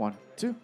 1, 2.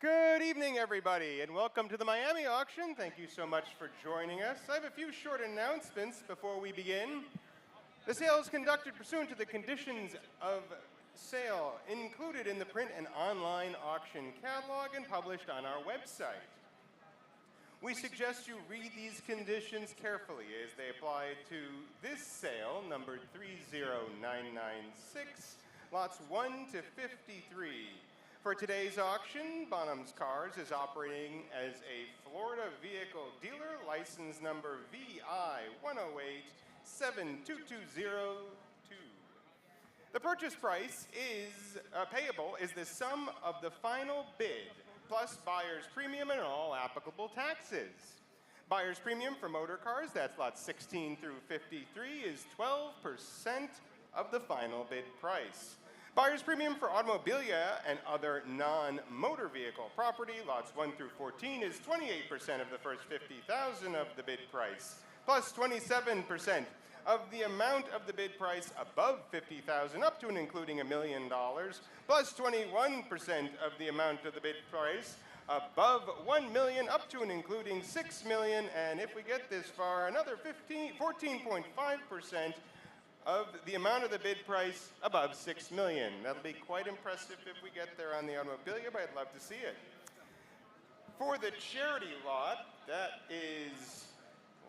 Good evening, everybody, and welcome to the Miami auction. Thank you so much for joining us. I have a few short announcements before we begin. The sale is conducted pursuant to the conditions of sale included in the print and online auction catalog and published on our website. We suggest you read these conditions carefully as they apply to this sale, numbered 30996, lots 1 to 53. For today's auction, Bonhams Cars is operating as a Florida vehicle dealer, license number VI-108-72202. The purchase price is payable is the sum of the final bid plus buyer's premium and all applicable taxes. Buyer's premium for motor cars, that's lots 16 through 53, is 12% of the final bid price. Buyer's premium for automobilia and other non-motor vehicle property, lots 1 through 14, is 28% of the first $50,000 of the bid price, plus 27% of the amount of the bid price above $50,000 up to and including $1 million, plus 21% of the amount of the bid price above $1 million up to and including $6 million, and if we get this far, another 14.5% of the amount of the bid price above $6 million. That'll be quite impressive if we get there on the automobilia, but I'd love to see it. For the charity lot, that is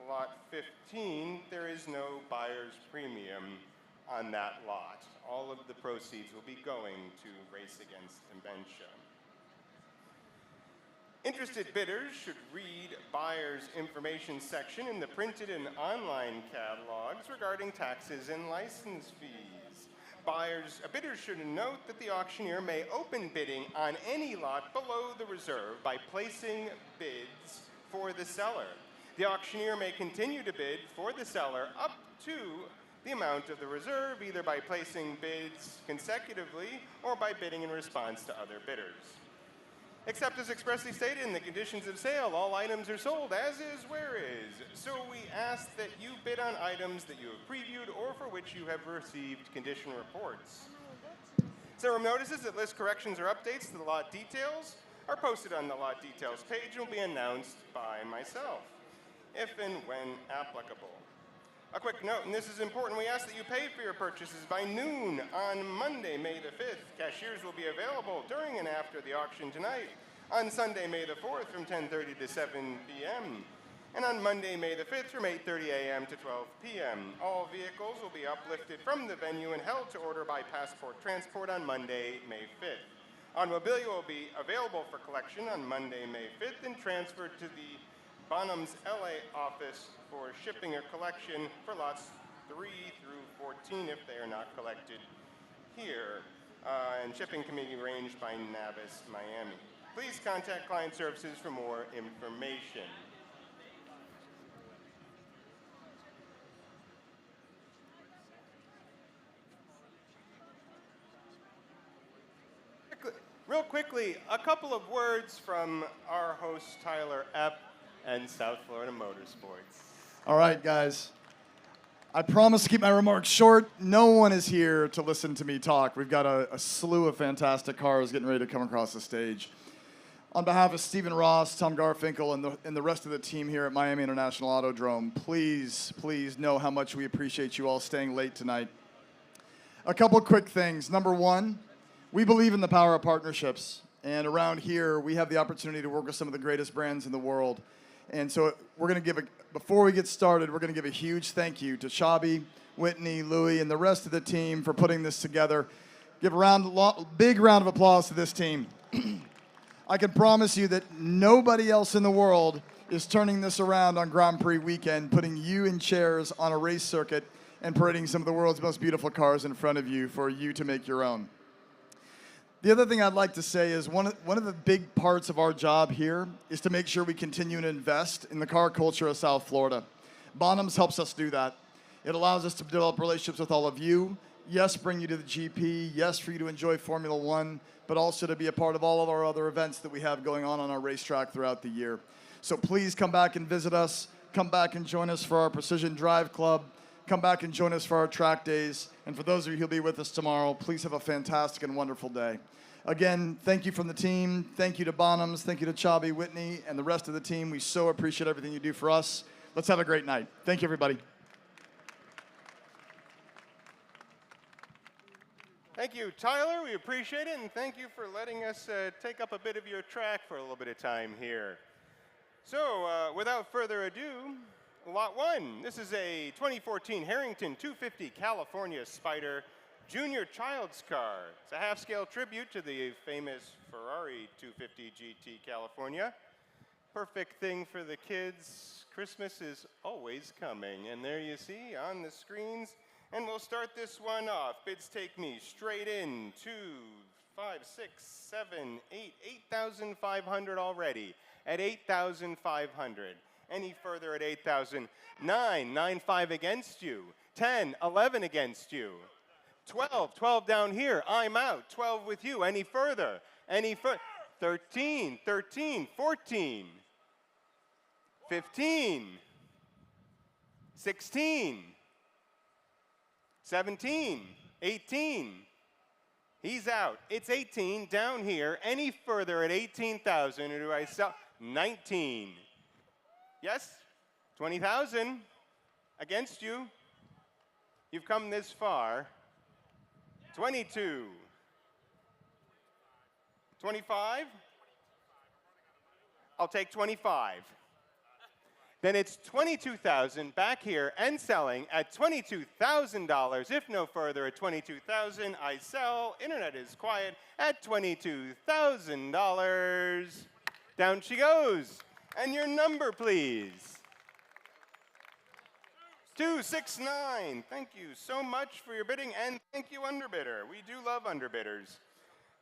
lot 15, there is no buyer's premium on that lot. All of the proceeds will be going to Race Against Dementia. Interested bidders should read buyer's information section in the printed and online catalogs regarding taxes and license fees. Bidders should note that the auctioneer may open bidding on any lot below the reserve by placing bids for the seller. The auctioneer may continue to bid for the seller up to the amount of the reserve, either by placing bids consecutively or by bidding in response to other bidders. Except as expressly stated in the conditions of sale, all items are sold as is, where is. So we ask that you bid on items that you have previewed or for which you have received condition reports. Several notices that list corrections or updates to the lot details are posted on the lot details page and will be announced by myself, if and when applicable. A quick note, and this is important, we ask that you pay for your purchases by noon on Monday, May the 5th. Cashiers will be available during and after the auction tonight, on Sunday, May the 4th from 10:30 to 7 p.m., and on Monday, May the 5th from 8:30 a.m. to 12 p.m. All vehicles will be uplifted from the venue and held to order by Passport Transport on Monday, May 5th. Automobilia will be available for collection on Monday, May 5th and transferred to the Bonhams LA office for shipping or collection for lots 3 through 14 if they are not collected here. And shipping can be arranged by Navis, Miami. Please contact Client Services for more information. Real quickly, a couple of words from our host, Tyler Epp, and South Florida Motorsports. All right, guys. I promise to keep my remarks short. No one is here to listen to me talk. We've got a slew of fantastic cars getting ready to come across the stage. On behalf of Stephen Ross, Tom Garfinkel, and the rest of the team here at Miami International Autodrome, please know how much we appreciate you all staying late tonight. A couple quick things. Number one, we believe in the power of partnerships. And around here, we have the opportunity to work with some of the greatest brands in the world. And so we're going to before we get started, we're going to give a huge thank you to Shabby, Whitney, Louie, and the rest of the team for putting this together. Give a big round of applause to this team. I can promise you that nobody else in the world is turning this around on Grand Prix weekend, putting you in chairs on a race circuit and parading some of the world's most beautiful cars in front of you for you to make your own. The other thing I'd like to say is one of the big parts of our job here is to make sure we continue to invest in the car culture of South Florida. Bonhams helps us do that. It allows us to develop relationships with all of you. Yes, bring you to the GP. Yes, for you to enjoy Formula One, but also to be a part of all of our other events that we have going on our racetrack throughout the year. So please come back and visit us. Come back and join us for our Precision Drive Club. come back and join us for our track days. And for those of you who'll be with us tomorrow, please have a fantastic and wonderful day. Again, thank you from the team. Thank you to Bonhams. Thank you to Chabi, Whitney, and the rest of the team. We so appreciate everything you do for us. Let's have a great night. Thank you, everybody. Thank you, Tyler. We appreciate it, and thank you for letting us take up a bit of your track for a little bit of time here. So, without further ado, Lot 1. This is a 2014 Harrington 250 California Spider Junior Child's Car. It's a half-scale tribute to the famous Ferrari 250 GT California. Perfect thing for the kids. Christmas is always coming, and there you see on the screens. And we'll start this one off. Bids take me straight in. 2, 5, 6, 7, 8, 8,500 already at 8,500. Any further at 8,000? 9, 9.5 against you. 10, 11 against you. 12, 12 down here. I'm out. 12 with you. Any further? Any further? 13, 13, 14, 15, 16, 17, 18. He's out. It's 18 down here. Any further at 18,000? Or do I sell? 19. Yes? 20,000 against you. You've come this far. 22. 25? I'll take 25. Then it's 22,000 back here and selling at $22,000. If no further at 22,000, I sell. Internet is quiet at $22,000. Down she goes. And your number, please. 269. Thank you so much for your bidding, and thank you, underbidder. We do love underbidders.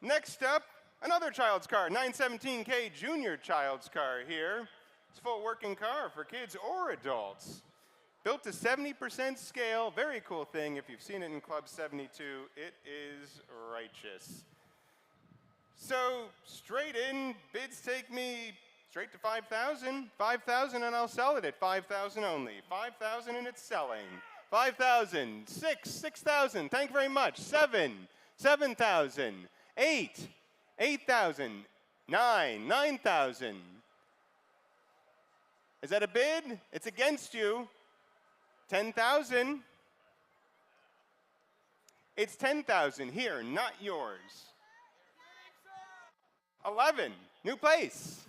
Next up, another child's car, 917K Junior Child's Car here. It's a full working car for kids or adults. Built to 70% scale. Very cool thing. If you've seen it in Club 72, it is righteous. So straight in, bids take me straight to 5,000. 5,000 and I'll sell it at 5,000 only. 5,000 and it's selling. 5,000, 6,000. Thank you very much. 7,000. 8,000. 9,000. Is that a bid? It's against you. 10,000. It's 10,000 here, not yours. 11, new place.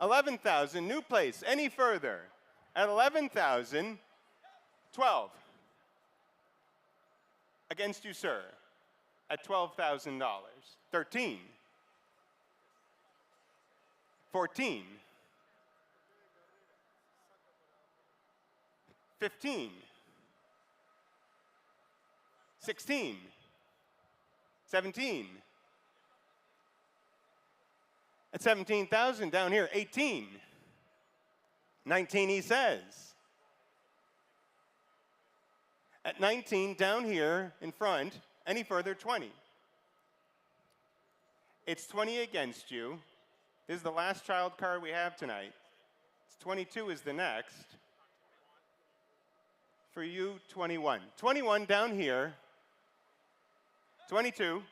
11,000, new place. Any further? At 11,000, 12. Against you, sir. At $12,000. 13. 14. 15, 16, 17. At 17,000 down here, 18. 19, he says. At 19 down here in front, any further, 20. It's 20 against you. This is the last child car we have tonight. It's 22 is the next. For you, 21. 21 down here. 22.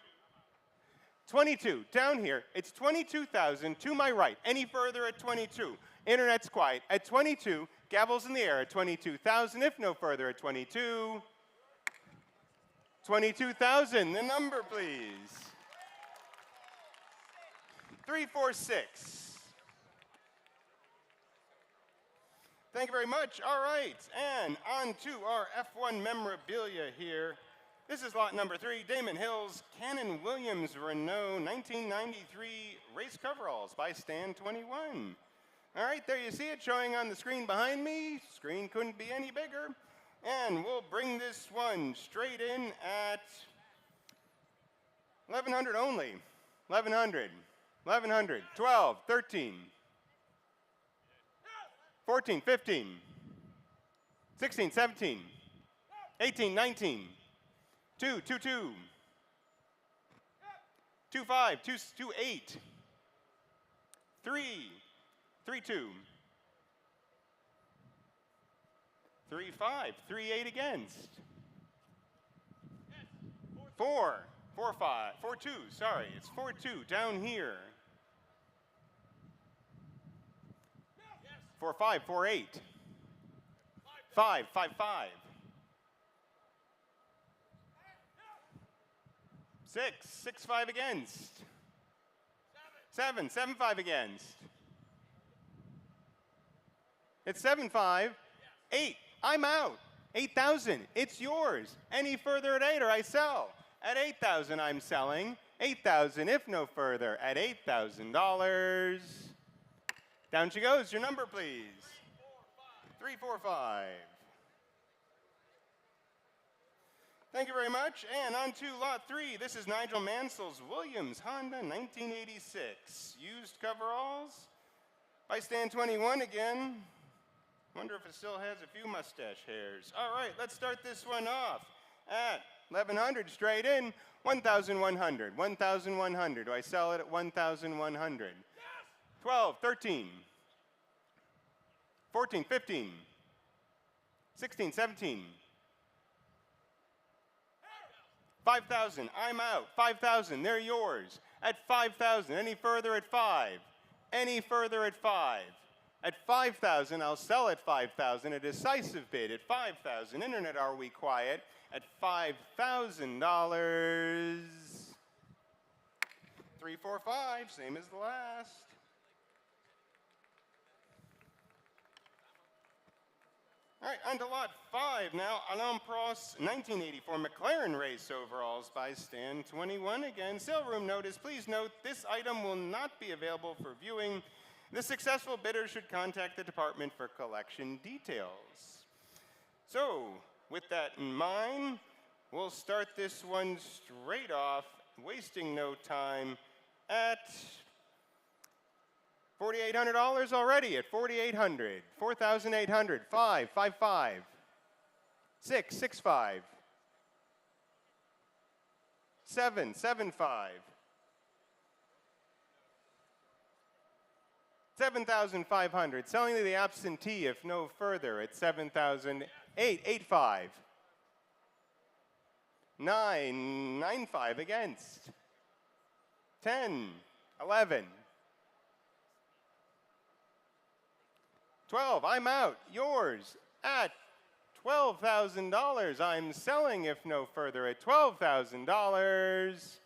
22 down here. It's 22,000 to my right. Any further at 22. Internet's quiet. At 22, gavels in the air at 22,000. If no further at 22. 22,000. The number, please. 346. Thank you very much. All right, and on to our F1 memorabilia here. This is lot number 3, Damon Hill's Cannon Williams Renault 1993 race coveralls by Stan 21. All right, there you see it showing on the screen behind me. Screen couldn't be any bigger. And we'll bring this one straight in at 1,100 only. 1,100, 1,100, 12, 13. 14, 15, 16, 17, 18, 19, 2, 2, 2, 2, 5, 2, 2, 8, 3, 3, 2, 3-5, 3-8 against. 4-5, 4-2, sorry, it's 4-2 down here. 4-5, 4-8. 5-5. 6-5 against. 7-5 against. It's 7-5. 8, I'm out. 8,000, it's yours. Any further at 8 or I sell. At 8,000 I'm selling. 8,000 if no further. At $8,000. Down she goes, your number please. 345. Thank you very much. And on to lot 3. This is Nigel Mansell's Williams Honda 1986. Used coveralls. By stand 21 again. Wonder if it still has a few mustache hairs. All right, let's start this one off at 1,100 straight in. 1,100. 1,100. Do I sell it at 1,100? Yes! 12, 13, 14, 15, 16, 17. 5,000, I'm out. 5,000, they're yours. At 5,000, any further at 5? Any further at 5? At 5,000, I'll sell at 5,000. A decisive bid at 5,000. Internet, are we quiet? At $5,000. 345, same as the last. All right, on to lot 5 now. Alain Prost 1984 McLaren race overalls by stand 21 again. Sale room notice. Please note this item will not be available for viewing. The successful bidder should contact the department for collection details. So, with that in mind, we'll start this one straight off, wasting no time, at $4,800 already at 4,800, 4,800, 5, 5, 5, 6, 6, 5, 7, 7, 5, 7,500, selling to the absentee if no further at 7,008, 8, 5, 9, 9, 5 against, 10, 11, 12, I'm out, yours, at $12,000. I'm selling if no further at $12,000.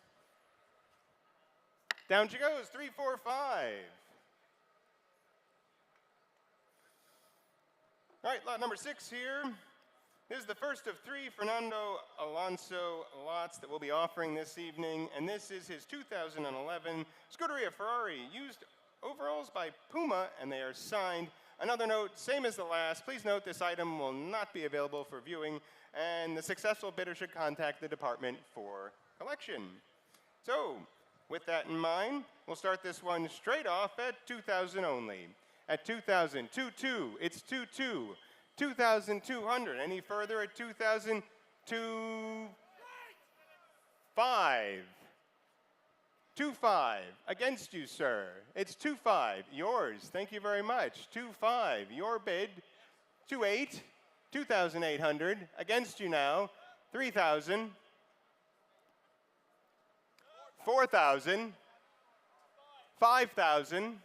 Down she goes, 3, 4, 5. All right, lot number 6 here. This is the first of 3 Fernando Alonso lots that we'll be offering this evening, and this is his 2011 Scuderia Ferrari used overalls by Puma, and they are signed. Another note, same as the last, please note this item will not be available for viewing, and the successful bidder should contact the department for collection. So, with that in mind, we'll start this one straight off at 2,000 only. At 2,000, 2-2, it's 2-2, 2,200. Any further at 2,000, 2-5. 2-5, against you, sir. It's 2-5, yours. Thank you very much. 2-5, your bid. 2-8, 2,800, against you now. 3,000, 4,000, 5,000,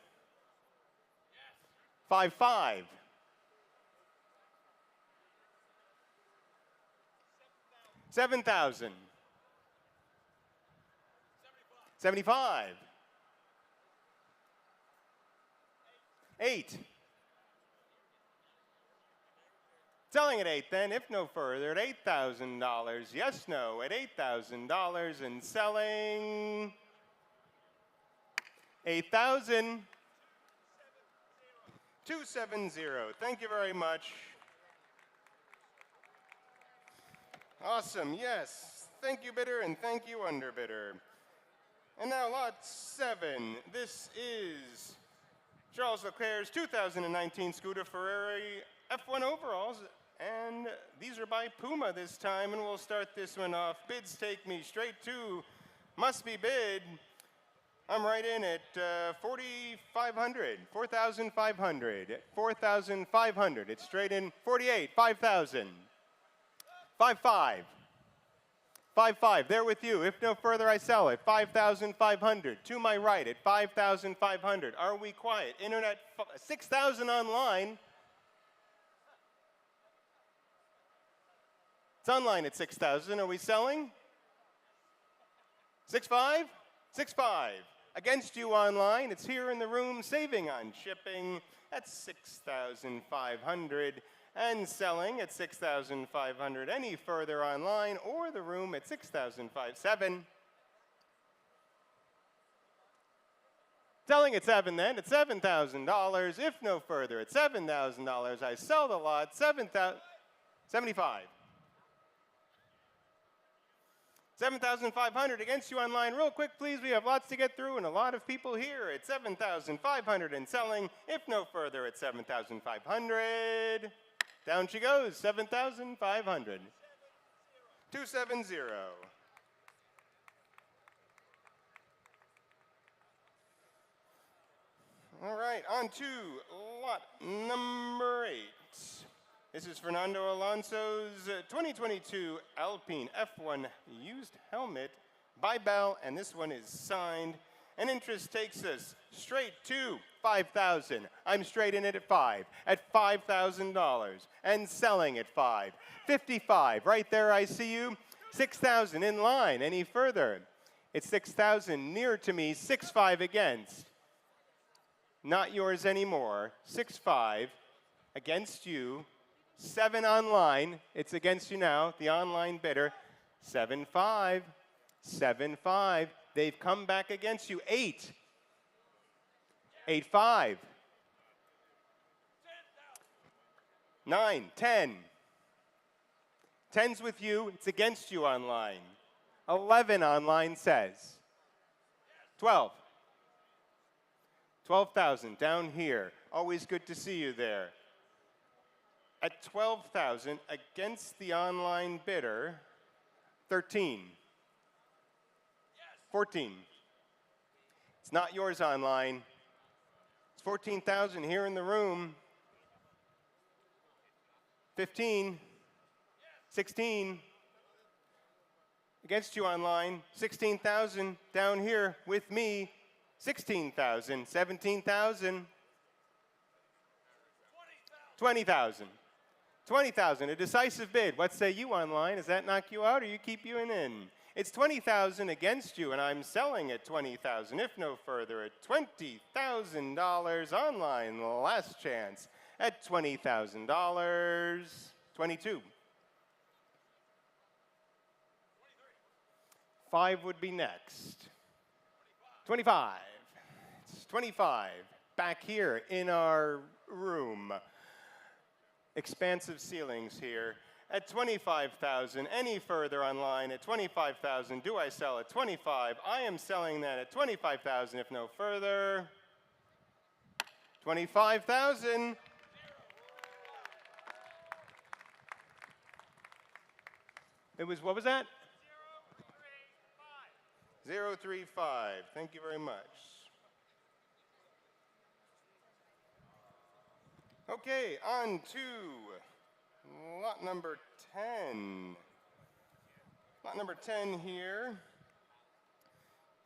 5-5. 7,000. 75. 8. Selling at 8 then, if no further, at $8,000. Yes, no, at $8,000 and selling 8,000. 270. Thank you very much. Awesome, yes. Thank you, bidder, and thank you, underbidder. And now lot 7. This is Charles Leclerc's 2019 Scuderia Ferrari F1 overalls, and these are by Puma this time, and we'll start this one off. Bids take me straight to must be bid I'm right in at 4,500, 4,500, 4,500. It's straight in 48, 5,000, 5,500. 5,500, there with you. If no further, I sell it. 5,500. To my right at 5,500. Are we quiet? Internet, 6,000 online. It's online at 6,000. Are we selling? 6,500? 6,500. Against you online. It's here in the room, saving on shipping at 6,500. And selling at 6,500. Any further online or the room at 6,507. Selling at 7 then at $7,000. If no further at $7,000, I sell the lot 7,075. 7,500 against you online. Real quick, please. We have lots to get through and a lot of people here at 7,500 and selling. If no further at 7,500. Down she goes, 7,500. 270. All right, on to lot number 8. This is Fernando Alonso's 2022 Alpine F1 used helmet by Bell, and this one is signed. And interest takes us straight to 5,000. I'm straight in it at 5, at $5,000, and selling at 5. 55, right there I see you. 6,000 in line. Any further? It's 6,000 near to me. 6,500 against. Not yours anymore. 6,500 against you. 7 online. It's against you now. The online bidder. 7,500. 7,500. They've come back against you. 8. 8,500. 9, 10. 10's with you. It's against you online. 11 online says. 12. 12,000 down here. Always good to see you there. At 12,000 against the online bidder. 13. 14. It's not yours online. It's 14,000 here in the room. 15. 16. Against you online. 16,000 down here with me. 16,000. 17,000. 20,000. 20,000. A decisive bid. What say you online? Does that knock you out or you keep you in? It's 20,000 against you, and I'm selling at 20,000. If no further, at $20,000 online. Last chance at $20,000. 22. 5 would be next. 25. It's 25. Back here in our room. Expansive ceilings here. At 25,000, any further online at 25,000, do I sell at 25? I am selling that at 25,000 if no further. 25,000. It was, what was that? 035. Thank you very much. Okay, on to lot number 10. Lot number 10 here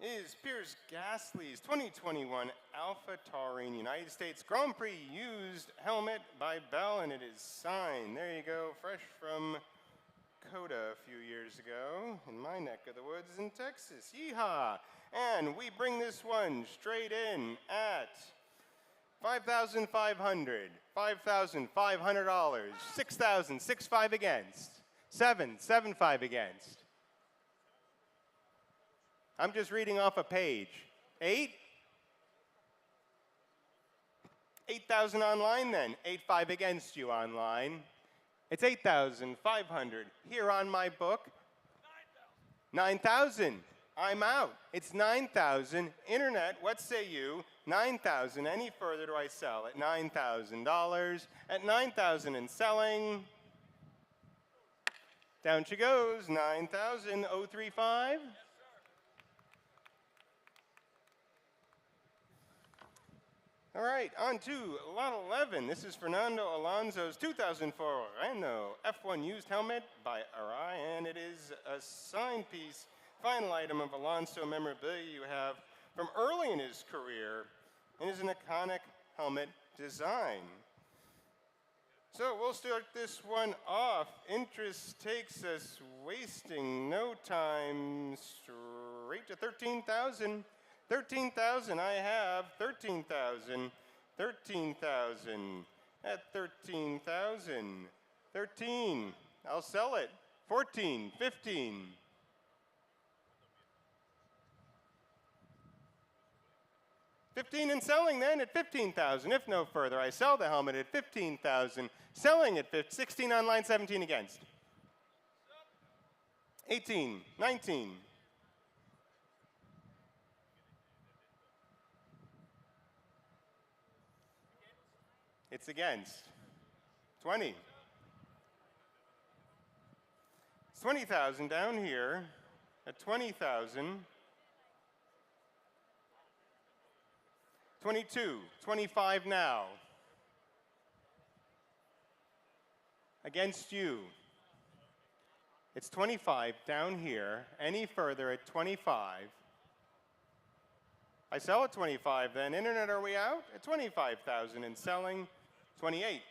is Pierce Gasly's 2021 Alpha Taurine United States Grand Prix used helmet by Bell, and it is signed. There you go, fresh from Coda a few years ago in my neck of the woods in Texas. Yeehaw! And we bring this one straight in at $5,500, $5,500, 6,000, 6,500 against, 7,500 against. I'm just reading off a page. 8? 8,000 online then, 8,500 against you online. It's 8,500 here on my book. 9,000. I'm out. It's 9,000. Internet, what say you? 9,000. Any further do I sell at $9,000? At 9,000 and selling. Down she goes. 9,000. 035. All right, on to lot 11. This is Fernando Alonso's 2004 Renault F1 used helmet by Arai, and it is a signed piece, final item of Alonso memorabilia you have from early in his career, and is an iconic helmet design. So we'll start this one off. Interest takes us, wasting no time, straight to 13,000. 13,000, I have 13,000. 13,000 at 13,000. 13, I'll sell it. 14, 15. 15 and selling then at 15,000. If no further, I sell the helmet at 15,000. Selling at 16 online, 17 against. 18, 19. It's against. 20. It's 20,000 down here at 20,000. 22, 25 now. Against you. It's 25 down here. Any further at 25. I sell at 25 then. Internet, are we out? At 25,000 and selling 28.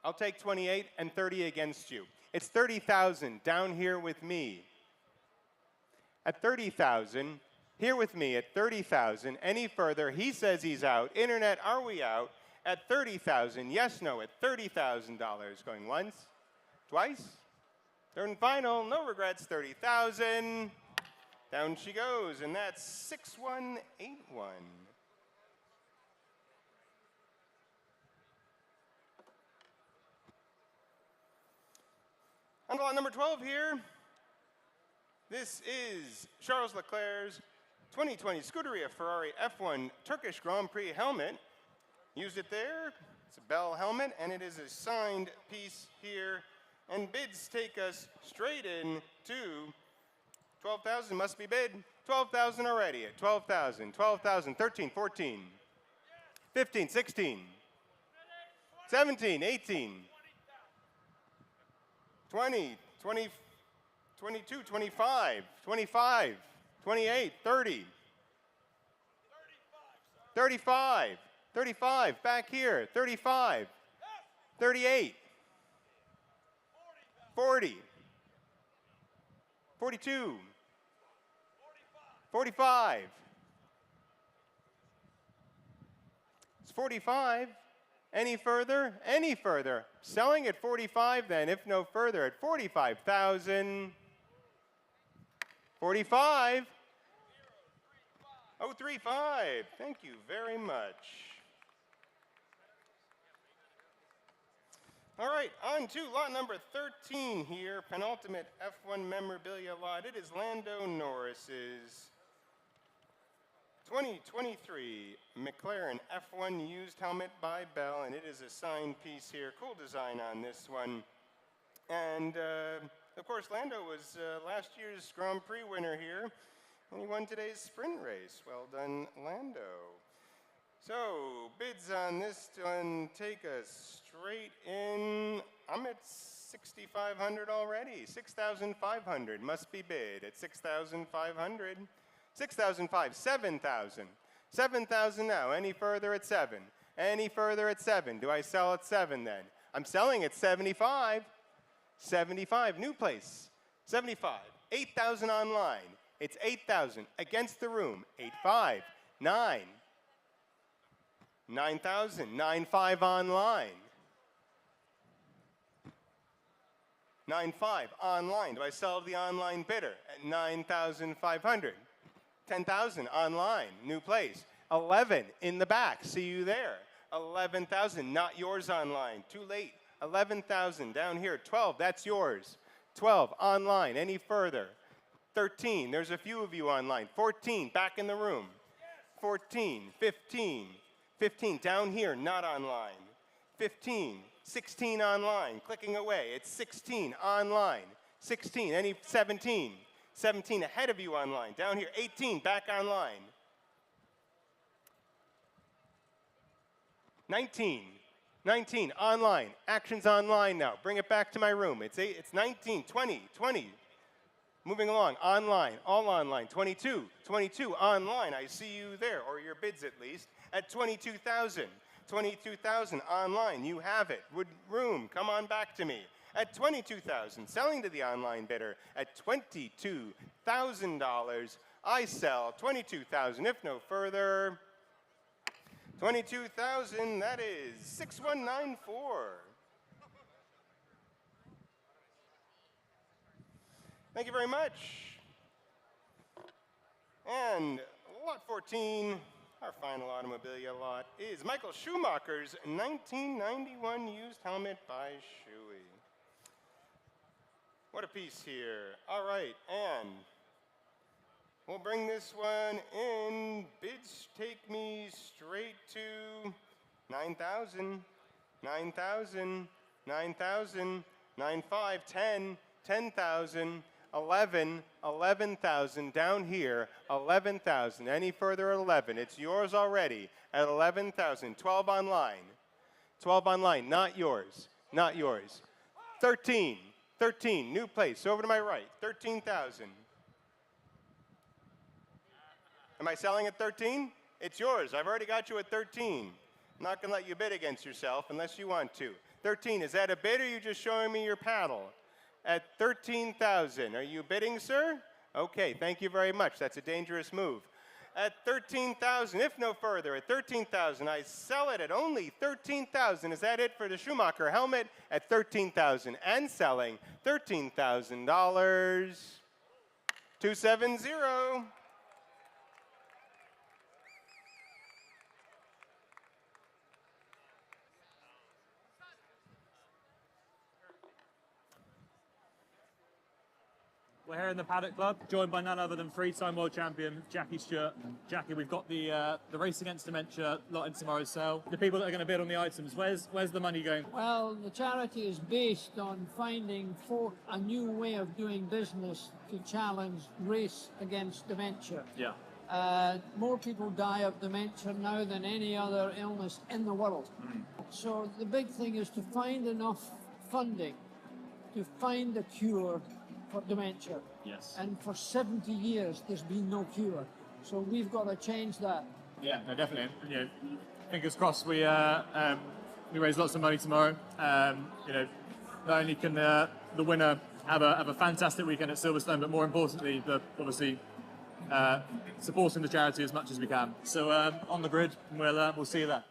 I'll take 28 and 30 against you. It's 30,000 down here with me. At 30,000, here with me at 30,000. Any further, he says he's out. Internet, are we out? At 30,000, yes, no, at $30,000. Going once, twice, third and final, no regrets, 30,000. Down she goes, and that's 6181. On to lot number 12 here. This is Charles Leclerc's 2020 Scuderia Ferrari F1 Turkish Grand Prix helmet. Used it there. It's a Bell helmet, and it is a signed piece here. And bids take us straight in to 12,000 must be bid. 12,000 already at 12,000, 12,000, 13, 14, 15, 16, 17, 18, 20, 20, 22, 25, 25, 28, 30, 35, 35, back here, 35, 38, 40, 42, 45. It's 45. Any further? Any further. Selling at 45 then, if no further, at 45,000. 45. 035. Thank you very much. All right, on to lot number 13 here, penultimate F1 memorabilia lot. It is Lando Norris's 2023 McLaren F1 used helmet by Bell, and it is a signed piece here. Cool design on this one. And, of course, Lando was last year's Grand Prix winner here, and he won today's sprint race. Well done, Lando. So, bids on this one take us straight in. I'm at 6,500 already. 6,500 must be bid at 6,500. 6,500, 7,000. 7,000 now. Any further at 7. Any further at 7. Do I sell at 7 then? I'm selling at 75. 75, new place. 75. 8,000 online. It's 8,000 against the room. 8,500. 9. 9,000. 9,500 online. 9,500 online. Do I sell to the online bidder at 9,500? 10,000 online, new place. 11 in the back, see you there. 11,000, not yours online, too late. 11,000 down here, 12, that's yours. 12 online, any further. 13, there's a few of you online. 14, back in the room. 14, 15, 15 down here, not online. 15, 16 online, clicking away. It's 16 online. 16, any 17. 17 ahead of you online. Down here, 18 back online. 19. 19, online. Action's online now. Bring it back to my room. It's 19, 20, 20. Moving along, online, all online. 22, 22, online. I see you there, or your bids at least, at 22,000. 22,000, online. You have it. Room, come on back to me. At 22,000, selling to the online bidder at $22,000. I sell 22,000, if no further. 22,000, that is 6194. Thank you very much. And lot 14, our final automobilia lot, is Michael Schumacher's 1991 used helmet by Schuey. What a piece here. All right, and we'll bring this one in. Bids take me straight to 9,000, 9,000, 9,000, 9,500, 10, 10,000, 11, 11,000, down here, 11,000. Any further at 11? It's yours already at 11,000. 12 online. 12 online, not yours, not yours. 13, 13, new place, over to my right, 13,000. Am I selling at 13? It's yours. I've already got you at 13. I'm not going to let you bid against yourself unless you want to. 13, is that a bid, or are you just showing me your paddle? At 13,000, are you bidding, sir? Okay, thank you very much. That's a dangerous move. At 13,000, if no further, at 13,000, I sell it at only 13,000. Is that it for the Schumacher helmet? At 13,000 and selling $13,000. 270. We're here in the Paddock Club, joined by none other than three-time world champion Jackie Stewart. Jackie, we've got the Race Against Dementia lot in tomorrow's sale. The people that are going to bid on the items, where's the money going? Well, the charity is based on finding a new way of doing business to challenge Race Against Dementia. Yeah. More people die of dementia now than any other illness in the world. So the big thing is to find enough funding to find a cure for dementia. Yes. And for 70 years, there's been no cure. So we've got to change that. Yeah, no, definitely. You know, fingers crossed we raise lots of money tomorrow. You know, not only can the winner have a fantastic weekend at Silverstone, but more importantly, obviously supporting the charity as much as we can. So on the grid, we'll see you there.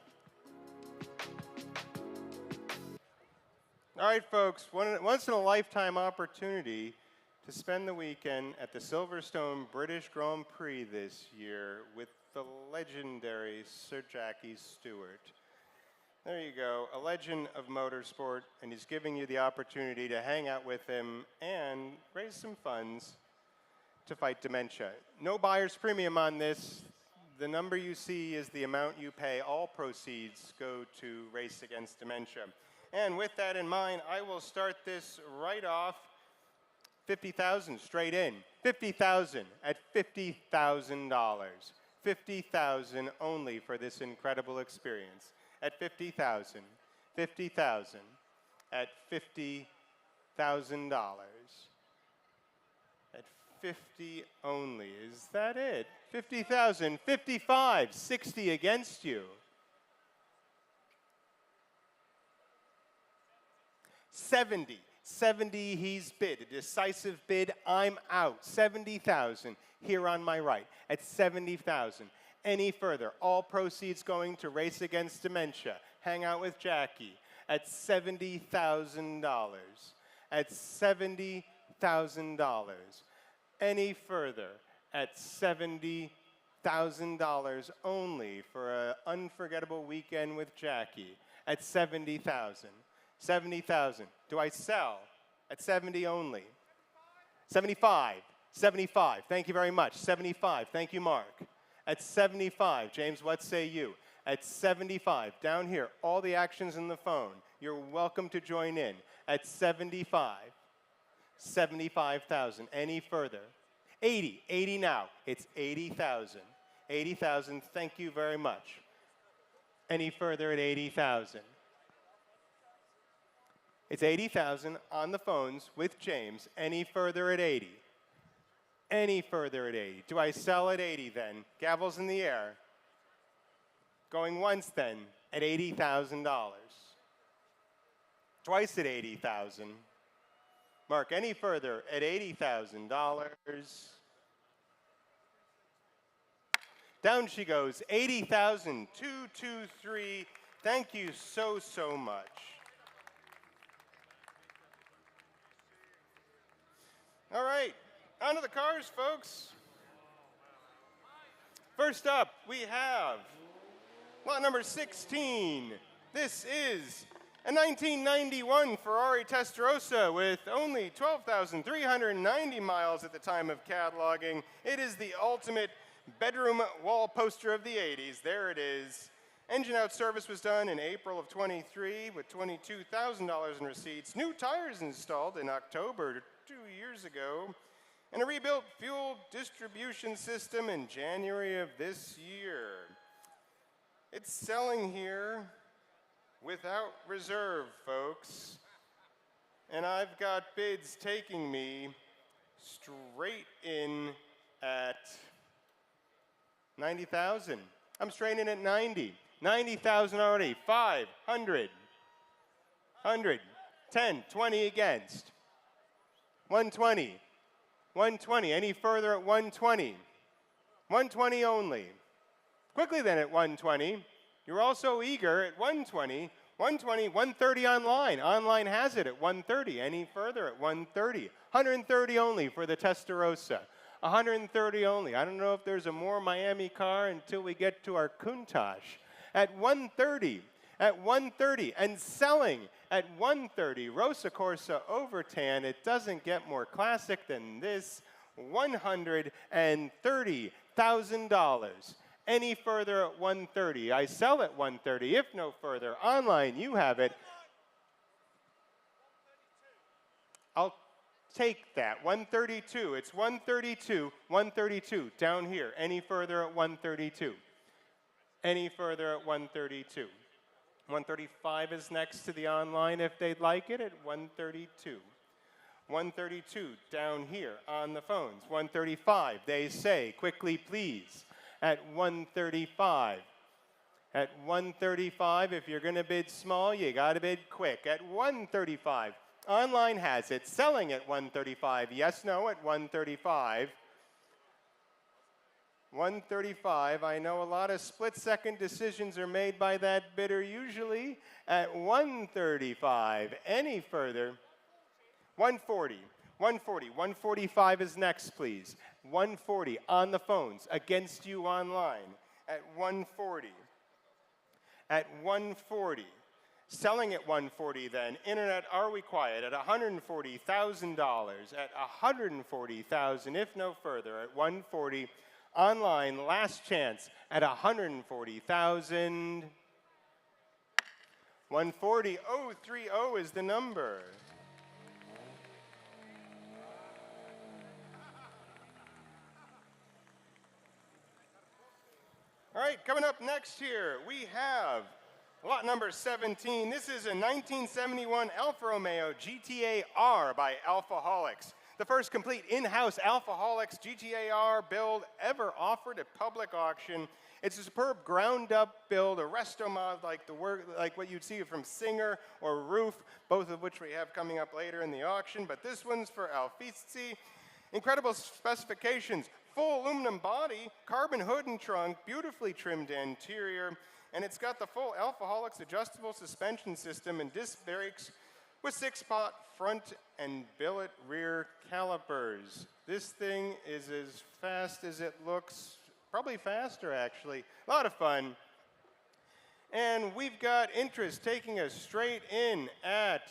All right, folks, once in a lifetime opportunity to spend the weekend at the Silverstone British Grand Prix this year with the legendary Sir Jackie Stewart. There you go, a legend of motorsport, and he's giving you the opportunity to hang out with him and raise some funds to fight dementia. No buyer's premium on this. The number you see is the amount you pay. All proceeds go to Race Against Dementia. And with that in mind, I will start this right off. 50,000 straight in. 50,000 at $50,000. 50,000 only for this incredible experience. At 50,000. 50,000 at $50,000. At 50 only. Is that it? 50,000. 55. 60 against you. 70. 70, he's bid. A decisive bid. I'm out. 70,000 here on my right at 70,000. Any further? All proceeds going to Race Against Dementia. Hang out with Jackie at $70,000. At $70,000. Any further? At $70,000 only for an unforgettable weekend with Jackie at 70,000. 70,000. Do I sell at 70 only? 75. 75. Thank you very much. 75. Thank you, Mark. At 75. James, what say you? At 75. Down here, all the actions in the phone. You're welcome to join in. At 75. 75,000. Any further? 80. 80 now. It's 80,000. 80,000. Thank you very much. Any further at 80,000? It's 80,000 on the phones with James. Any further at 80? Any further at 80? Do I sell at 80 then? Gavels in the air. Going once then at $80,000. Twice at 80,000. Mark, any further at $80,000. Down she goes, 80,000, 223. Thank you so, so much. All right, on to the cars, folks. First up, we have lot number 16. This is a 1991 Ferrari Testarossa with only 12,390 miles at the time of cataloging. It is the ultimate bedroom wall poster of the 80s. There it is. Engine out service was done in April of 23 with $22,000 in receipts. New tires installed in October 2 years ago. And a rebuilt fuel distribution system in January of this year. It's selling here without reserve, folks. And I've got bids taking me straight in at 90,000. I'm straight in at 90. 90,000 already. 500. 100. 10. 20 against. 120. 120. Any further at 120? 120 only. Quickly then at 120. You're also eager at 120. 120, 130 online. Online has it at 130. Any further at 130. 130 only for the Testarossa. 130 only. I don't know if there's a more Miami car until we get to our Countach. At 130. At 130. And selling at 130. Rosa Corsa Overtan. It doesn't get more classic than this. $130,000. Any further at 130. I sell at 130. If no further, online you have it. I'll take that. 132. It's 132. 132 down here. Any further at 132. Any further at 132. 135 is next to the online if they'd like it at 132. 132 down here on the phones. 135. They say, quickly please. At 135. At 135, if you're going to bid small, you got to bid quick. At 135, online has it. Selling at 135. Yes, no at 135. 135. I know a lot of split-second decisions are made by that bidder usually. At 135. Any further? 140. 140. 145 is next, please. 140 on the phones, against you online. At 140. At 140. Selling at 140 then. Internet, are we quiet? At $140,000. At $140,000, if no further. At 140. Online, last chance. At $140,000. 140,030 is the number. All right, coming up next here, we have lot number 17. This is a 1971 Alfa Romeo GTA R by Alfaholics. The first complete in-house Alfaholics GTA R build ever offered at public auction. It's a superb ground-up build, a resto mod like what you'd see from Singer or Roof, both of which we have coming up later in the auction. But this one's for Alfizi. Incredible specifications. Full aluminum body, carbon hood and trunk, beautifully trimmed interior, and it's got the full Alfaholics adjustable suspension system and disc brakes with 6-pot front and billet rear calipers. This thing is as fast as it looks, probably faster actually. A lot of fun. And we've got interest taking us straight in at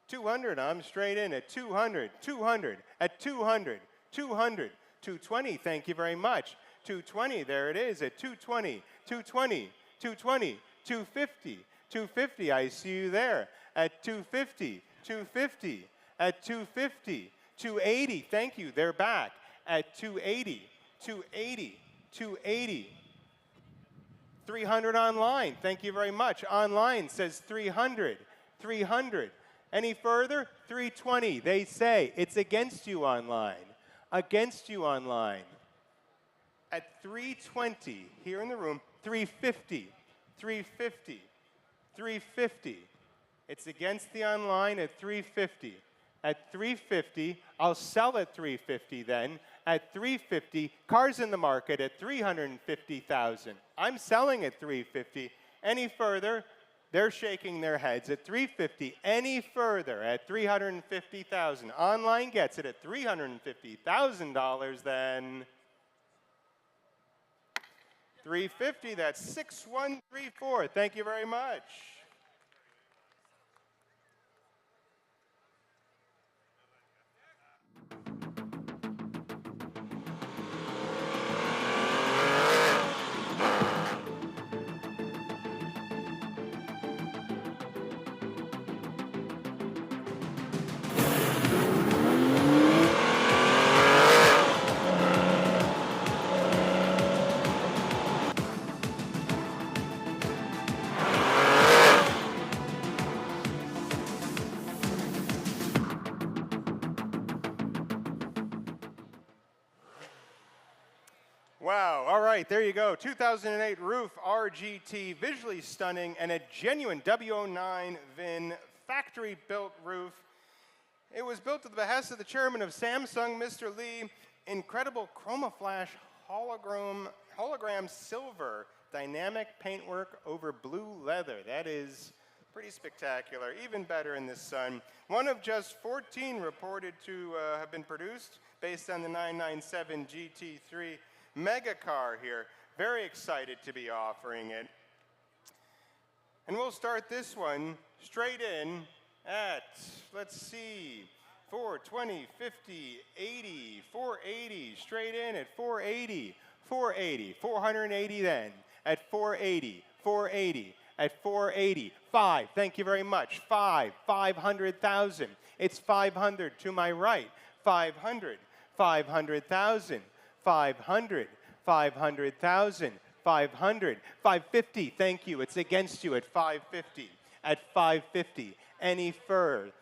200. I'm straight in at 200, 200, at 200, 200. 220, thank you very much. 220, there it is at 220, 220, 220, 250, 250, I see you there. At 250, 250, at 250, 280, thank you, they're back. At 280, 280, 280, 300 online. Thank you very much. Online says 300. 300. Any further? 320. They say it's against you online. Against you online. At 320, here in the room, 350. 350. 350. It's against the online at 350. At 350, I'll sell at 350 then. At 350, cars in the market at 350,000. I'm selling at 350. Any further? They're shaking their heads at 350. Any further at 350,000. Online gets it at $350,000 then. 350, that's 6134. Thank you very much. Wow, all right, there you go. 2008 roof RGT, visually stunning, and a genuine W09 VIN factory-built roof. It was built at the behest of the chairman of Samsung, Mr. Lee. Incredible ChromaFlash hologram silver dynamic paintwork over blue leather. That is pretty spectacular, even better in this sun. One of just 14 reported to have been produced based on the 997 GT3 mega car here. Very excited to be offering it. And we'll start this one straight in at, let's see, 420, 50, 80, 480, straight in at 480, 480, 480 then, at 480, 480, at 480, 5, thank you very much, 500,000, it's 500 to my right, 500, 500,000, 500, 500,000, 500, 550, thank you, it's against you at 550, at 550, any further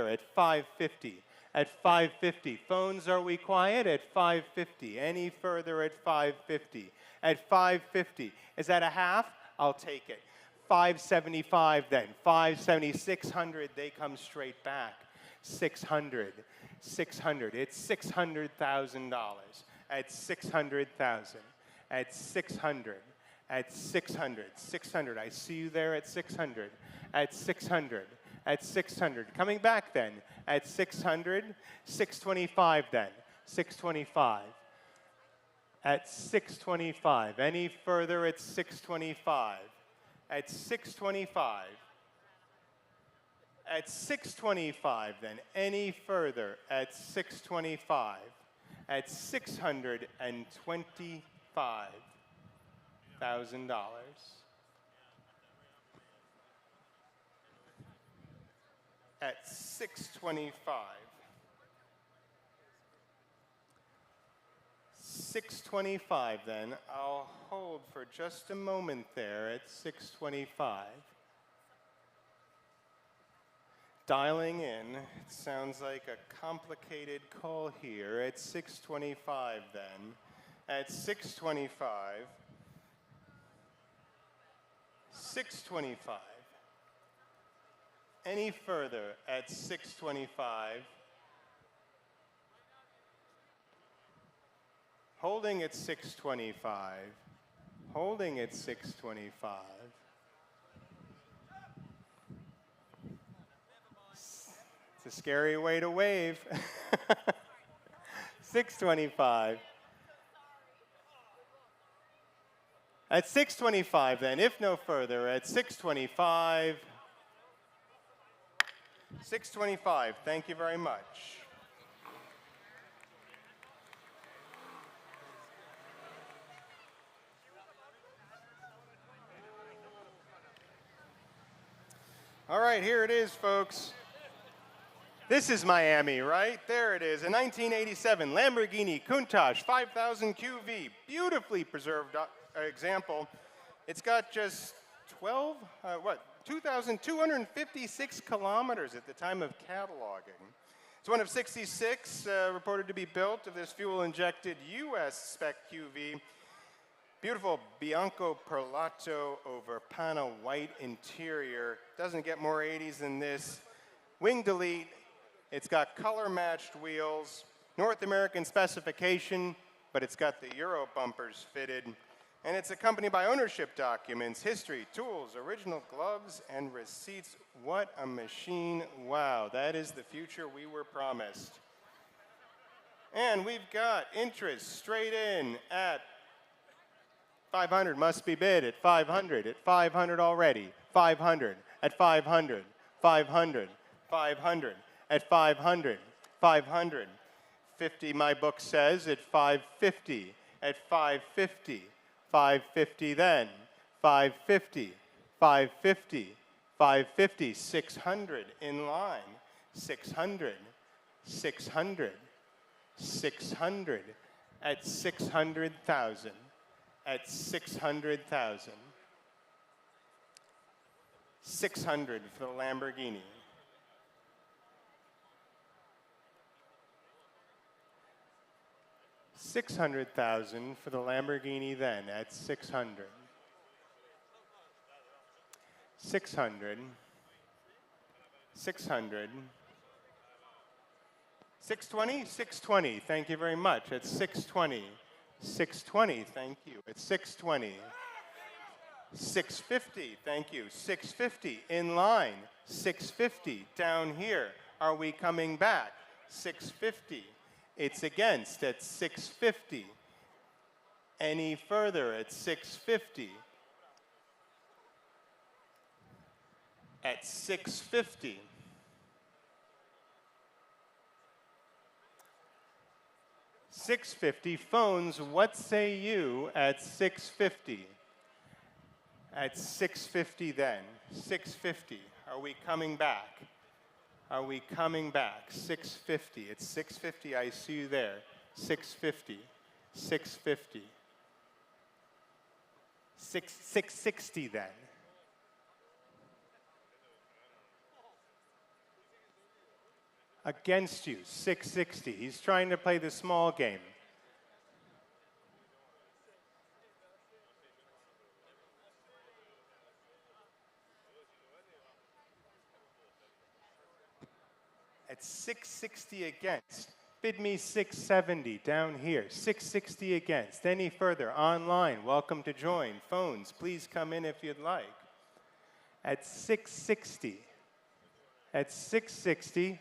at 550, at 550, phones are we quiet at 550, any further at 550, at 550, is that a half? I'll take it, 575 then, 570, 600, they come straight back, 600, 600, it's $600,000. At 600,000, at 600, at 600, 600. I see you there at 600, at 600, at 600. Coming back then, at 600, 625 then, 625. At 625. Any further at 625. At 625. At 625 then, any further at 625. At $625,000. At 625. 625 then, I'll hold for just a moment there at 625. Dialing in, it sounds like a complicated call here. At 625 then, at 625, 625. Any further at 625. Holding at 625, holding at 625. It's a scary way to wave. 625. At 625 then, if no further, at 625. 625, thank you very much. All right, here it is, folks. This is Miami, right? There it is, a 1987 Lamborghini Countach 5000 QV, beautifully preserved example. It's got just 2,256 kilometers at the time of cataloging. It's one of 66 reported to be built of this fuel-injected US spec QV. Beautiful Bianco Perlato over Pana white interior. Doesn't get more 80s than this. Wing delete. It's got color-matched wheels. North American specification, but it's got the Euro bumpers fitted. And it's accompanied by ownership documents, history, tools, original gloves, and receipts. What a machine. Wow, that is the future we were promised. And we've got interest straight in at 500, must be bid at 500, at 500 already, 500, at 500, 500, 500, at 500, 500, 50 my book says, at 550, at 550, 550 then, 550, 550, 550, 600 in line, 600, 600, 600, at 600,000, at 600,000, 600 for the Lamborghini. 600,000 for the Lamborghini then at 600. 600. 600. 620? 620. Thank you very much. At 620. 620. Thank you. At 620. 650. Thank you. 650 in line. 650 down here. Are we coming back? 650. It's against at 650. Any further at 650. At 650. $650. Phones, what say you at 650? At 650 then. 650. Are we coming back? Are we coming back? 650. It's 650. I see you there. 650. 650. 660 then. Against you. 660. He's trying to play the small game. At 660 against. Bid me 670 down here. 660 against. Any further? Online. Welcome to join. Phones, please come in if you'd like. At 660. At 660.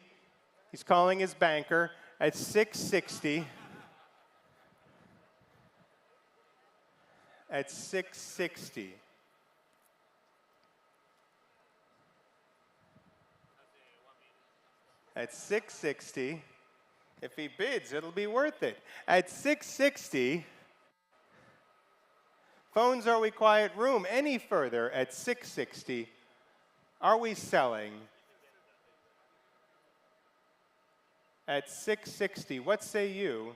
He's calling his banker. At 660. At 660. At 660, if he bids, it'll be worth it. At 660, phones, are we quiet room? Any further at 660, are we selling? At 660, what say you?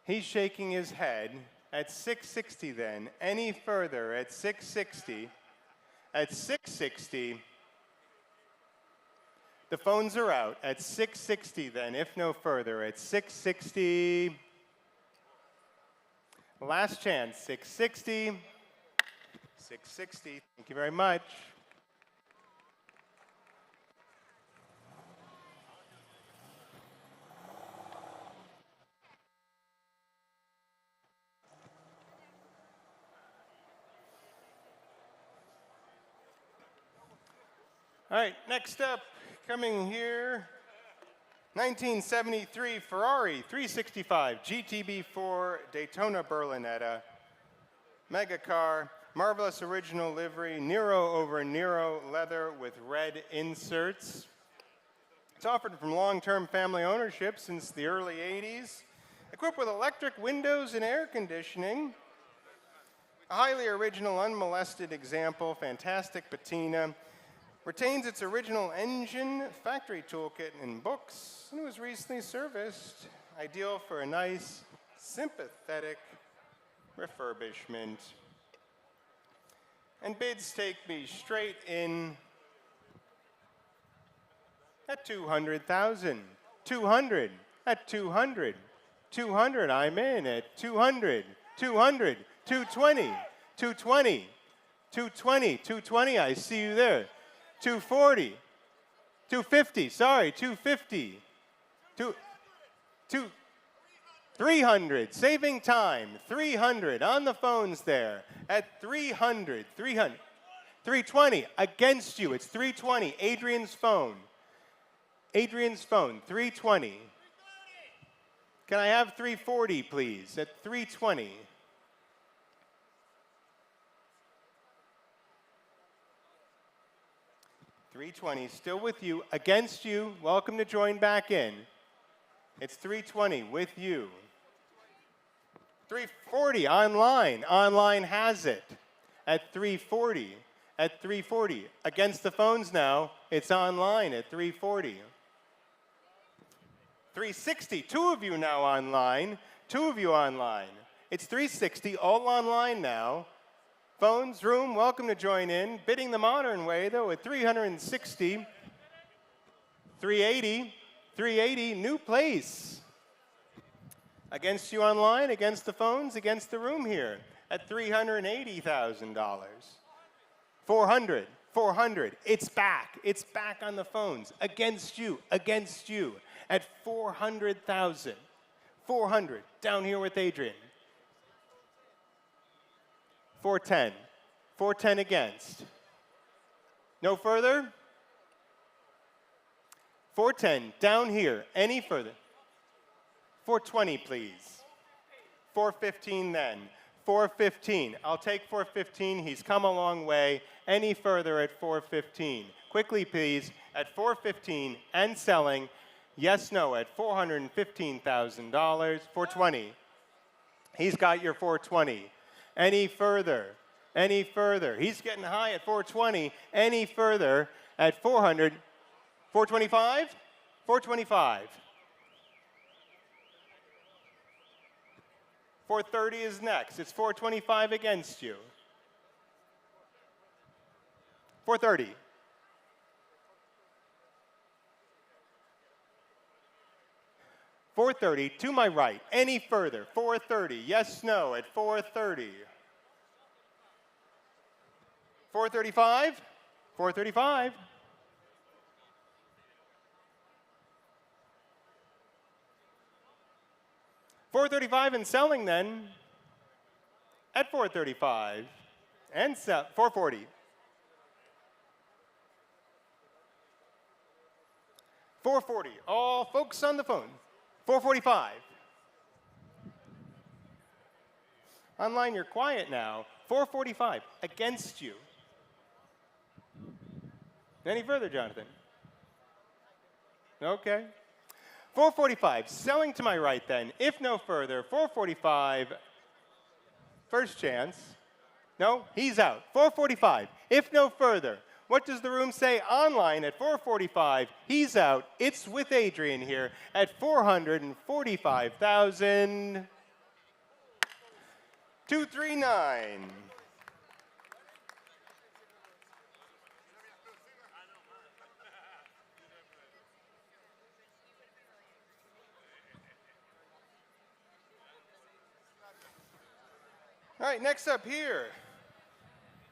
He's shaking his head. At 660 then, any further at 660, at 660, the phones are out. At 660 then, if no further, at 660, last chance, 660, 660, thank you very much. All right, next up, coming here, 1973 Ferrari 365 GTB4 Daytona Berlinetta. Mega car, marvelous original livery, Nero over Nero leather with red inserts. It's offered from long-term family ownership since the early 80s. Equipped with electric windows and air conditioning. A highly original, unmolested example, fantastic patina. Retains its original engine, factory toolkit, and books, and was recently serviced. Ideal for a nice, sympathetic refurbishment. And bids take me straight in at 200,000. 200 at 200. 200, I'm in at 200. 200, 220, 220, 220, 220, I see you there. 240, 250, sorry, 250. 300, saving time, 300 on the phones there at 300, 300, 320, against you, it's 320, Adrian's phone. Adrian's phone, 320. Can I have 340, please, at 320? $320, still with you, against you, welcome to join back in. It's 320 with you. 340 online. Online has it at 340. At 340. Against the phones now, it's online at 340. 360. Two of you now online. Two of you online. It's 360, all online now. Phones, room, welcome to join in. Bidding the modern way, though, at 360. 380. 380, new place. Against you online, against the phones, against the room here at $380,000. 400, 400, it's back on the phones, against you at 400,000. 400, down here with Adrian. 410, 410 against. No further? 410, down here, any further? 420, please. 415 then. 415, I'll take 415, he's come a long way. Any further at 415? Quickly, please, at 415 and selling, yes, no, at $415,000, 420. He's got your 420. Any further? Any further? He's getting high at 420. Any further at 400? 425? 425. 430 is next. It's 425 against you. 430. 430 to my right. Any further? 430. Yes, no at 430. 435? 435. 435 and selling then at 435 and 440. 440. All folks on the phone. 445. Online, you're quiet now. 445 against you. Any further, Jonathan? Okay. 445, selling to my right then. If no further, 445, first chance. No, he's out. 445, if no further. What does the room say online at 445? He's out. It's with Adrian here at 445,000. 239. All right, next up here,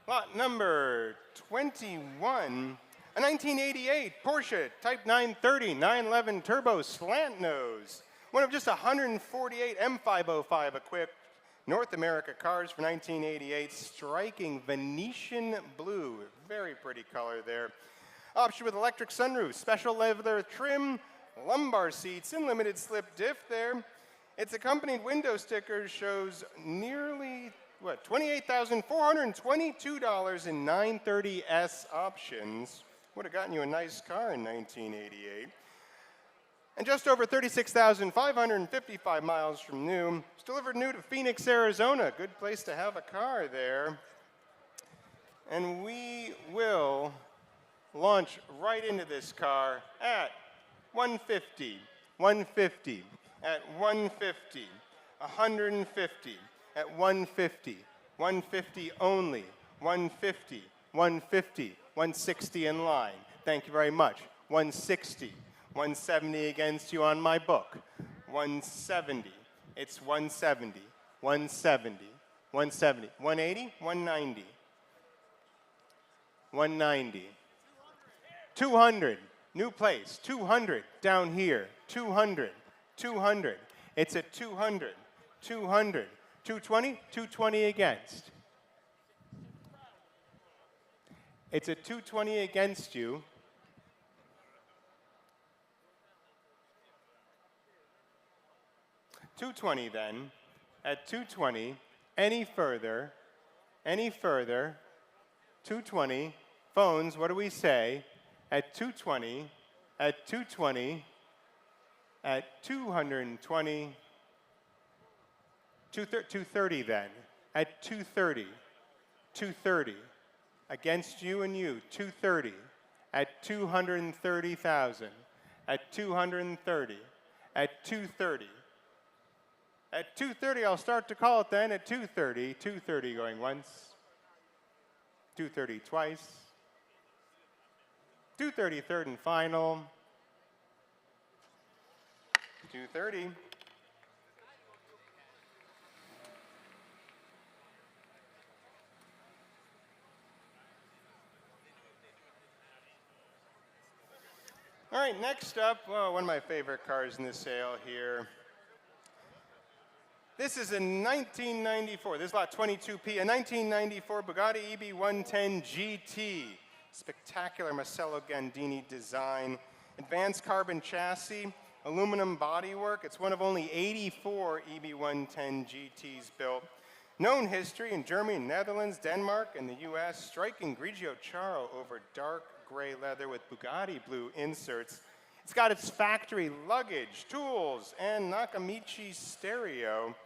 lot number 21, a 1988 Porsche Type 930 911 Turbo Slant Nose, one of just 148 M505 equipped North America cars for 1988, striking Venetian blue, very pretty color there. Option with electric sunroof, special leather trim, lumbar seats, and limited slip diff there. Its accompanied window sticker shows nearly, what, $28,422 in 930S options. Would have gotten you a nice car in 1988. And just over 36,555 miles from new. It's delivered new to Phoenix, Arizona. Good place to have a car there. And we will launch right into this car at 150, 150. At 150, 150, at 150, 150 only, 150, 150, 160 in line. Thank you very much. 160, 170 against you on my book. 170, it's 170, 170, 170, 180, 190, 190, 200, new place, 200 down here, 200, 200, it's at 200, 200, 220, 220 against. It's a 220 against you. $220 then, at 220, any further, 220, phones, what do we say? At 220, at 220, at 220, 230 then, at 230, 230, against you and you, 230, at 230,000, at 230, at 230. At 230, I'll start to call it then. At 230, 230 going once, 230 twice, 230 third and final, 230. All right, next up, well, one of my favorite cars in the sale here. This is a 1994, this is lot 22P, a 1994 Bugatti EB110 GT. Spectacular Marcello Gandini design. Advanced carbon chassis, aluminum bodywork. It's one of only 84 EB110 GTs built. Known history in Germany, Netherlands, Denmark, and the US. Striking Grigio Chiaro over dark gray leather with Bugatti blue inserts. It's got its factory luggage, tools, and Nakamichi stereo.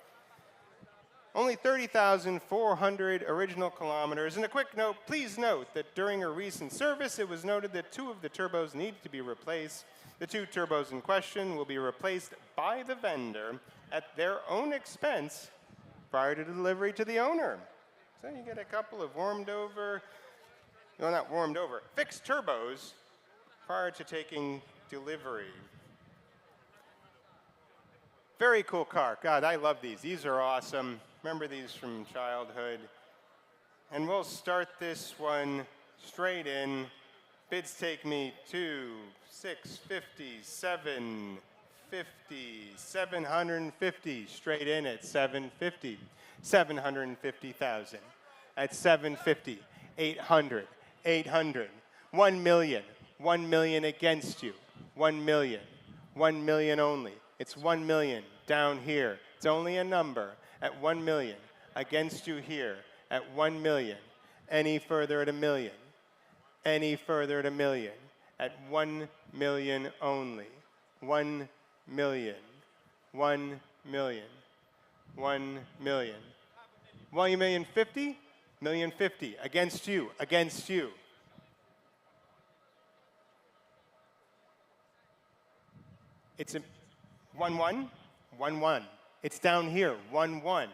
Only 30,400 original kilometers. And a quick note, please note that during a recent service, it was noted that 2 of the turbos needed to be replaced. The 2 turbos in question will be replaced by the vendor at their own expense prior to delivery to the owner. So you get a couple of warmed over, no, not warmed over, fixed turbos prior to taking delivery. Very cool car. God, I love these. These are awesome. Remember these from childhood. And we'll start this one straight in. Bids take me to 650, 750, 750, straight in at 750, 750,000. At 750, 800, 800, 1 million, 1 million against you, 1 million, 1 million only. It's 1 million down here. It's only a number at 1 million. Against you here at 1 million. Any further at a million. Any further at a million. At 1 million only. 1 million. 1 million. 1 million. 1 million 50? Million 50. Against you. Against you. It's a 1-1. 1-1. It's down here. 1-1.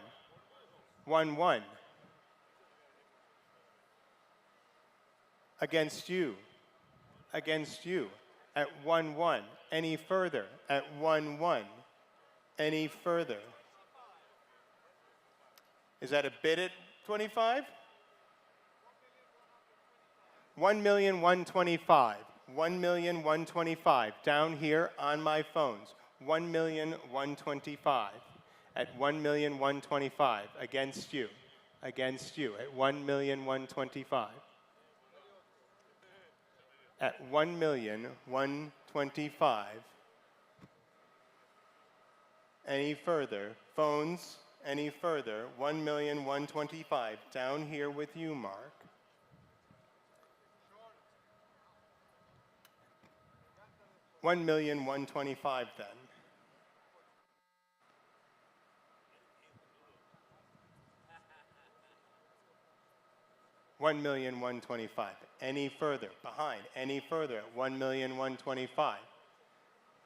1-1. Against you. Against you. At 1-1. Any further? At 1-1. Any further? Is that a bid at 25? 1,125,000. 1,125,000 down here on my phones. 1,125,000 at 1,125,000 against you. Against you at 1,125,000. At 1,125,000. Any further? Phones? Any further? 1,125,000 down here with you, Mark. $1,125,000 then. $1,125,000. Any further? Behind. Any further? At 1,125,000.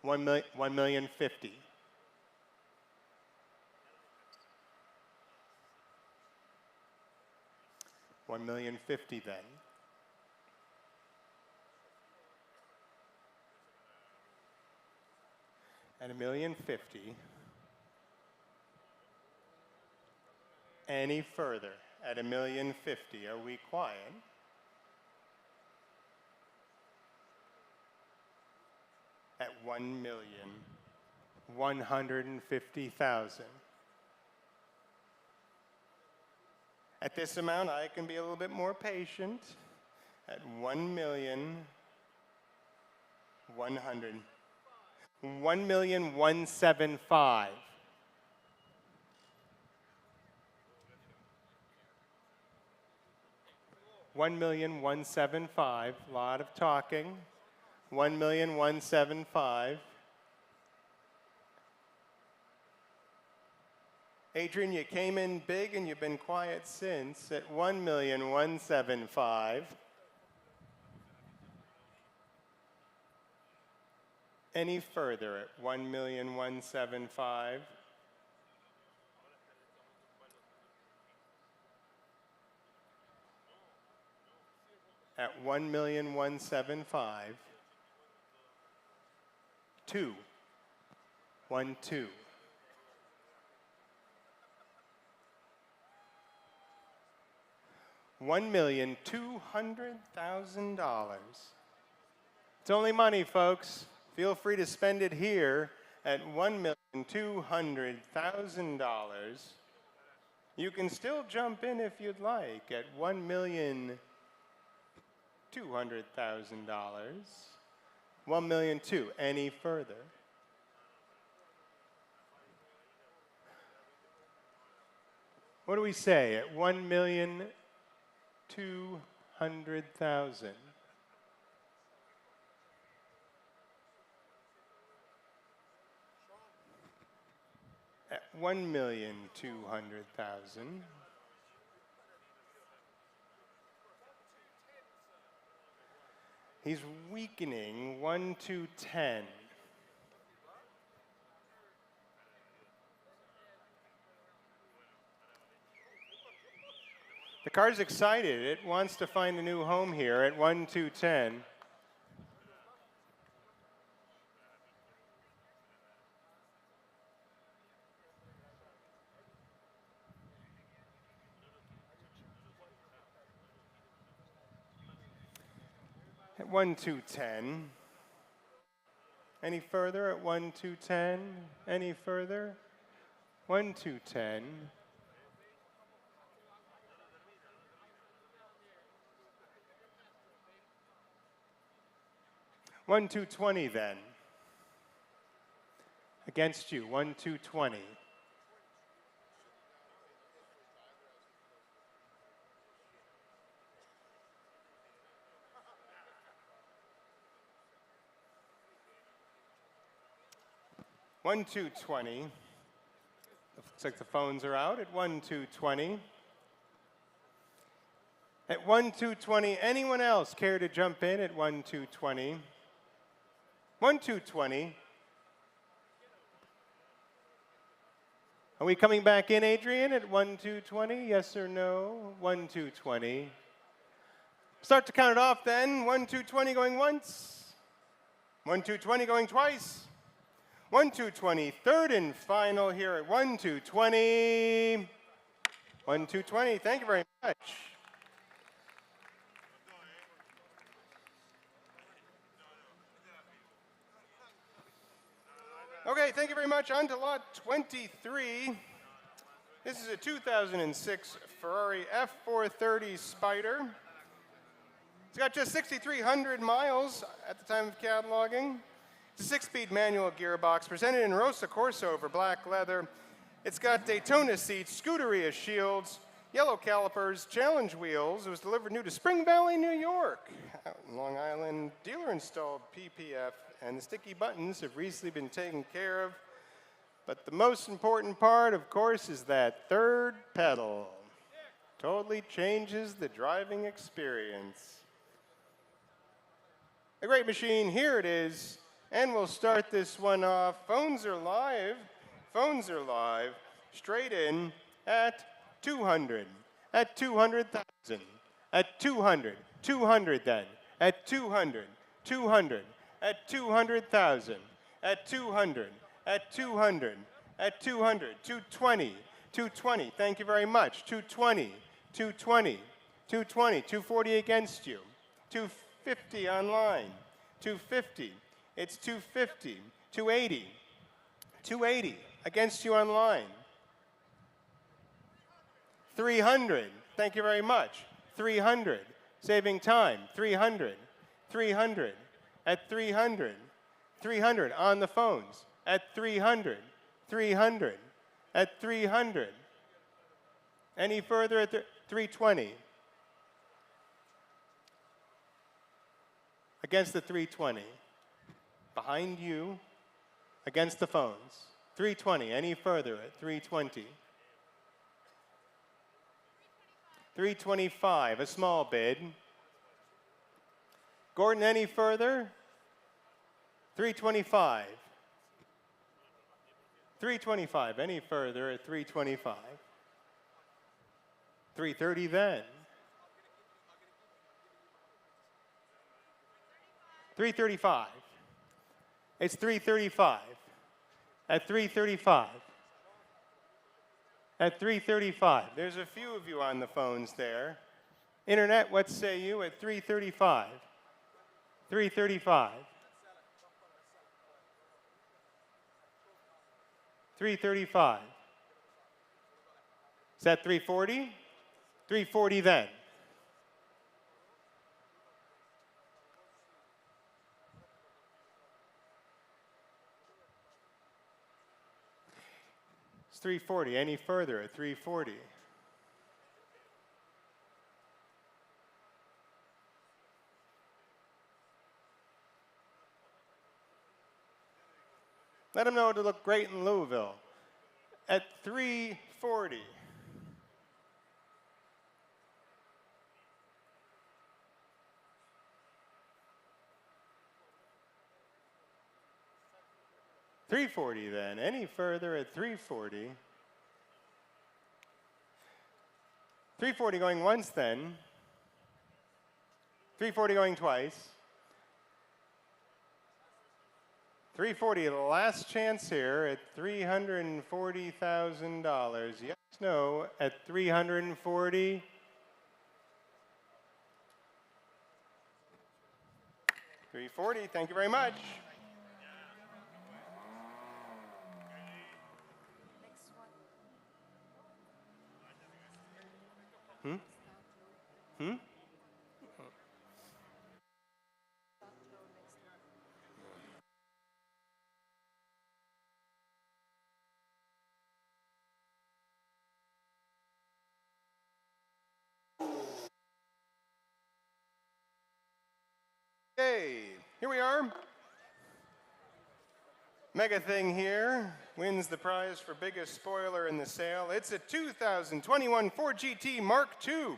1,050,000. 1,050,000 then. At 1,050,000. Any further? At 1,050,000. Are we quiet? At 1,150,000. At this amount, I can be a little bit more patient. At 1,100,000. 1,175,000. 1,175,000. A lot of talking. 1,175,000. Adrian, you came in big and you've been quiet since at 1,175,000. Any further at 1,175,000? At 1,175,000. 2. 1, 2. $1,200,000. It's only money, folks. Feel free to spend it here at $1,200,000. You can still jump in if you'd like at $1,200,000. 1,200,000. Any further? What do we say at 1,200,000? At 1,200,000. He's weakening 1 to 10. The car's excited. It wants to find a new home here at 1 to 10. At 1 to 10. Any further at 1 to 10? Any further? 1 to 10. One 220 then. Against you, 1 220. One 220. Looks like the phones are out at 1 220. At 1 220, anyone else care to jump in at 1 220? 1 220. Are we coming back in, Adrian, at 1 220? Yes or no? 1 220. Start to count it off then. 1 220 going once. 1 220 going twice. 1 220. Third and final here at 1 220. 1 220. Thank you very much. Okay, thank you very much. On to lot 23. This is a 2006 Ferrari F430 Spider. It's got just 6,300 miles at the time of cataloging. It's a 6-speed manual gearbox presented in Rosa Corso over black leather. It's got Daytona seats, Scuderia shields, yellow calipers, challenge wheels. It was delivered new to Spring Valley, New York. Out in Long Island, dealer-installed PPF, and the sticky buttons have recently been taken care of. But the most important part, of course, is that third pedal. Totally changes the driving experience. A great machine, here it is. And we'll start this one off. Phones are live. Phones are live. Straight in at 200. At 200,000. At 200, 200 then. At 200, 200. At 200,000. At 200, at 200, at 200, 220, 220. Thank you very much. 220, 220, 220, 240 against you. 250 online. 250. It's 250. 280. 280 against you online. 300. Thank you very much. 300. Saving time. 300. 300. At 300. 300 on the phones. At 300. 300. At 300. Any further at 320. Against the 320. Behind you. Against the phones. 320. Any further at 320. 325. A small bid. Gordon, any further? 325. 325. Any further at 325. 330 then. 335. It's 335. At 335. At 335. There's a few of you on the phones there. Internet, what say you at 335? 335. 335. Is that 340? 340 then. It's 340. Any further at 340? Let them know it'll look great in Louisville. At 340. $340 then. Any further at 340? 340 going once then. 340 going twice. 340, the last chance here at $340,000. Yes, no, at 340. $340, thank you very much. Okay, here we are. Mega thing here wins the prize for biggest spoiler in the sale. It's a 2021 Ford GT Mark II.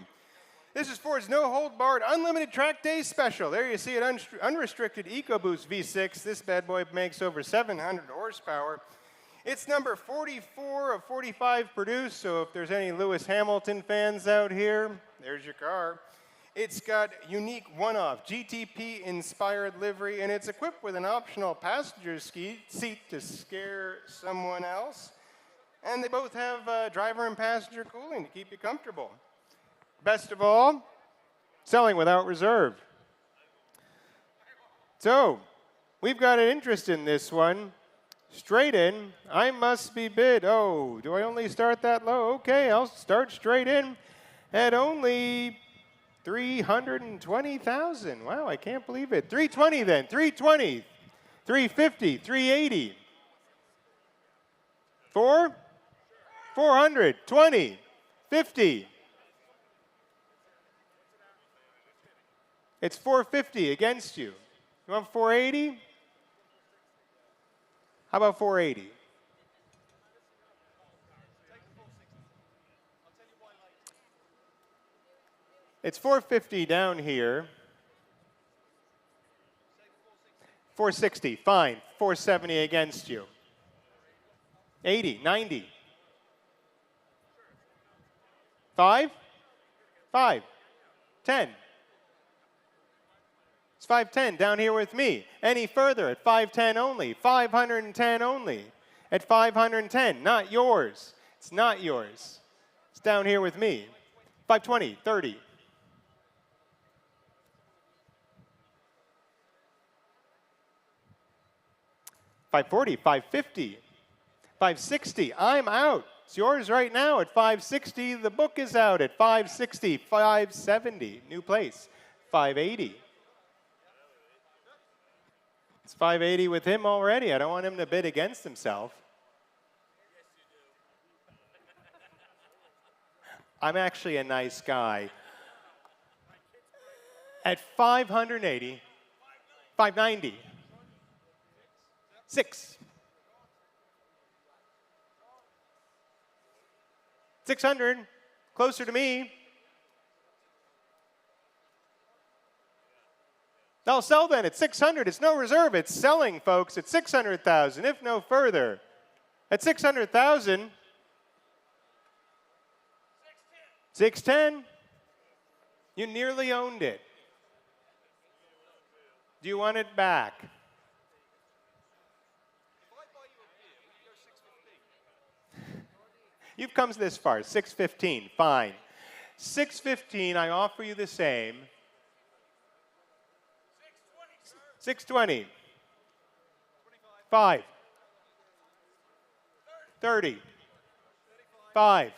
This is Ford's no-hold-barred unlimited track day special. There you see it, unrestricted EcoBoost V6. This bad boy makes over 700 horsepower. It's number 44 of 45 produced, so if there's any Lewis Hamilton fans out here, there's your car. It's got unique one-off GTP-inspired livery, and it's equipped with an optional passenger seat to scare someone else. And they both have driver and passenger cooling to keep you comfortable. Best of all, selling without reserve. So, we've got an interest in this one. Straight in, I must be bid. Oh, do I only start that low? Okay, I'll start straight in at only 320,000. Wow, I can't believe it. 320 then, 320, 350, 380. 400, 20, 50. It's 450 against you. You want 480? How about 480? It's 450 down here. 460, fine. 470 against you. 80, 90. 5? 5. 10. It's 510 down here with me. Any further at 510 only, 510 only. At 510, not yours. It's not yours. It's down here with me. 520, 30. 540, 550, 560. I'm out. It's yours right now at 560. The book is out at 560, 570. New place, 580. It's 580 with him already. I don't want him to bid against himself. I'm actually a nice guy. At 580, 590. 6. 600, closer to me. I'll sell then at 600. It's no reserve. It's selling, folks, at 600,000, if no further. At 600,000. 610. You nearly owned it. Do you want it back? You've come this far, 615, fine. 615, I offer you the same. 620. 5. 30. 5.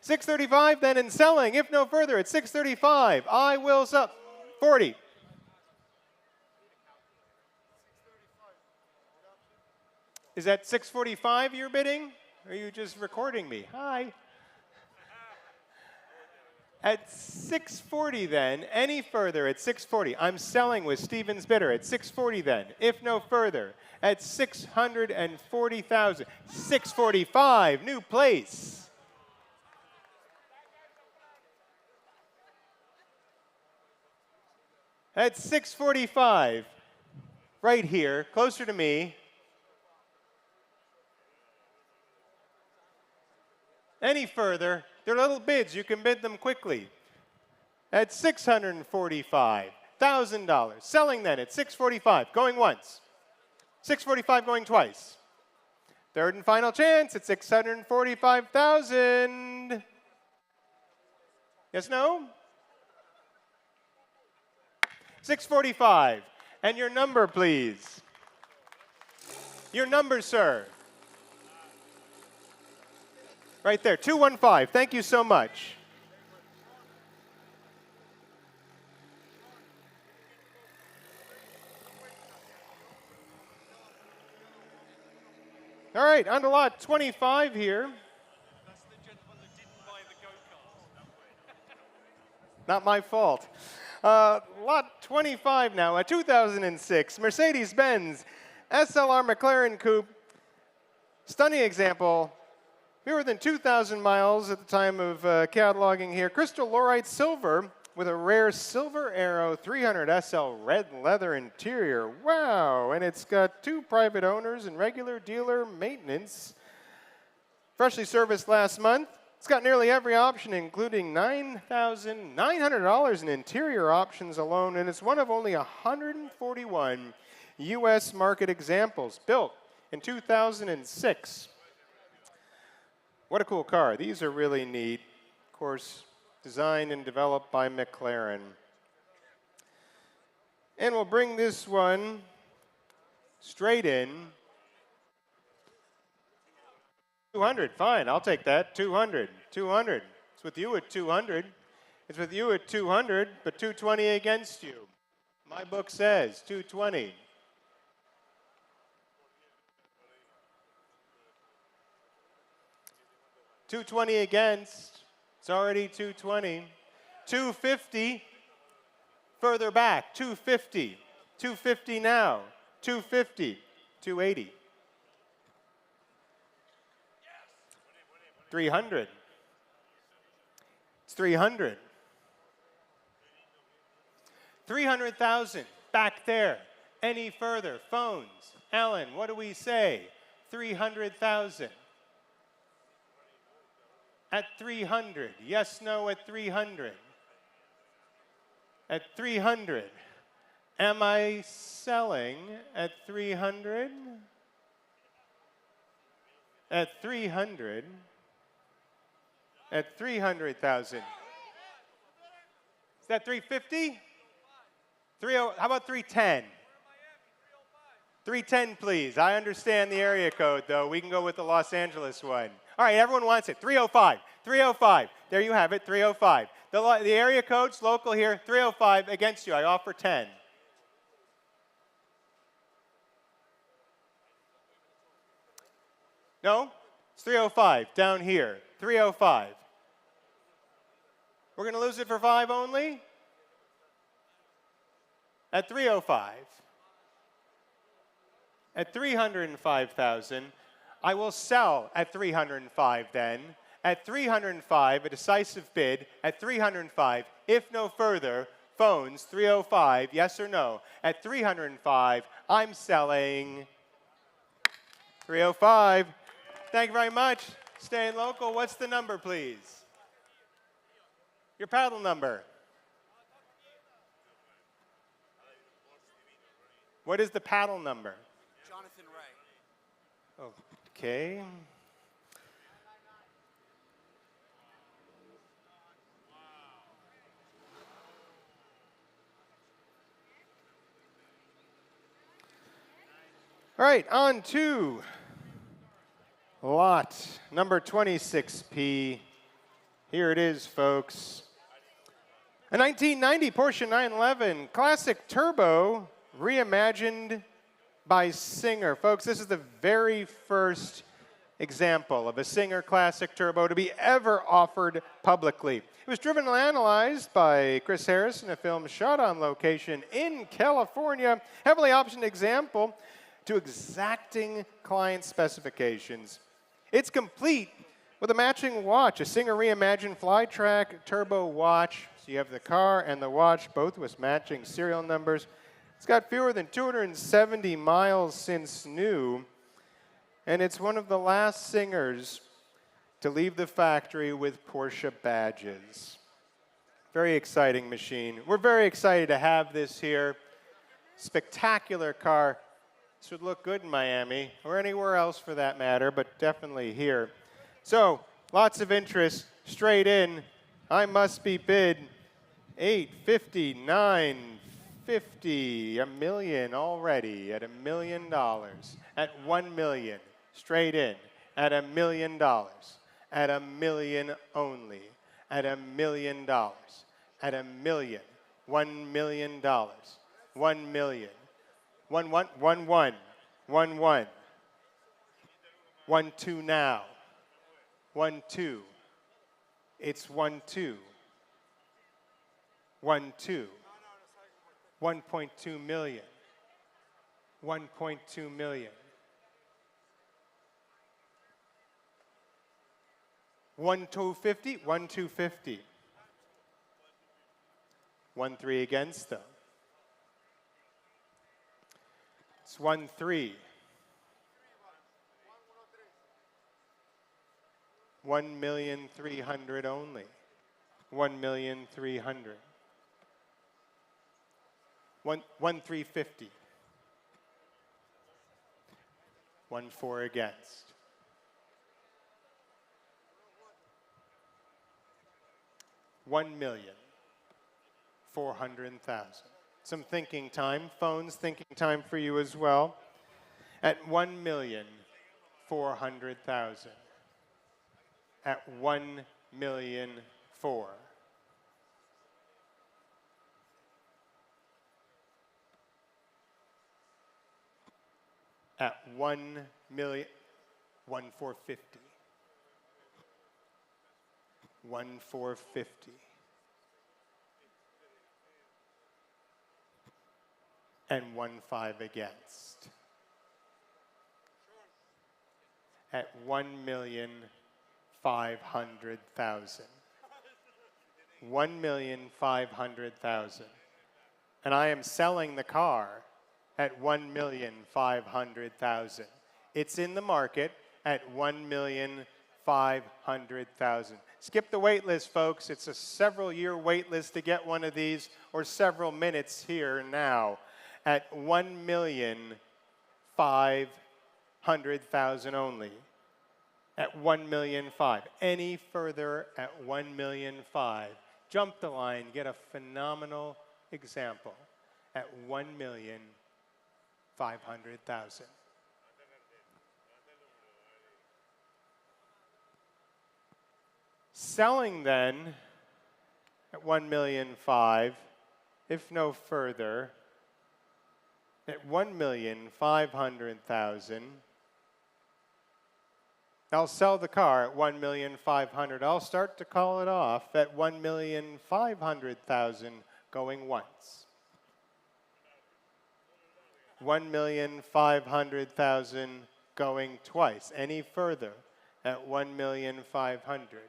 635 then in selling, if no further, at 635. I will sell. 40. Is that 645 you're bidding? Or are you just recording me? Hi. At 640 then, any further at 640. I'm selling with Stevens bidder at 640 then, if no further. At 640,000. 645, new place. At 645, right here, closer to me. Any further, they're little bids. You can bid them quickly. At $645,000. Selling then at 645, going once. 645 going twice. Third and final chance at 645,000. Yes, no? 645. And your number, please. Your number, sir. Right there, 215. Thank you so much. All right, on to lot 25 here. That's the gentleman that didn't buy the go-kart. Not my fault. Lot 25 now, a 2006 Mercedes-Benz SLR McLaren Coupe. Stunning example. Fewer than 2,000 miles at the time of cataloging here. Crystal Laurite Silver with a rare Silver Arrow 300 SL red leather interior. Wow, and it's got 2 private owners and regular dealer maintenance. Freshly serviced last month. It's got nearly every option, including $9,900 in interior options alone, and it's one of only 141 U.S. market examples, built in 2006. What a cool car. These are really neat. Of course, designed and developed by McLaren. And we'll bring this one straight in. 200, fine, I'll take that. 200, 200. It's with you at 200. It's with you at 200, but 220 against you. My book says 220. $220 against. It's already 220. 250. Further back. 250. 250 now. 250. 280. 300. It's 300. 300,000 back there. Any further? Phones. Alan, what do we say? 300,000. At 300. Yes, no at 300. At 300. Am I selling at 300? At 300. At 300,000. Is that 350? 30, how about 310? 310, please. I understand the area code, though. We can go with the Los Angeles one. All right, everyone wants it. 305. 305. There you have it, 305. The area code's local here, 305 against you. I offer 10. No? It's 305 down here. 305. We're going to lose it for 5 only? At 305. At 305,000, I will sell at 305 then. At 305, a decisive bid. At 305, if no further, phones 305, yes or no. At 305, I'm selling 305. Thank you very much. Staying local. What's the number, please? Your paddle number. What is the paddle number? Jonathan Ray. Okay. All right, on to lot number 26P. Here it is, folks. A 1990 Porsche 911 Classic Turbo reimagined by Singer. Folks, this is the very first example of a Singer Classic Turbo to be ever offered publicly. It was driven and analyzed by Chris Harris in a film shot on location in California. Heavily optioned example to exacting client specifications. It's complete with a matching watch, a Singer reimagined Flytrack Turbo watch. So you have the car and the watch, both with matching serial numbers. It's got fewer than 270 miles since new, and it's one of the last Singers to leave the factory with Porsche badges. Very exciting machine. We're very excited to have this here. Spectacular car. This would look good in Miami, or anywhere else for that matter, but definitely here. So, lots of interest. Straight in. I must be bid. 850, 950, $1 million already at $1 million. At $1 million. Straight in. At $1 million. At $1 million only. At $1 million. At $1 million. $1 million. $1 million. 1 1 1 1 1 1 1 2 now 1 2 it's 1 2 1 2 1.2 million 1.2 million 1 250 1 250 1 3 against them. It's 1 3. 1,300,000 only. 1,300,000. 1 350. 1 4 against. 1,400,000. Some thinking time. Phones, thinking time for you as well. At 1,400,000. At 1,000,004. At 1,000,000, 1,450. 1,450. And 1.5 against. At 1,500,000. 1,500,000. And I am selling the car at 1,500,000. It's in the market at 1,500,000. 500,000. Skip the wait list, folks. It's a several-year wait list to get one of these, or several minutes here now at 1,500,000 only. At 1,500,000. Any further at 1,500,000. Jump the line, get a phenomenal example at 1,500,000. Selling then at 1,500,000, if no further, at 1,500,000. I'll sell the car at 1,500,000. I'll start to call it off at 1,500,000 going once. 1,500,000 going twice. Any further at 1,500,000.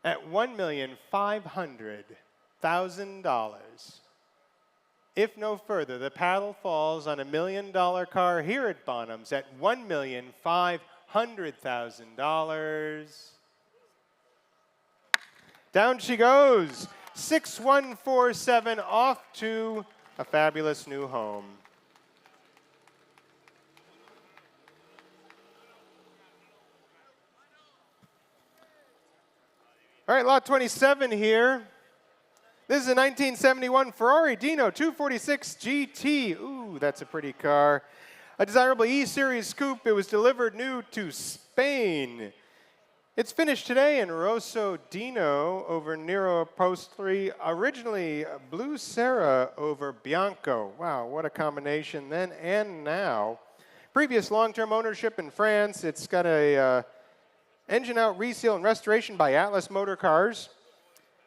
At $1,500,000. If no further, the paddle falls on $1 million car here at Bonhams at $1,500,000. Down she goes. 6147 off to a fabulous new home. All right, lot 27 here. This is a 1971 Ferrari Dino 246 GT. Ooh, that's a pretty car. A desirable E-Series coupe. It was delivered new to Spain. It's finished today in Rosso Dino over Nero upholstery. Originally Blue Serra over Bianco. Wow, what a combination then and now. Previous long-term ownership in France. It's got a engine out resale and restoration by Atlas Motor Cars.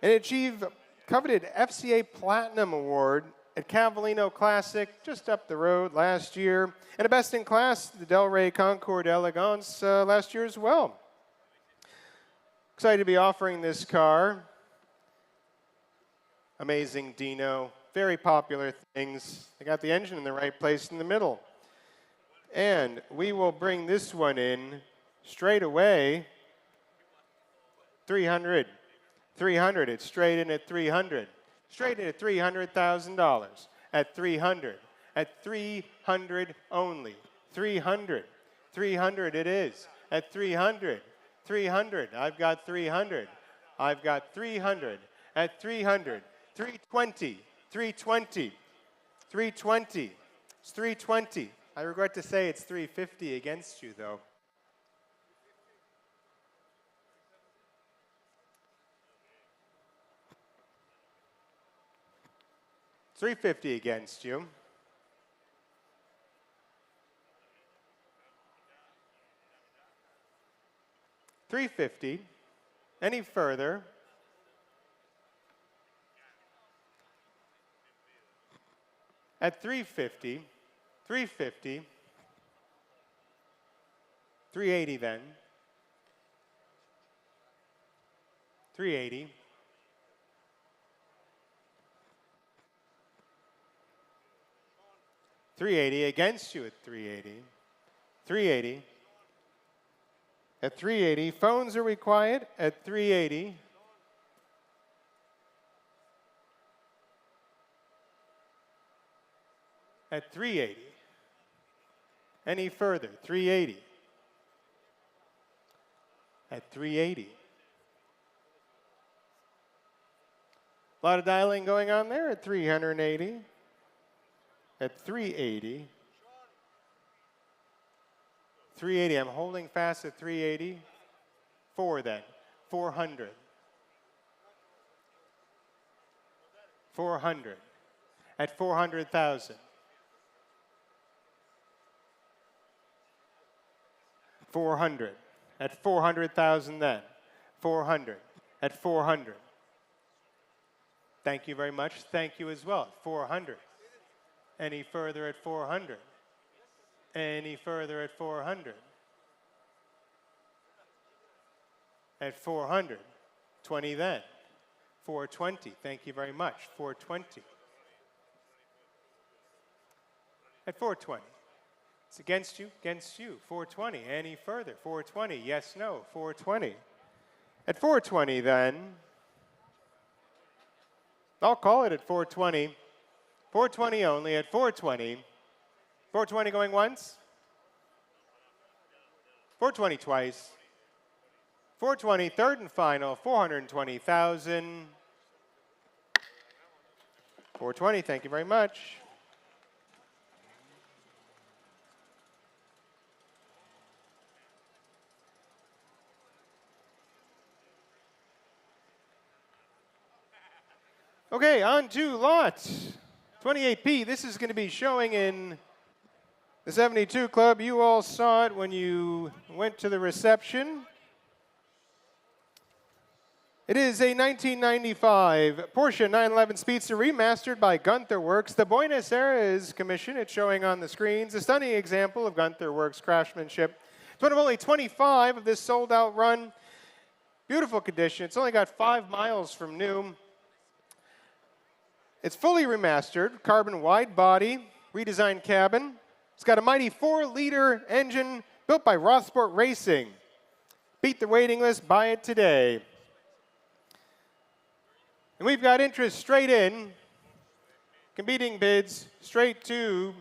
And it achieved coveted FCA Platinum Award at Cavallino Classic just up the road last year. And a best in class, the Del Rey Concours d'Elegance last year as well. Excited to be offering this car. Amazing Dino, very popular things. They got the engine in the right place in the middle. And we will bring this one in straight away. 300. 300. It's straight in at 300. Straight in at $300,000. At 300. At 300 only. 300. 300 it is. At 300. 300. I've got 300. I've got 300. At 300. 320. 320. 320. It's 320. I regret to say it's 350 against you, though. $350 against you. $350. Any further? At $350. $350. $380 then. $380. $380 against you at $380. $380. At $380. Phones are required at $380. At $380. Any further? $380. At $380. A lot of dialing going on there at $380. At $380. $380. I'm holding fast at $380. 4 then. $400. $400. At $400,000. $400. At $400,000 then. $400. At $400. Thank you very much. Thank you as well. $400. Any further at $400? Any further at $400? At $400. 20 then. $420. Thank you very much. $420. At $420. It's against you, 420. Any further? 420, yes, no, 420. At 420 then, I'll call it at 420. 420 only at 420. 420 going once. 420 twice. 420, third and final, 420,000. 420, thank you very much. Okay, on to lot 28P. This is going to be showing in the 72 Club. You all saw it when you went to the reception. It is a 1995 Porsche 911 Speedster remastered by Gunther Works. The Buenos Aires Commission, it's showing on the screens. A stunning example of Gunther Works craftsmanship. It's one of only 25 of this sold-out run. Beautiful condition. It's only got 5 miles from new. It's fully remastered, carbon wide body, redesigned cabin. It's got a mighty 4-liter engine built by Rothsport Racing. Beat the waiting list, buy it today. And we've got interest straight in, competing bids straight to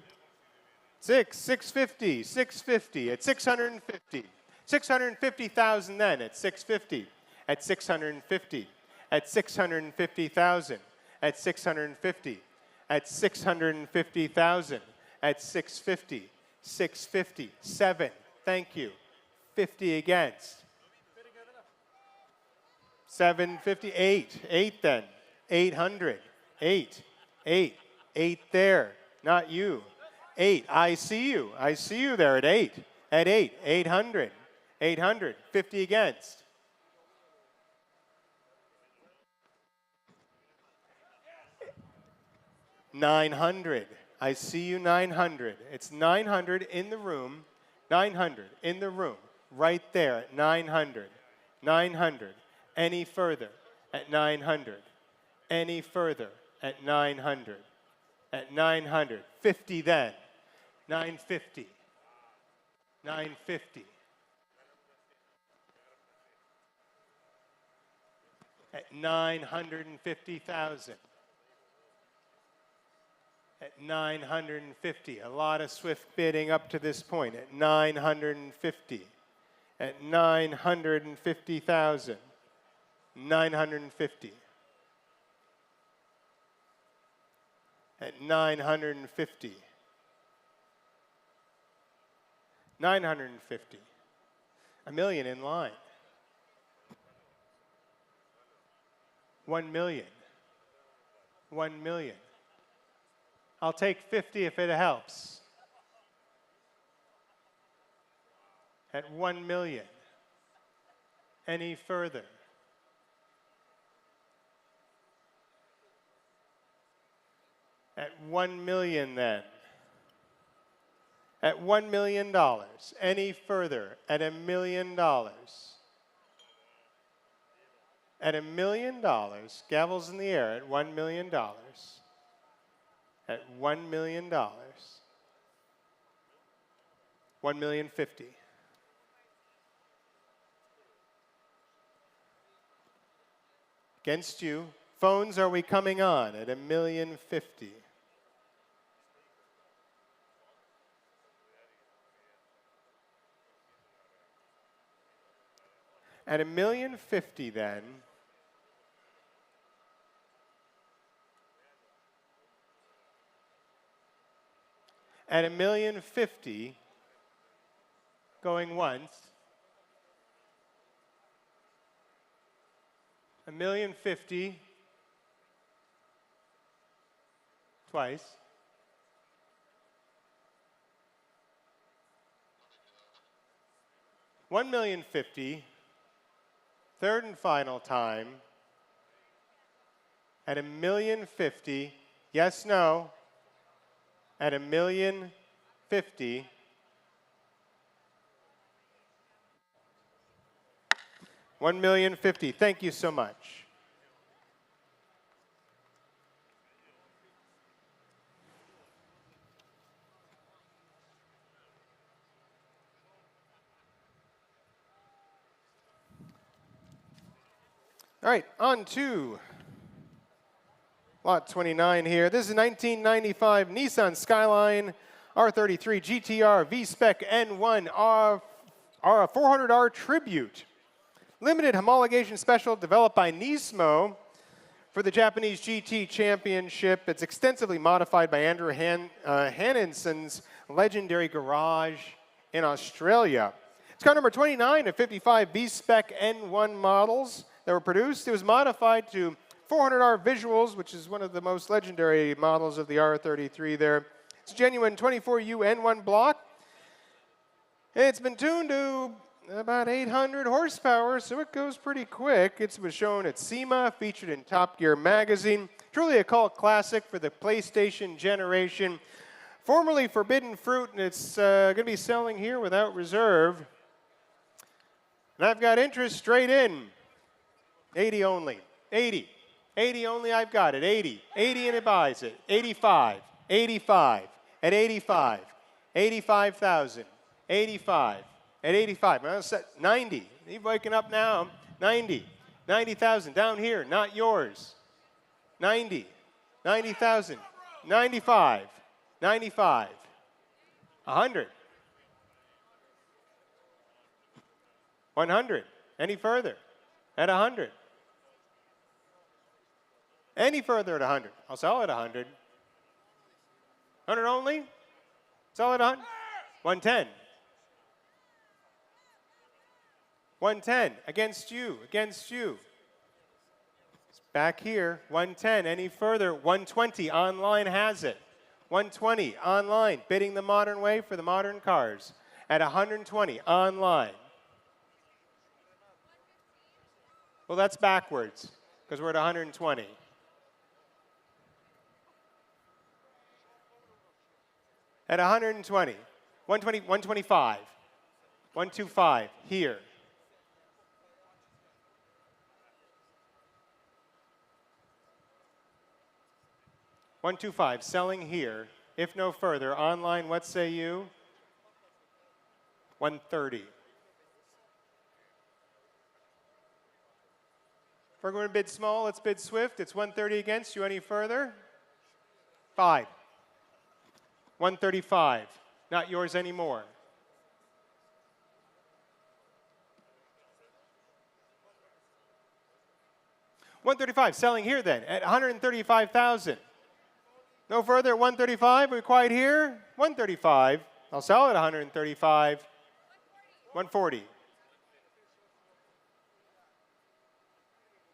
650, 650 at 650. 650,000 then at 650, at 650, at 650,000. At 650, at 650,000, at 650, 650, 7, thank you, 50 against, 758, 8 then, 800, 8 there, not you, 8, I see you there at 8, 800, 800, 50 against. 900. I see you, 900. It's 900 in the room. 900 in the room. Right there at 900. 900. Any further at 900. Any further at 900. At 900. 50 then. 950. 950. At 950,000. At 950, a lot of swift bidding up to this point. At 950, at 950,000, 950, at 950, 950, a million in line, 1 million, 1 million. I'll take 50 if it helps. At 1 million. Any further? At 1 million then. At $1 million. Any further? At $1 million. At $1 million. Gavels in the air at $1 million. At $1 million. 1,050,000. Against you. Phones, are we coming on at 1,050,000? At 1,050,000 then. At 1,050,000, going once. 1,050,000 twice. 1,050,000, third and final time. At 1,050,000, yes, no. At 1,050,000, $1,050,000. Thank you so much. All right, on to lot 29 here. This is 1995 Nissan Skyline R33 GTR V-Spec N1 400R Tribute. Limited homologation special developed by Nismo for the Japanese GT Championship. It's extensively modified by Andrew Hanninson's legendary garage in Australia. It's car number 29 of 55 V-Spec N1 models that were produced. It was modified to 400R visuals, which is one of the most legendary models of the R33 there. It's a genuine 24U N1 block. It's been tuned to about 800 horsepower, so it goes pretty quick. It was shown at SEMA, featured in Top Gear magazine. Truly a cult classic for the PlayStation generation. Formerly Forbidden Fruit, and it's going to be selling here without reserve. And I've got interest straight in. 80 only. 80. 80 only, I've got it. 80. 80 and it buys it. 85. 85. At 85. 85,000. 85. At 85. Well, set 90. He's waking up now. 90. 90,000. Down here, not yours. 90. 90,000. 95. 95. 100. 100. Any further? At 100. Any further at 100. I'll sell at 100. 100 only? Sell at 100? 110. 110. Against you. Against you. It's back here. 110. Any further? 120. Online has it. 120. Online. Bidding the modern way for the modern cars. At 120. Online. Well, that's backwards, because we're at 120. At 120. 120, 125. 125, here. $125, selling here. If no further, online, what say you? 130. If we're going to bid small, let's bid swift. It's 130 against you. Any further? 5. 135. Not yours anymore. $135, selling here then at 135,000. No further, 135. Are we quiet here? 135. I'll sell at 135. 140.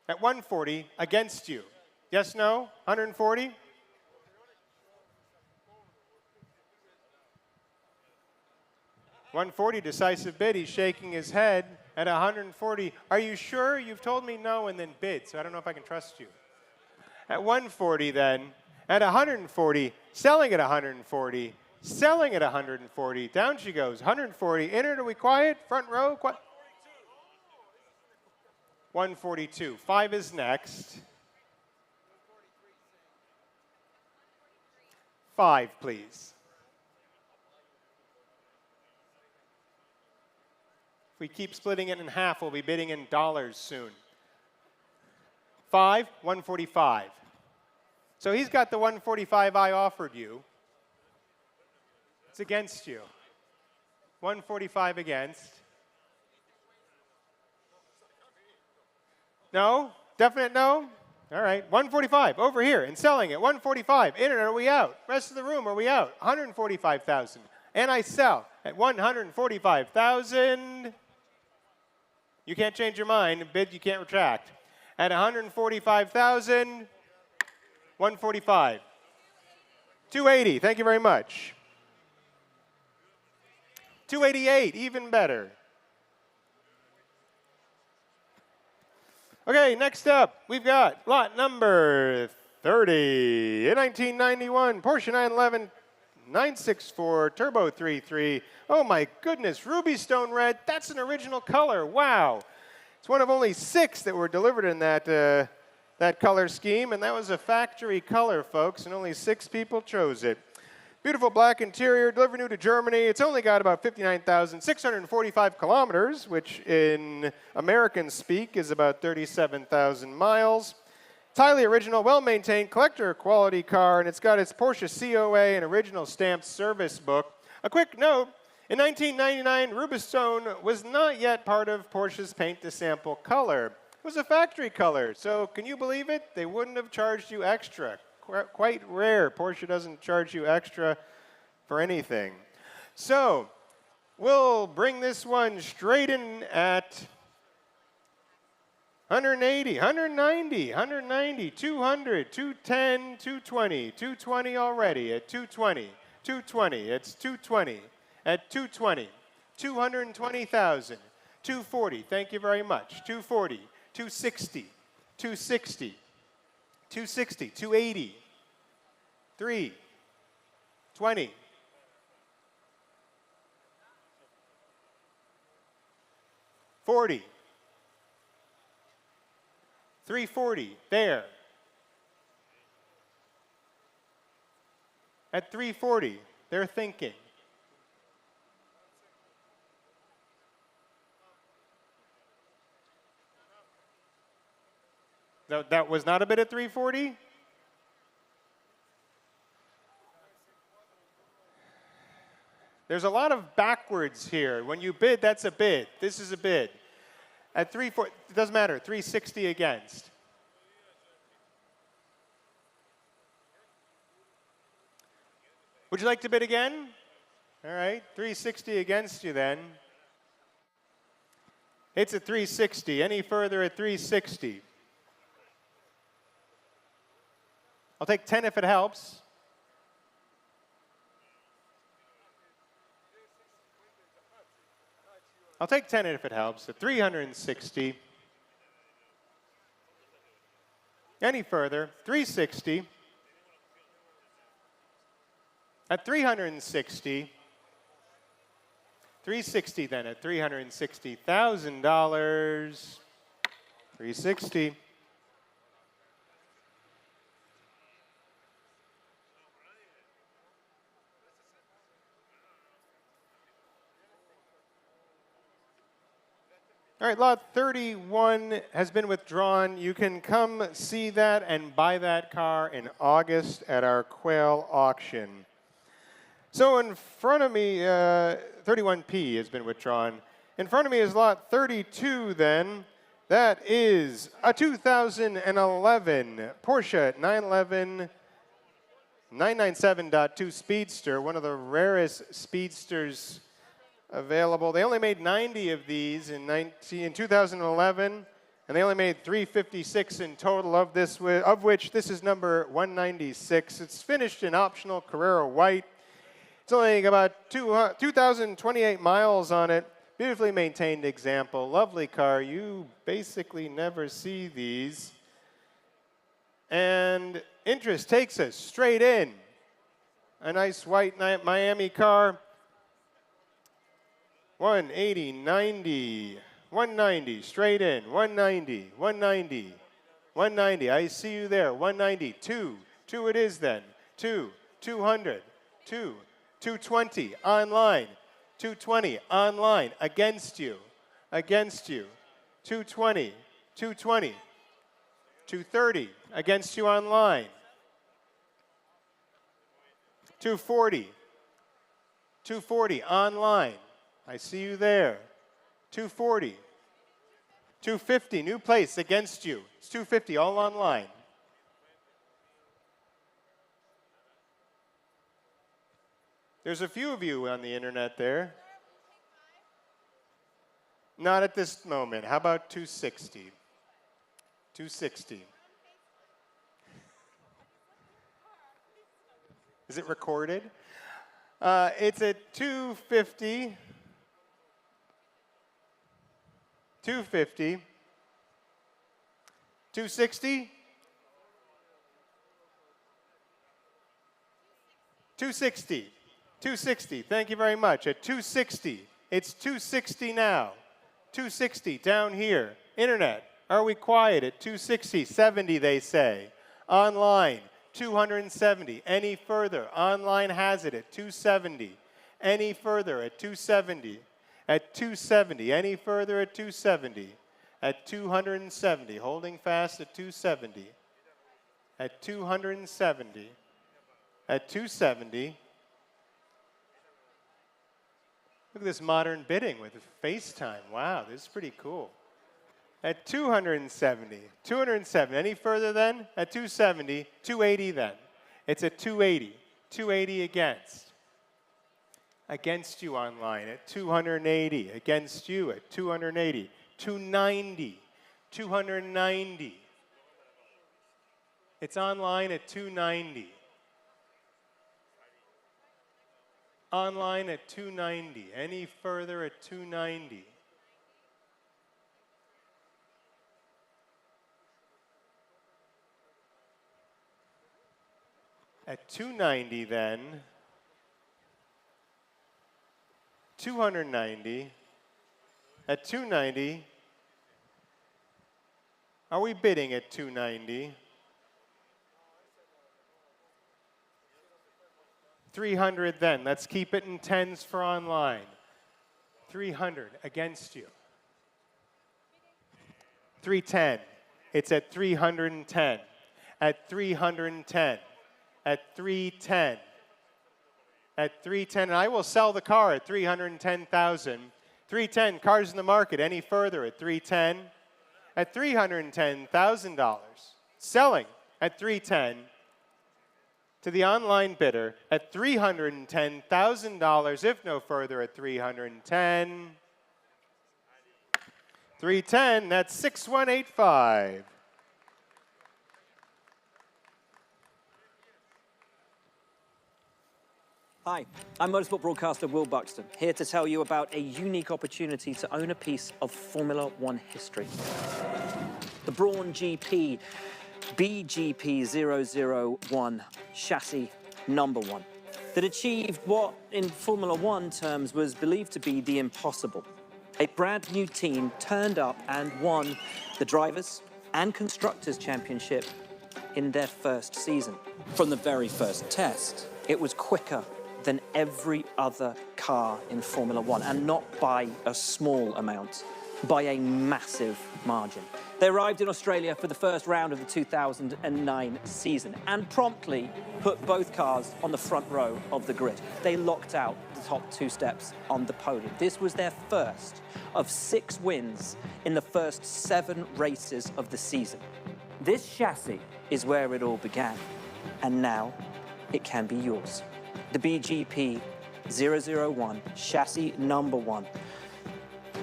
At 140, against you. Yes, no? 140? $140, decisive bid. He's shaking his head at 140. Are you sure? You've told me no and then bid, so I don't know if I can trust you. At 140 then, at 140, selling at 140, selling at 140. Down she goes, 140. Entered, are we quiet? Front row? 142. 5 is next. 5, please. If we keep splitting it in half, we'll be bidding in dollars soon. 5, 145. So he's got the 145 I offered you. It's against you. 145 against. No? Definite no? All right. 145 over here and selling it. 145. In it, are we out? Rest of the room, are we out? 145,000. And I sell at 145,000. You can't change your mind. Bid you can't retract. At 145,000, 145. 280. Thank you very much. 288. Even better. Okay, next up, we've got lot number 30. In 1991, Porsche 911 964 Turbo 3.3. Oh my goodness, ruby stone red. That's an original color. Wow. It's one of only 6 that were delivered in that color scheme, and that was a factory color, folks, and only 6 people chose it. Beautiful black interior, delivered new to Germany. It's only got about 59,645 kilometers, which in American speak is about 37,000 miles. It's highly original, well-maintained, collector quality car, and it's got its Porsche COA and original stamped service book. A quick note, in 1999, Rubistone was not yet part of Porsche's paint to sample color. It was a factory color, so can you believe it? They wouldn't have charged you extra. Quite rare. Porsche doesn't charge you extra for anything. So we'll bring this one straight in at 180, 190, 190, 200, 210, 220, 220 already at 220, 220, it's 220, at 220, 220,000, 240, thank you very much, 240, 260, 260, 260, 280, 3, 20, 40, 340, there. At 340, they're thinking. That was not a bid at 340? There's a lot of backwards here. When you bid, that's a bid. This is a bid. At 340, it doesn't matter, 360 against. Would you like to bid again? All right, 360 against you then. It's at 360. Any further at 360? I'll take 10 if it helps. I'll take 10 if it helps. At 360. Any further? 360. At 360. 360 then at $360,000. 360. All right, lot 31 has been withdrawn. You can come see that and buy that car in August at our Quail auction. So in front of me, 31P has been withdrawn. In front of me is lot 32 then. That is a 2011 Porsche 997.2 Speedster, one of the rarest Speedsters available. They only made 90 of these in 2011, and they only made 356 in total of this, of which this is number 196. It's finished in optional Carrera white. It's only about 2,028 miles on it. Beautifully maintained example. Lovely car. You basically never see these. And interest takes us straight in. A nice white Miami car. 180, 90, 190, straight in, 190, 190, 190, I see you there, 190, 2 it is then, 200, 220, online, 220, online, against you, 220, 230, against you online, 240, online, I see you there. 240. 250, new place against you. It's 250, all online. There's a few of you on the internet there. Not at this moment. How about 260? 260. Is it recorded? It's at 250. 250, 260, 260, 260, thank you very much. At 260, it's 260 now. 260 down here. Internet, are we quiet at 260? 70 they say. Online, 270. Any further? Online has it at 270. Any further at 270. At 270. Any further at 270. At 270. Holding fast at 270. At 270. At 270. Look at this modern bidding with FaceTime. Wow, this is pretty cool. At 270. 270. Any further then? At 270. 280 then. It's at 280. 280 against. Against you online at 280. Against you at 280. 290. 290. It's online at 290. Online at 290. Any further at 290. At 290 then, 290. At 290, are we bidding at 290? 300 then. Let's keep it in tens for online. 300 against you. 310. It's at 310. At 310. At 310. At 310. And I will sell the car at 310,000. 310. Cars in the market. Any further at 310? At $310,000. Selling at 310. To the online bidder at $310,000, if no further at 310. 310, that's 6185. Hi, I'm motorsport broadcaster Will Buxton, here to tell you about a unique opportunity to own a piece of Formula One history. The Brawn GP BGP001 chassis #1 that achieved what, in Formula One terms, was believed to be the impossible. A brand new team turned up and won the Drivers' and Constructors' Championship in their first season. From the very first test, it was quicker than every other car in Formula One, and not by a small amount, by a massive margin. They arrived in Australia for the first round of the 2009 season and promptly put both cars on the front row of the grid. They locked out the top two steps on the podium. This was their first of 6 wins in the first 7 races of the season. This chassis is where it all began, and now it can be yours. The BGP 001 chassis #1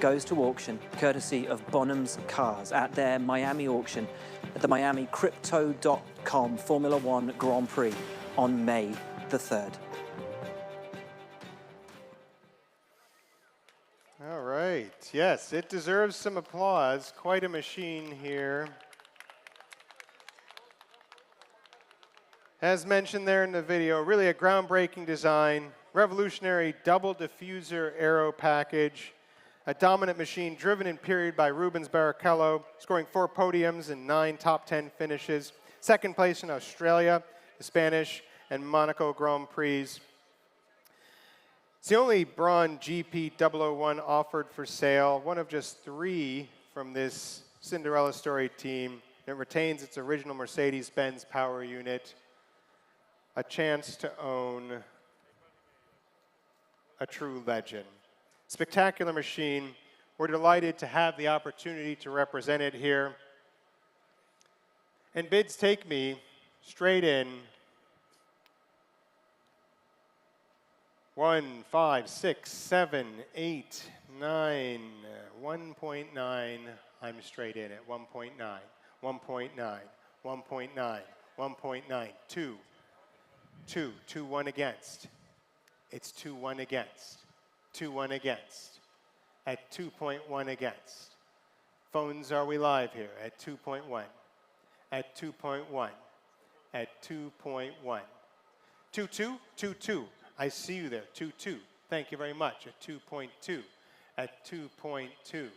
goes to auction courtesy of Bonhams Cars at their Miami auction at the MiamiCrypto.com Formula One Grand Prix on May the 3rd. All right. Yes, it deserves some applause. Quite a machine here. As mentioned there in the video, really a groundbreaking design, revolutionary double diffuser aero package, a dominant machine driven in period by Rubens Barrichello, scoring 4 podiums and 9 top 10 finishes. Second place in Australia, the Spanish and Monaco Grand Prix. It's the only Brawn GP001 offered for sale, one of just 3 from this Cinderella story team. It retains its original Mercedes-Benz power unit. A chance to own a true legend. Spectacular machine. We're delighted to have the opportunity to represent it here. And bids take me straight in. 1, 5, 6, 7, 8, 9, 1.9. I'm straight in at 1.9, 1.9, 1.9, 1.9, 2, 2, 2, 1 against. It's 2-1 against. 2-1 against. At 2.1 against. Phones, are we live here? At 2.1. At 2.1. At 2.1. 2-2, 2-2. I see you there. 2-2. Thank you very much. At 2.2. At 2.2.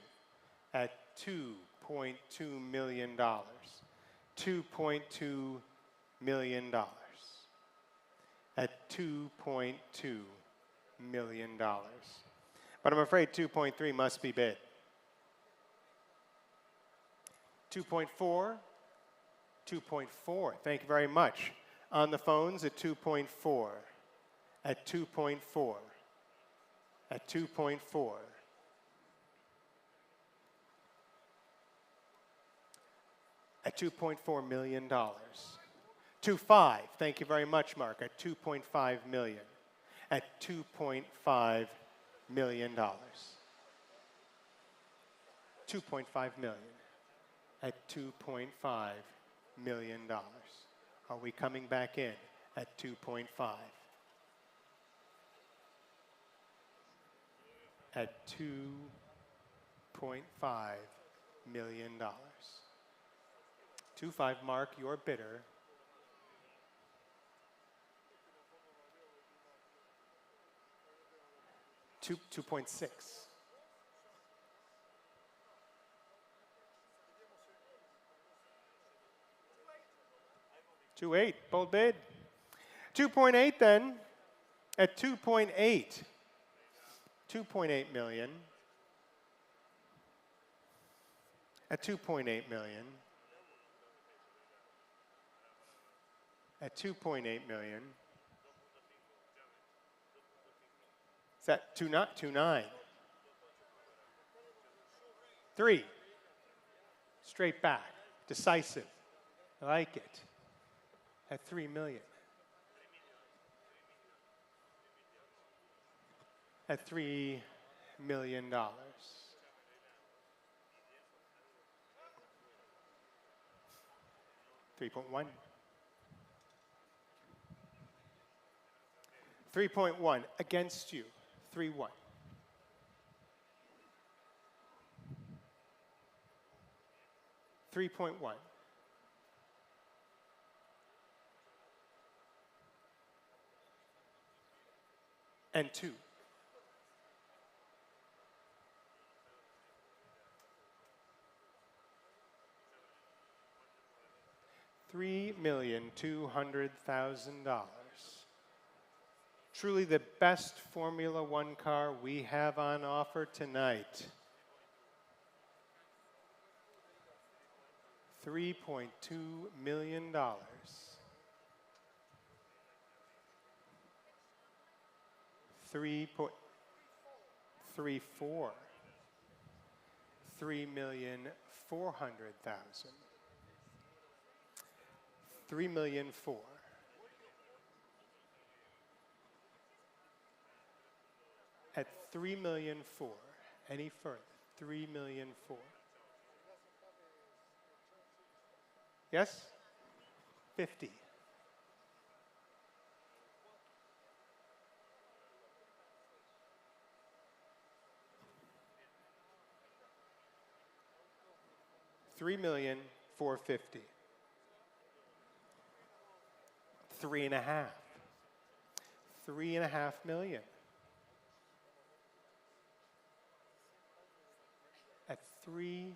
At $2.2 million. $2.2 million. At $2.2 million. But I'm afraid 2.3 must be bid. 2.4, 2.4. Thank you very much. On the phones at 2.4, at 2.4, at 2.4. At $2.4 million. 2.5. Thank you very much, Mark. At 2.5 million. At $2.5 million. 2.5 million. At $2.5 million. Are we coming back in at 2.5? At $2.5 million. 2.5, Mark, your bidder. $2.6. 2.8, bold bid. 2.8 then, at 2.8. 2.8 million. At 2.8 million. At 2.8 million. Is that 2.9? 3. Straight back. Decisive. I like it. At 3 million. At $3 million. 3.1. 3.1 against you. 3.1. 3.1. And 2. $3,200,000. Truly the best Formula One car we have on offer tonight. $3.2 million. 3.34. 3,400,000. 3,004,000. At 3,004,000. Any further? 3,004,000. Yes? 50. $3,450,000. 3.5. 3.5 million. At $3,500,000.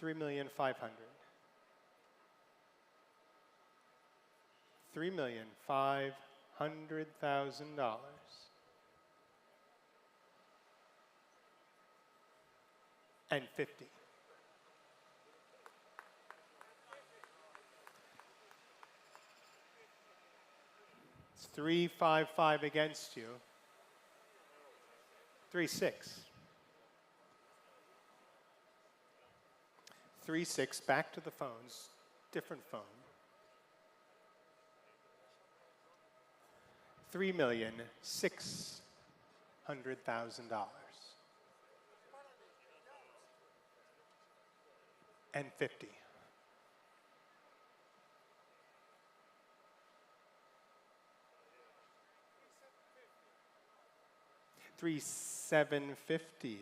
3,500,000. 3,500,000. And 50. It's 3.55 against you. 3.6. 3.6 back to the phones. Different phone. $3,600,000. And 50. $3,750,000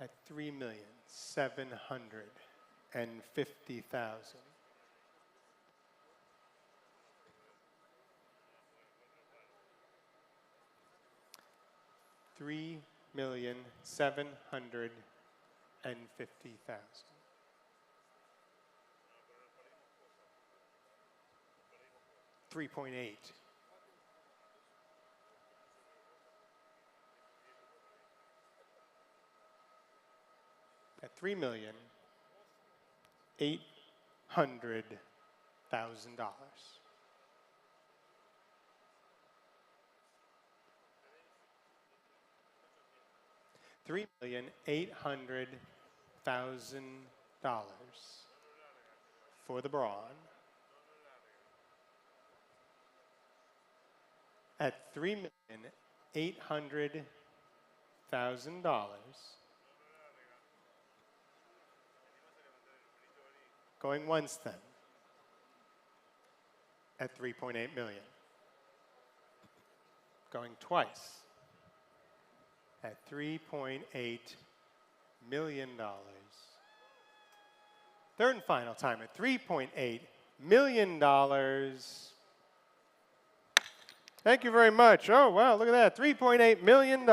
at $3,750,000. 3,750,000. 3.8. At $3,800,000. $3,800,000 for the Braun. At $3,800,000. Going once then. At 3.8 million. Going twice. At $3.8 million. Third and final time at $3.8 million. Thank you very much. Oh, wow, look at that. $3.8 million.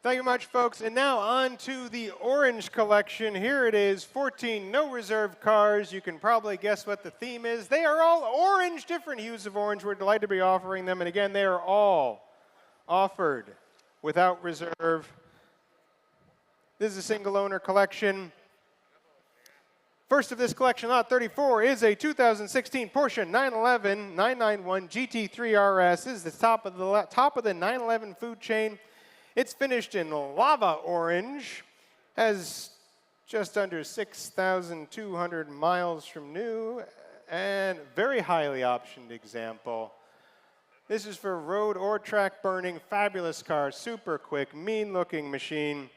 Thank you much, folks. And now on to the orange collection. Here it is, 14 no reserve cars. You can probably guess what the theme is. They are all orange, different hues of orange. We're delighted to be offering them. And again, they are all offered without reserve. This is a single owner collection. First of this collection, lot 34, is a 2016 Porsche 911 991 GT3 RS. This is the top of the 911 food chain. It's finished in lava orange, has just under 6,200 miles from new, and very highly optioned example. This is for road or track burning, fabulous car, super quick, mean looking machine.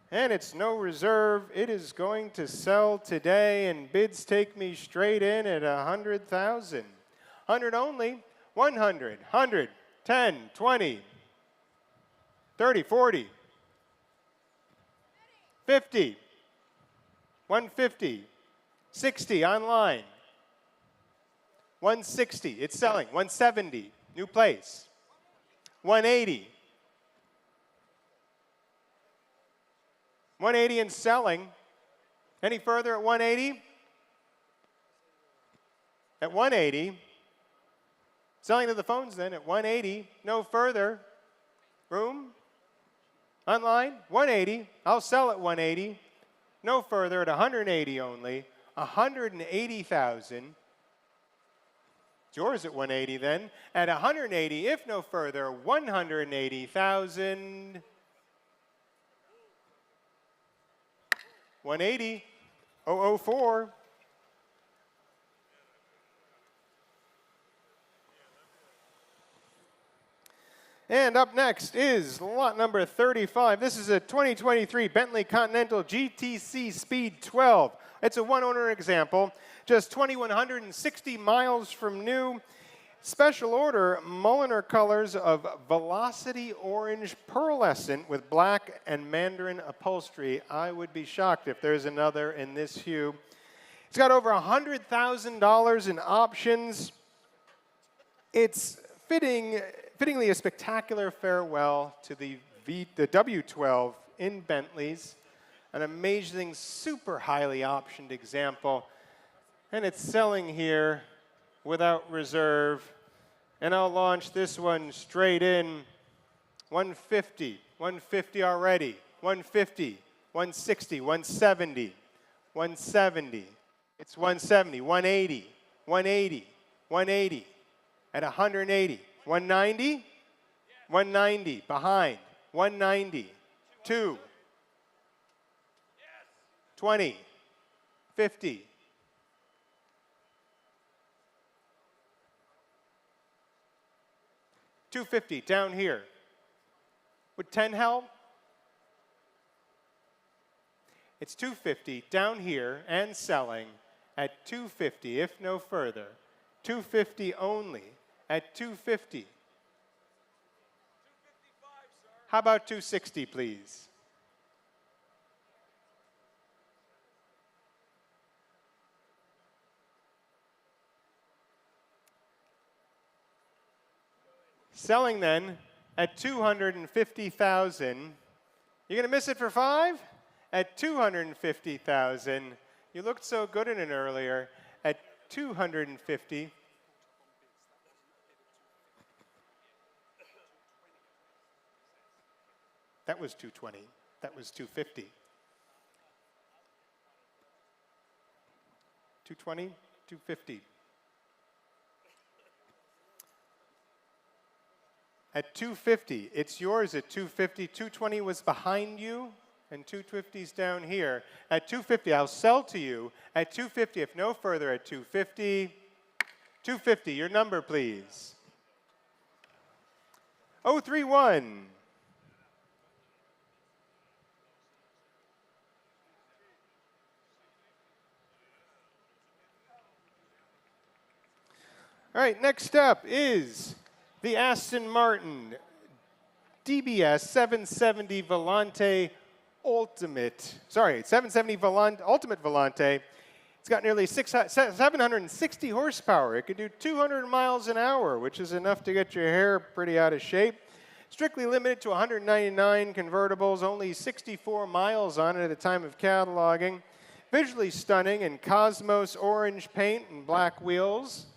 And it's no reserve. It is going to sell today, and bids take me straight in at 100,000. 100 only, 100, 100, 10, 20. 30, 40, 50, 150, 60 online, 160, it's selling, 170, new place, 180, 180 and selling. Any further at 180? At 180, selling to the phones then at 180, no further, room? Online, 180. I'll sell at 180. No further at 180 only. 180,000. It's yours at 180 then. At 180, if no further, 180,000. 180. 004. And up next is lot number 35. This is a 2023 Bentley Continental GTC Speed 12. It's a one-owner example, just 2,160 miles from new. Special order Mulliner colors of Velocity Orange Pearlescent with black and mandarin upholstery. I would be shocked if there's another in this hue. It's got over $100,000 in options. It's fittingly a spectacular farewell to the W12 in Bentleys, an amazing, super highly optioned example, and it's selling here without reserve. And I'll launch this one straight in, 150, 150 already, 150, 160, 170, 170. It's 170, 180, 180, 180, at 180. 190, 190, behind, 190, 2, 20, 50, 250 down here, Would 10 help? It's 250 down here and selling at 250, if no further. 250 only at 250. How about 260, please? Selling then at 250,000. You're going to miss it for 5? At 250,000. You looked so good in it earlier. At 250. That was 220. That was 250. 220, 250. At 250, it's yours at 250. 220 was behind you, and 250's down here. At 250, I'll sell to you at 250, if no further, at 250. 250, your number, please. 031. All right, next up is the Aston Martin DBS 770 Volante Ultimate. Sorry, 770 Ultimate Volante. It's got nearly 760 horsepower. It can do 200 miles an hour, which is enough to get your hair pretty out of shape. Strictly limited to 199 convertibles, only 64 miles on it at the time of cataloging. Visually stunning in Cosmos orange paint and black wheels.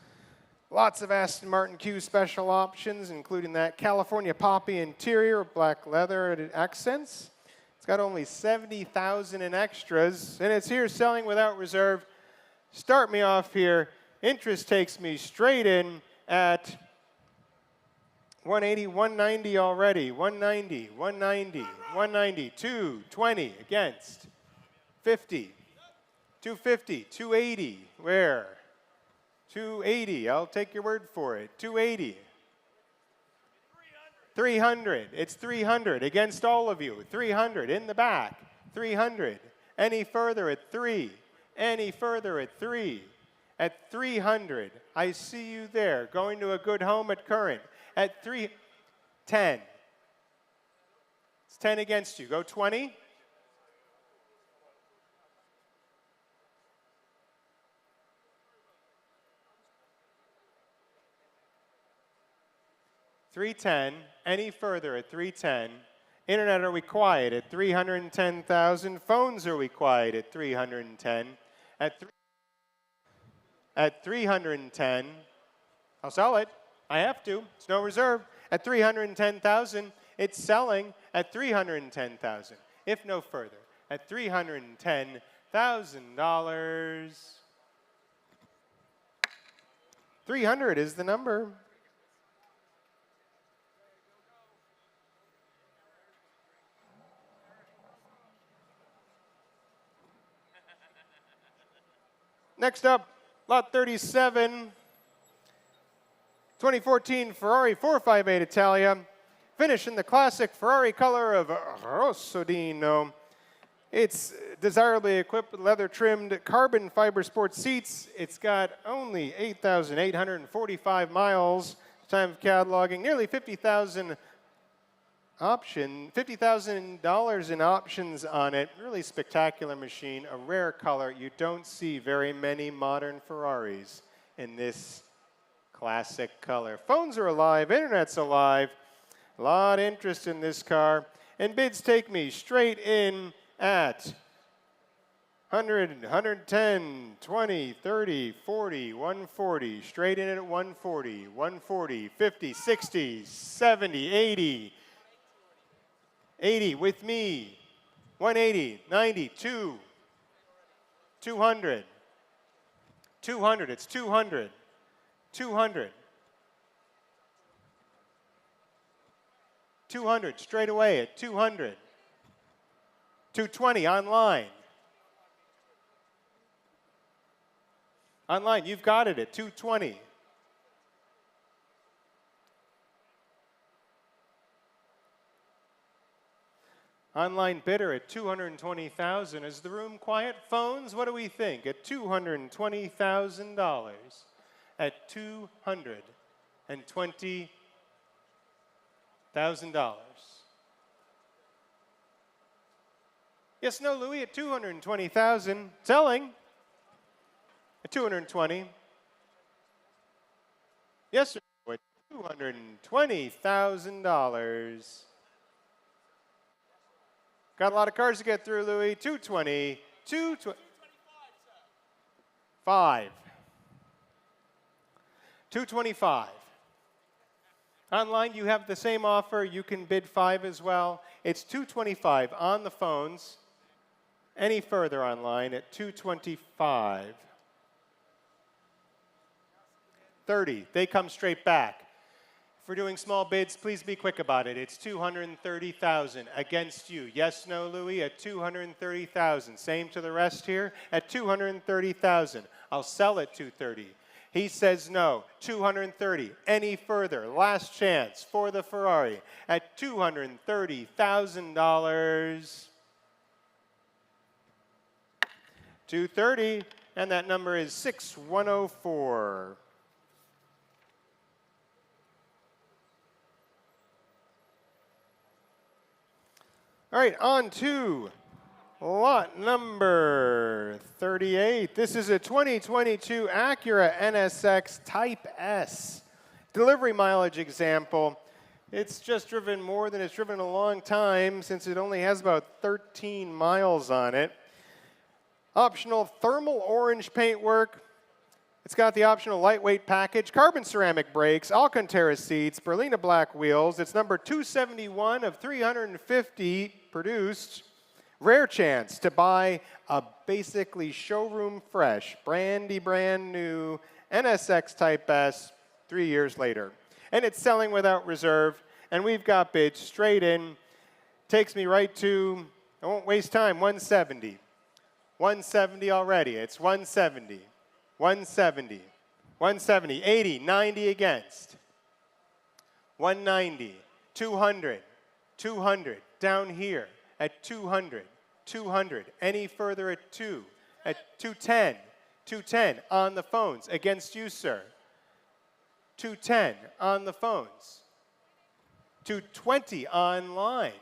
Lots of Aston Martin Q special options, including that California poppy interior, black leather accents. It's got only 70,000 in extras, and it's here selling without reserve. Start me off here. Interest takes me straight in at 180, 190 already. 190, 190, 190, 220 against. 50, 250, 280. Where? 280, I'll take your word for it. 280. 300, it's 300 against all of you. 300 in the back. 300. Any further at 3. Any further at 3. At 300, I see you there, going to a good home at current. At 10. It's 10 against you. Go 20. 310, any further at 310. Internet, are we quiet at 310,000? Phones, are we quiet at 310? At 310, I'll sell it. I have to. It's no reserve. At 310,000, it's selling at 310,000. If no further, at $310,000. 300 is the number. Next up, lot 37, 2014 Ferrari 458 Italia. Finish in the classic Ferrari color of Rossodino. It's desirably equipped with leather-trimmed carbon fiber sports seats. It's got only 8,845 miles, time of cataloging, nearly 50,000 $50,000 in options on it. Really spectacular machine, a rare color. You don't see very many modern Ferraris in this classic color. Phones are alive, internet's alive. A lot of interest in this car. And bids take me straight in at 100, 110, 20, 30, 40, 140. Straight in at 140, 140, 50, 60, 70, 80. 80 with me, 180, 90, 200, 200, it's 200, 200, 200 straight away at 200, 220 online. Online, you've got it at 220. Online bidder at $220,000. Is the room quiet? Phones, what do we think? At $220,000. At $220,000. Yes, no, Louis, at $220,000. Selling at $220,000. Yes, sir, at $220,000. Got a lot of cars to get through, Louis. 220, 225. 225. Online, you have the same offer. You can bid 5 as well. It's 225 on the phones. Any further online at 225. 30. They come straight back. If we're doing small bids, please be quick about it. It's 230,000 against you. Yes, no, Louis, at 230,000. Same to the rest here at 230,000. I'll sell at 230. He says no. 230. Any further? Last chance for the Ferrari at $230,000. 230, and that number is 6104. All right, on to lot number 38. This is a 2022 Acura NSX Type S. Delivery mileage example. It's just driven more than it's driven in a long time since it only has about 13 miles on it. Optional thermal orange paintwork. It's got the optional lightweight package, carbon ceramic brakes, Alcantara seats, Berlina black wheels. It's number 271 of 350 produced. Rare chance to buy a basically showroom fresh, brand new NSX Type S 3 years later. And it's selling without reserve, and we've got bids straight in. Takes me right to, I won't waste time, 170. 170 already. It's 170. 170. 170. 80. 90 against. 190. 200. 200. Down here at 200. 200. Any further at 2. At 210. 210 on the phones. Against you, sir. 210 on the phones. 220 online.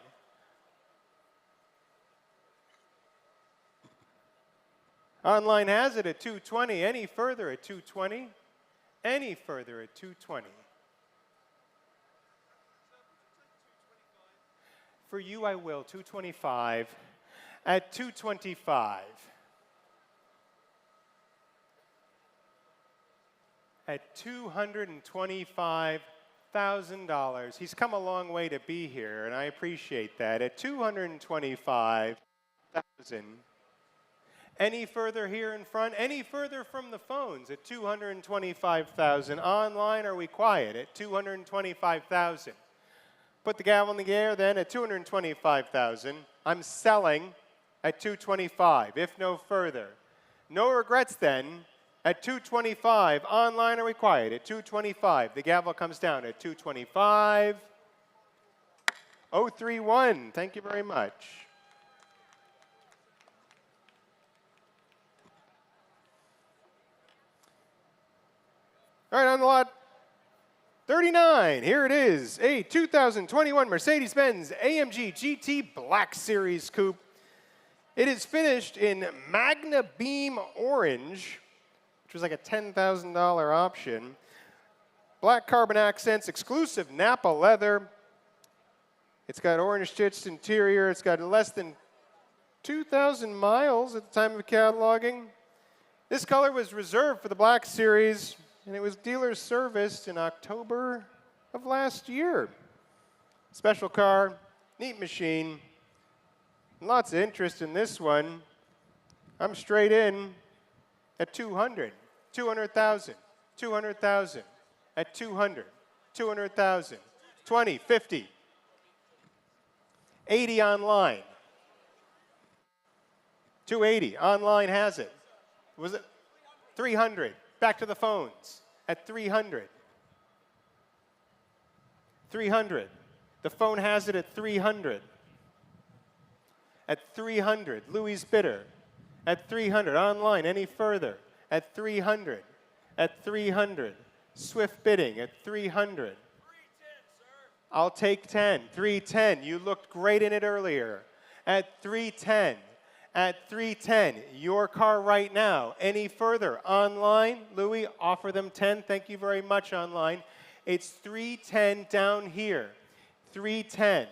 Online has it at 220. Any further at 220? Any further at 220? For you, I will. 225. At 225. At $225,000. He's come a long way to be here, and I appreciate that. At $225,000. Any further here in front? Any further from the phones at $225,000? Online, are we quiet at $225,000? Put the gavel in the air then at $225,000. I'm selling at $225,000, if no further. No regrets then at $225,000. Online, are we quiet at $225,000? The gavel comes down at $225,000. 031, thank you very much. All right, on the lot 39, here it is, a 2021 Mercedes-Benz AMG GT Black Series Coupe. It is finished in Magna Beam Orange, which was like a $10,000 option. Black carbon accents, exclusive Napa leather. It's got orange stitched interior. It's got less than 2,000 miles at the time of cataloging. This color was reserved for the Black Series, and it was dealer serviced in October of last year. Special car, neat machine, lots of interest in this one. I'm straight in at 200, 200,000, 200,000, at 200, 200,000, 20, 50, 80 online. 280, online has it. Was it 300? Back to the phones at 300. 300. The phone has it at 300. At 300, Louis bidder. At 300, online, any further? At 300. At 300, Swift bidding at 300. I'll take 10. 310. You looked great in it earlier. At 310. At 310. Your car right now. Any further? Online, Louis, offer them 10. Thank you very much, online. It's 310 down here. 310.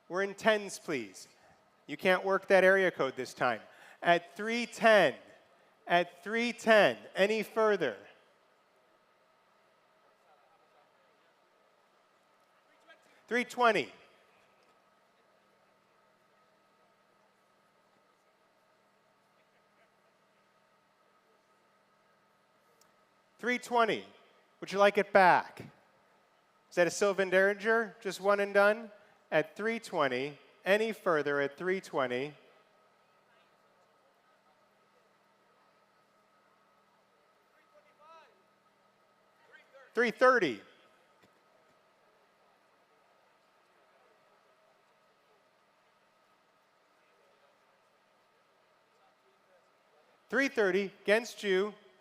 We're in tens, please. You can't work that area code this time. At 310. At 310. Any further? 320. 320. Would you like it back? Is that a Sylvan Derringer? Just one and done? At 320. Any further at 320? 330. 330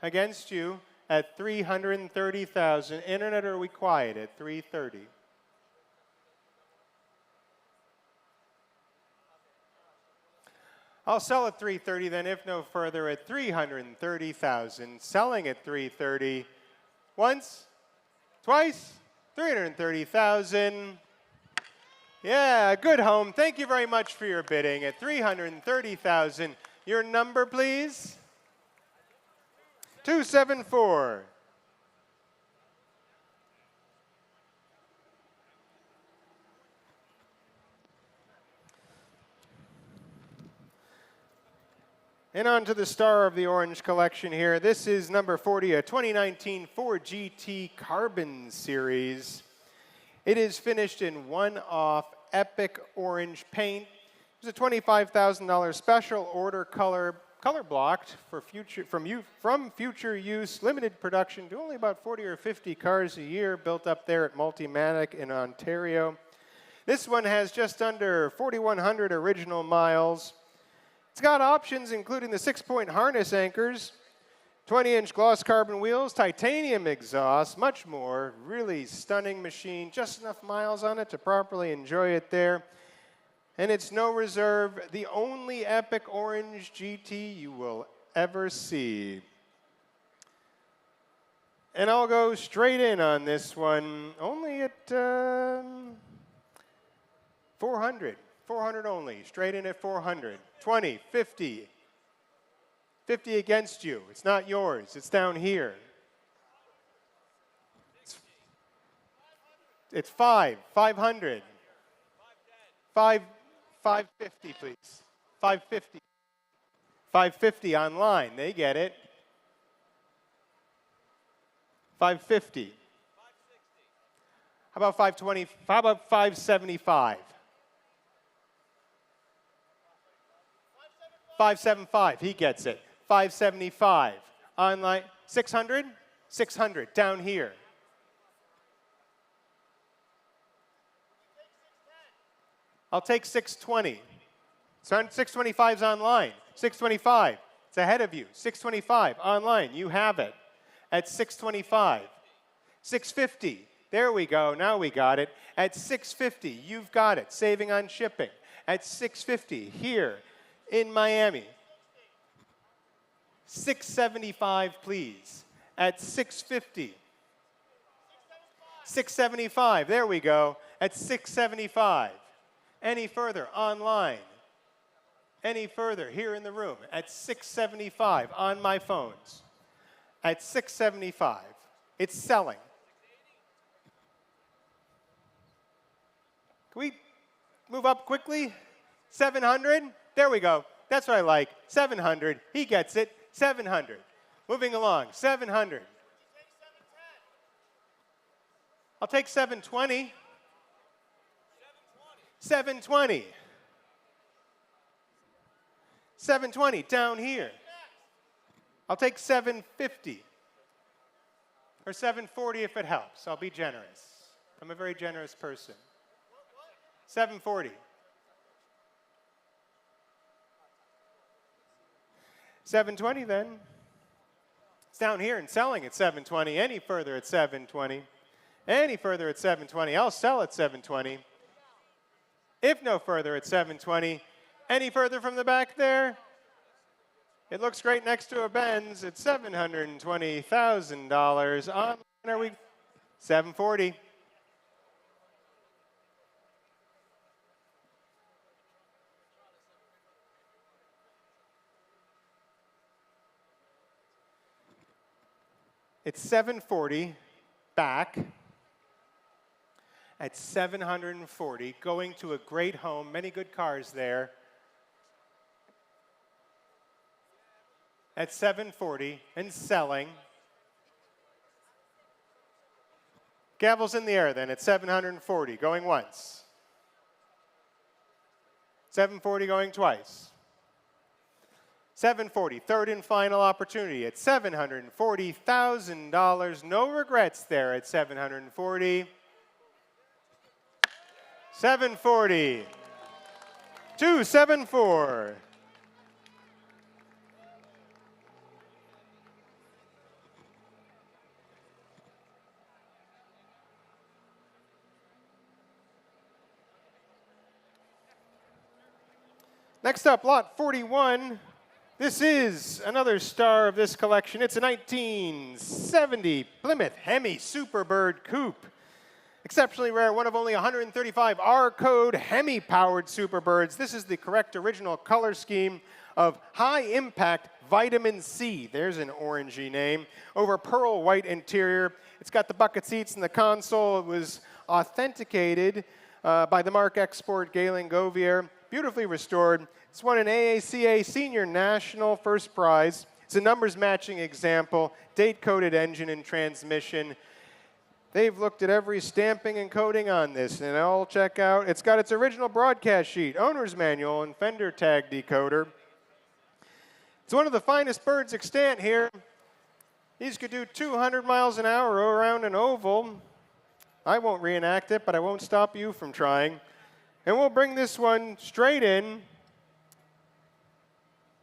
against you at 330,000. Internet, are we quiet at 330? I'll sell at 330 then, if no further, at 330,000. Selling at 330. Once, twice, 330,000. Yeah, good home. Thank you very much for your bidding at 330,000. Your number, please? 274. And on to the star of the orange collection here. This is number 40, a 2019 Ford GT Carbon Series. It is finished in one-off epic orange paint. It was a $25,000 special order color blocked for from future use, limited production to only about 40 or 50 cars a year, built up there at Multimatic in Ontario. This one has just under 4,100 original miles. It's got options including the 6-point harness anchors, 20-inch gloss carbon wheels, titanium exhaust, much more. Really stunning machine. Just enough miles on it to properly enjoy it there. And it's no reserve, the only epic orange GT you will ever see. And I'll go straight in on this one, only at 400. 400 only, straight in at 400. 20, 50. 50 against you. It's not yours, it's down here. It's 500. 550, please. 550. 550 online, they get it. 550. How about 520? How about 575? 575, he gets it. 575. Online, 600? 600, down here. I'll take 620. 625's online. 625, it's ahead of you. 625, online, you have it. At 625. 650, there we go, now we got it. At 650, you've got it, saving on shipping. At 650, here in Miami. 675, please. At 650. 675, there we go. At 675. Any further online? Any further here in the room? At 675 on my phones. At 675. It's selling. Can we move up quickly? 700? There we go. That's what I like. 700. He gets it. 700. Moving along. 700. I'll take 720. 720. 720 down here. I'll take 750. Or 740 if it helps. I'll be generous. I'm a very generous person. 740. 720 then. It's down here and selling at 720. Any further at 720. Any further at 720. I'll sell at 720. If no further at 720. Any further from the back there? It looks great next to a Benz at $720,000. Online are we? 740. It's 740 back at 740, going to a great home, many good cars there. At 740 and selling. Gavel's in the air then at 740, going once. 740 going twice. 740, third and final opportunity at $740,000. No regrets there at 740. 740. 274. Next up, lot 41. This is another star of this collection. It's a 1970 Plymouth Hemi Superbird Coupe. Exceptionally rare, one of only 135 R-code Hemi-powered Superbirds. This is the correct original color scheme of high-impact vitamin C. There's an orangey name. Over pearl white interior. It's got the bucket seats in the console. It was authenticated by the Mark Export Galen Govier. Beautifully restored. It's won an AACA Senior National First Prize. It's a numbers matching example, date-coded engine and transmission. They've looked at every stamping and coating on this, and I'll check out. It's got its original broadcast sheet, owner's manual, and fender tag decoder. It's one of the finest birds extant here. These could do 200 miles an hour around an oval. I won't reenact it, but I won't stop you from trying. And we'll bring this one straight in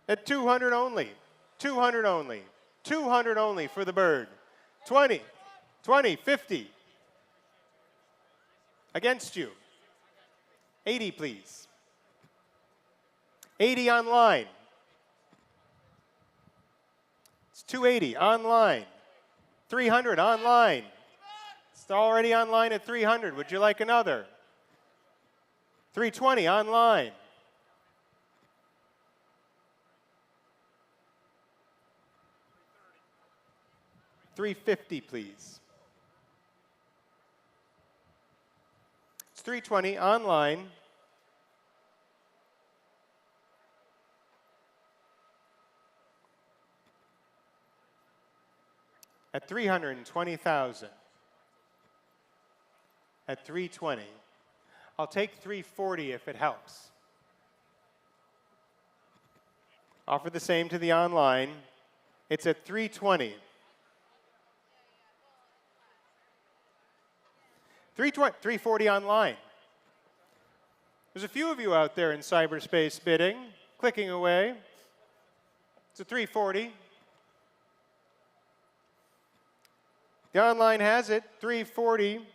at 200 only. 200 only. 200 only for the bird. 20, 20, 50. Against you. 80, please. 80 online. It's 280 online. 300 online. It's already online at 300. Would you like another? 320 online. $350, please. It's $320 online. At $320,000. At $320. I'll take $340 if it helps. Offer the same to the online. It's at $320. 340 online. There's a few of you out there in cyberspace bidding, clicking away. It's a 340. The online has it, 340.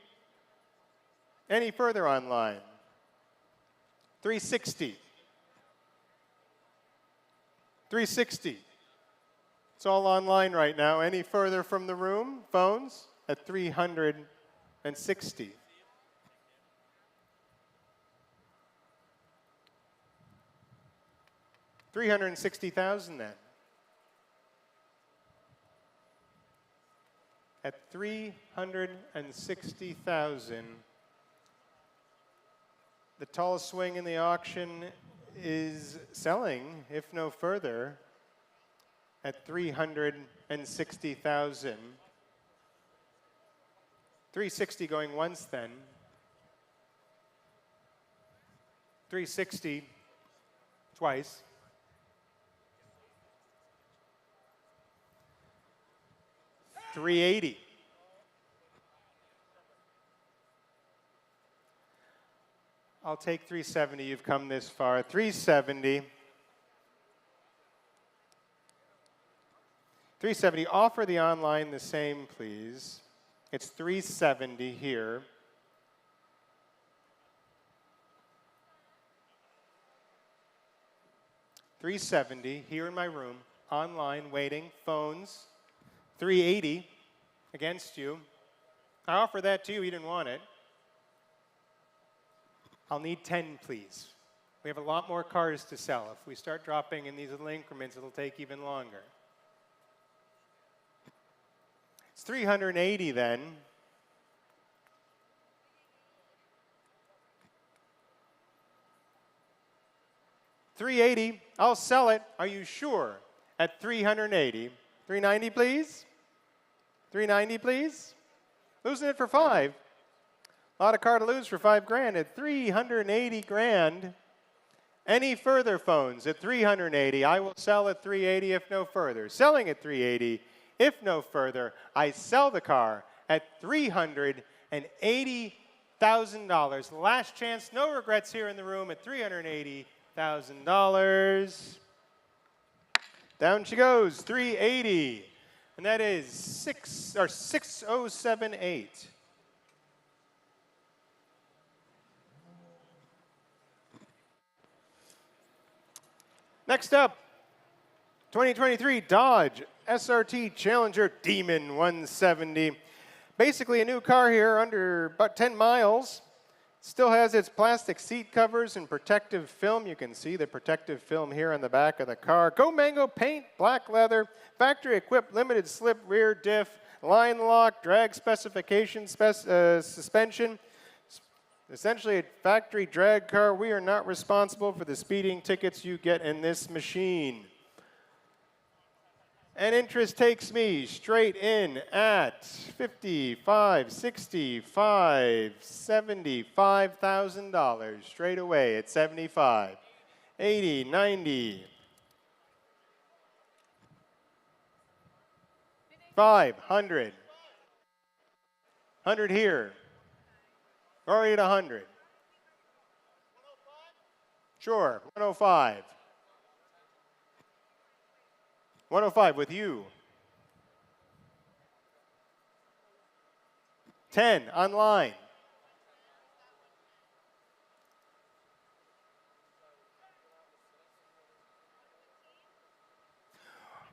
Any further online? 360. 360. It's all online right now. Any further from the room? Phones? At 360. $360,000 then. At $360,000. The tallest swing in the auction is selling, if no further, at $360,000. 360 going once then. 360 twice. $380. I'll take $370. You've come this far. $370. 370. Offer the online the same, please. It's 370 here. $370 here in my room, online, waiting, phones. $380 against you. I offer that to you. You didn't want it. I'll need 10, please. We have a lot more cars to sell. If we start dropping in these little increments, it'll take even longer. It's 380 then. $380. I'll sell it. Are you sure? At 380. 390, please. 390, please. Losing it for 5. A lot of car to lose for 5 grand at 380 grand. Any further phones at 380? I will sell at 380 if no further. Selling at 380 if no further. I sell the car at $380,000. Last chance, no regrets here in the room at $380,000. Down she goes, 380. And that is 6078. Next up, 2023 Dodge SRT Challenger Demon 170. Basically a new car here under about 10 miles. Still has its plastic seat covers and protective film. You can see the protective film here on the back of the car. Go Mango paint, black leather, factory equipped limited slip rear diff, line lock, drag specification, suspension. Essentially a factory drag car. We are not responsible for the speeding tickets you get in this machine. And interest takes me straight in at $55,000, $65,000, $75,000. Straight away at 75, 80, 90. 500. 100 here. Already at 100. Sure, 105. 105 with you. 10 online.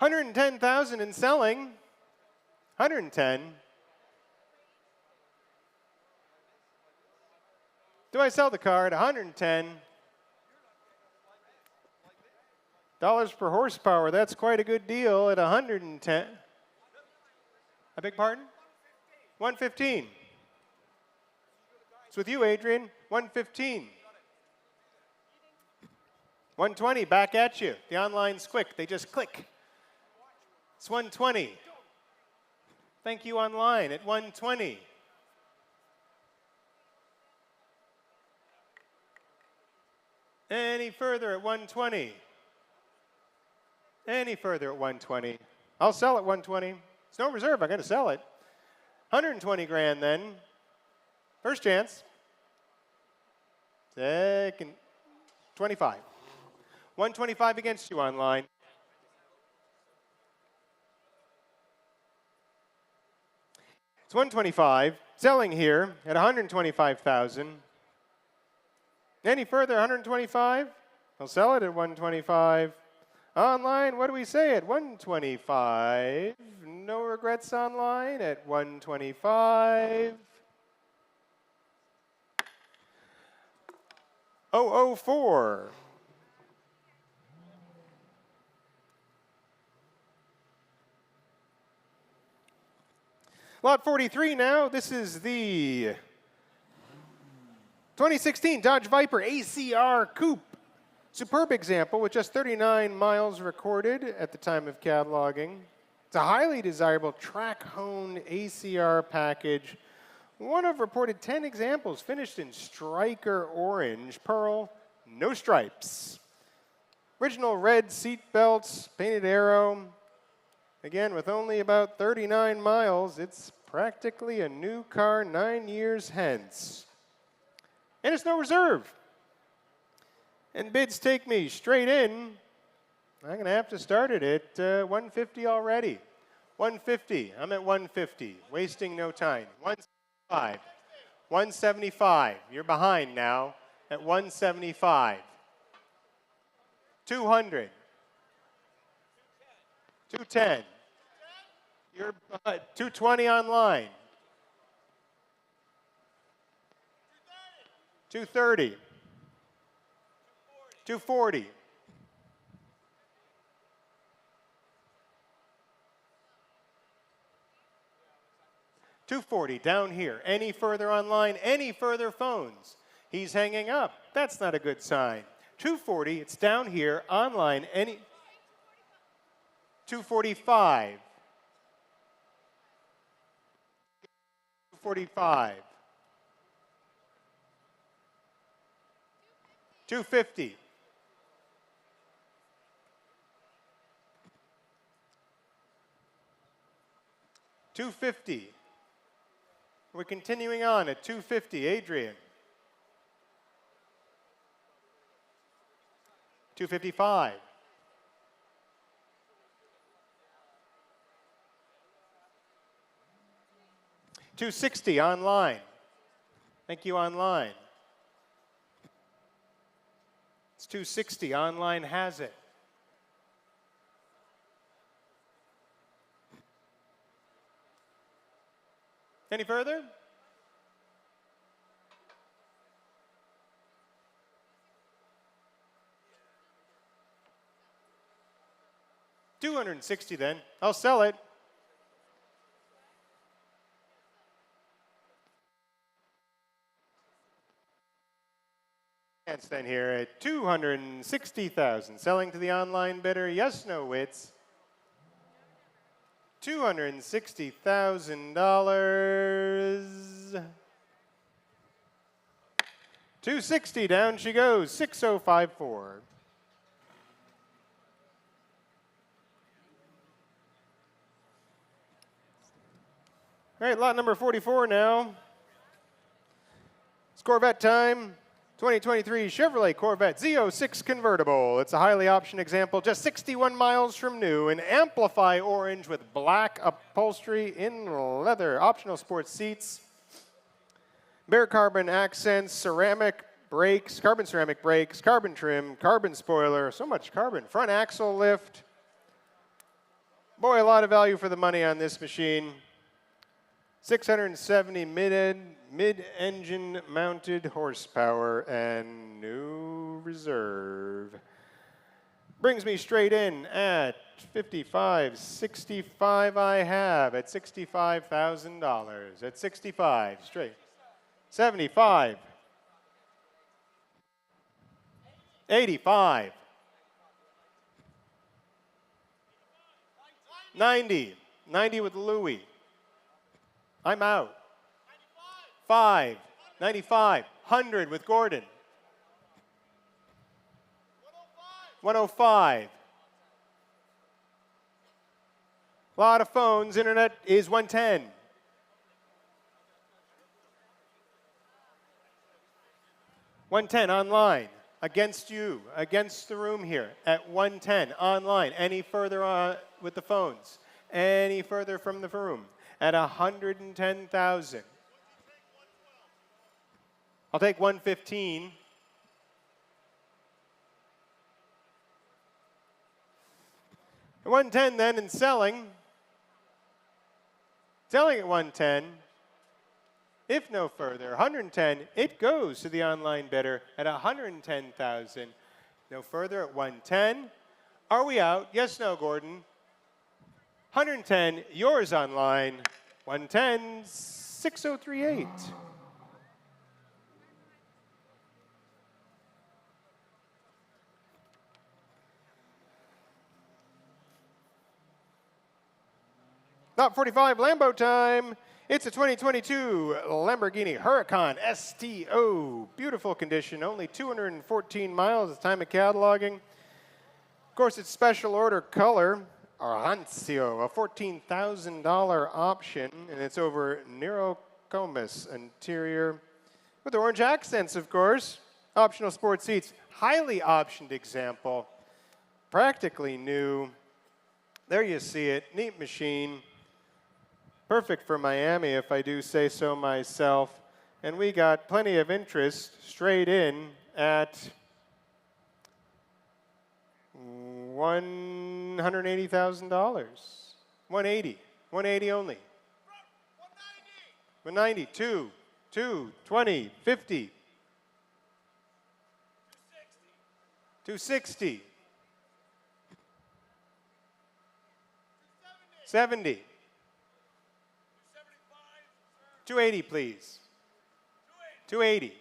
$110,000 in selling. 110. Do I sell the car at 110? Dollars per horsepower, that's quite a good deal at 110. I beg pardon? 115. It's with you, Adrian. 115. 120, back at you. The online's quick. They just click. It's 120. Thank you, online, at 120. Any further at 120? Any further at 120? I'll sell at 120. It's no reserve. I'm going to sell it. 120 grand then. First chance. Second. 25. 125 against you online. It's 125. Selling here at 125,000. Any further, 125? I'll sell it at 125. Online, what do we say at 125? No regrets online at 125. 004. Lot 43 now. This is the 2016 Dodge Viper ACR Coupe. Superb example with just 39 miles recorded at the time of cataloging. It's a highly desirable track-honed ACR package. One of reported 10 examples finished in striker orange, pearl, no stripes. Original red seat belts, painted aero. Again, with only about 39 miles, it's practically a new car 9 years hence. And it's no reserve. And bids take me straight in. I'm going to have to start it at 150 already. 150. I'm at 150. Wasting no time. 175. 175. You're behind now at 175. 200. 210. You're 220 online. 230. 240. 240 down here. Any further online, any further phones? He's hanging up. That's not a good sign. 240, it's down here, online, any... 245. 245. 250. 250. We're continuing on at 250. Adrian. 255. 260 online. Thank you, online. It's 260. Online has it. Any further? $260 then. I'll sell it. Then here at $260,000. Selling to the online bidder. Yes, no wits. $260,000. 260, down she goes. 6054. All right, lot number 44 now. It's Corvette time. 2023 Chevrolet Corvette Z06 convertible. It's a highly optioned example, just 61 miles from new, an Amplify orange with black upholstery in leather, optional sports seats, bare carbon accents, ceramic brakes, carbon ceramic brakes, carbon trim, carbon spoiler, so much carbon, front axle lift. Boy, a lot of value for the money on this machine. 670 mid-engine mounted horsepower and new reserve. Brings me straight in at $55.65 I have at $65,000. At 65 straight. 75. 85. 90. 90 with Louis. I'm out. 5, 95, 100 with Gordon. 105. A lot of phones. Internet is 110. 110 online. Against you. Against the room here. At 110 online. Any further with the phones? Any further from the room? At 110,000. I'll take 115. At 110 then, and selling. Selling at 110. If no further, 110, it goes to the online bidder at 110,000. No further at 110. Are we out? Yes, no, Gordon. 110, yours online. 110, 6038. Lot 45, Lambo time. It's a 2022 Lamborghini Huracan STO. Beautiful condition, only 214 miles at the time of cataloging. Of course, it's special order color. Arancio, a $14,000 option, and it's over Nero Comus interior with orange accents, of course. Optional sports seats, highly optioned example, practically new. There you see it. Neat machine. Perfect for Miami, if I do say so myself. And we got plenty of interest straight in at $180,000. 180. 180 only. 190. 2, 20, 50. 260. 70. 280, please. 280.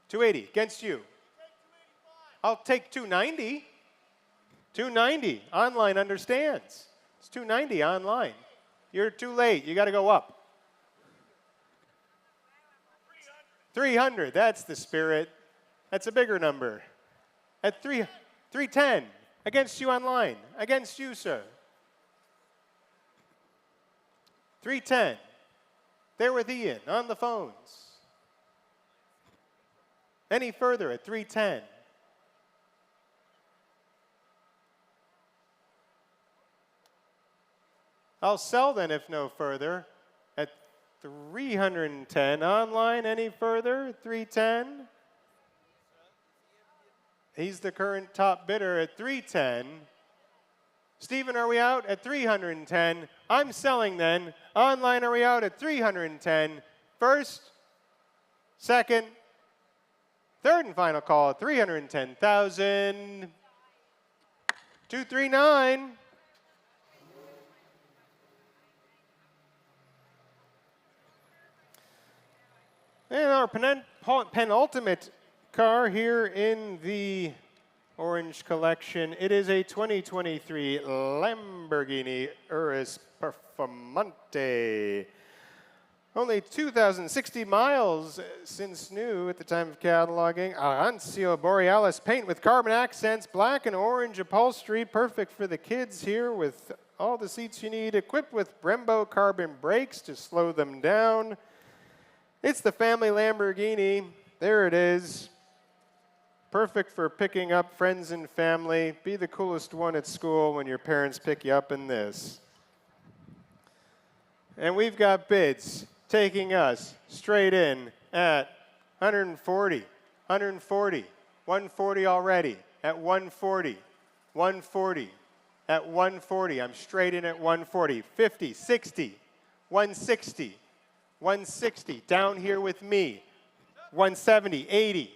280 against you. I'll take 290. 290. Online understands. It's 290 online. You're too late. You got to go up. 300. That's the spirit. That's a bigger number. At 310. Against you online. Against you, sir. 310. There with Ian on the phones. Any further at 310. I'll sell then if no further at 310. Online, any further? 310. He's the current top bidder at 310. Stephen, are we out at 310? I'm selling then. Online, are we out at 310? First, second, third and final call at 310,000. 239. And our penultimate car here in the orange collection. It is a 2023 Lamborghini Urus Performante. Only 2,060 miles since new at the time of cataloging. Anzio Borealis paint with carbon accents, black and orange upholstery, perfect for the kids here with all the seats you need, equipped with Brembo carbon brakes to slow them down. It's the family Lamborghini. There it is. Perfect for picking up friends and family. Be the coolest one at school when your parents pick you up in this. And we've got bids taking us straight in at 140, 140, 140 already, at 140, 140, at 140. I'm straight in at 140, 50, 60, 160, 160, down here with me, 170, 80.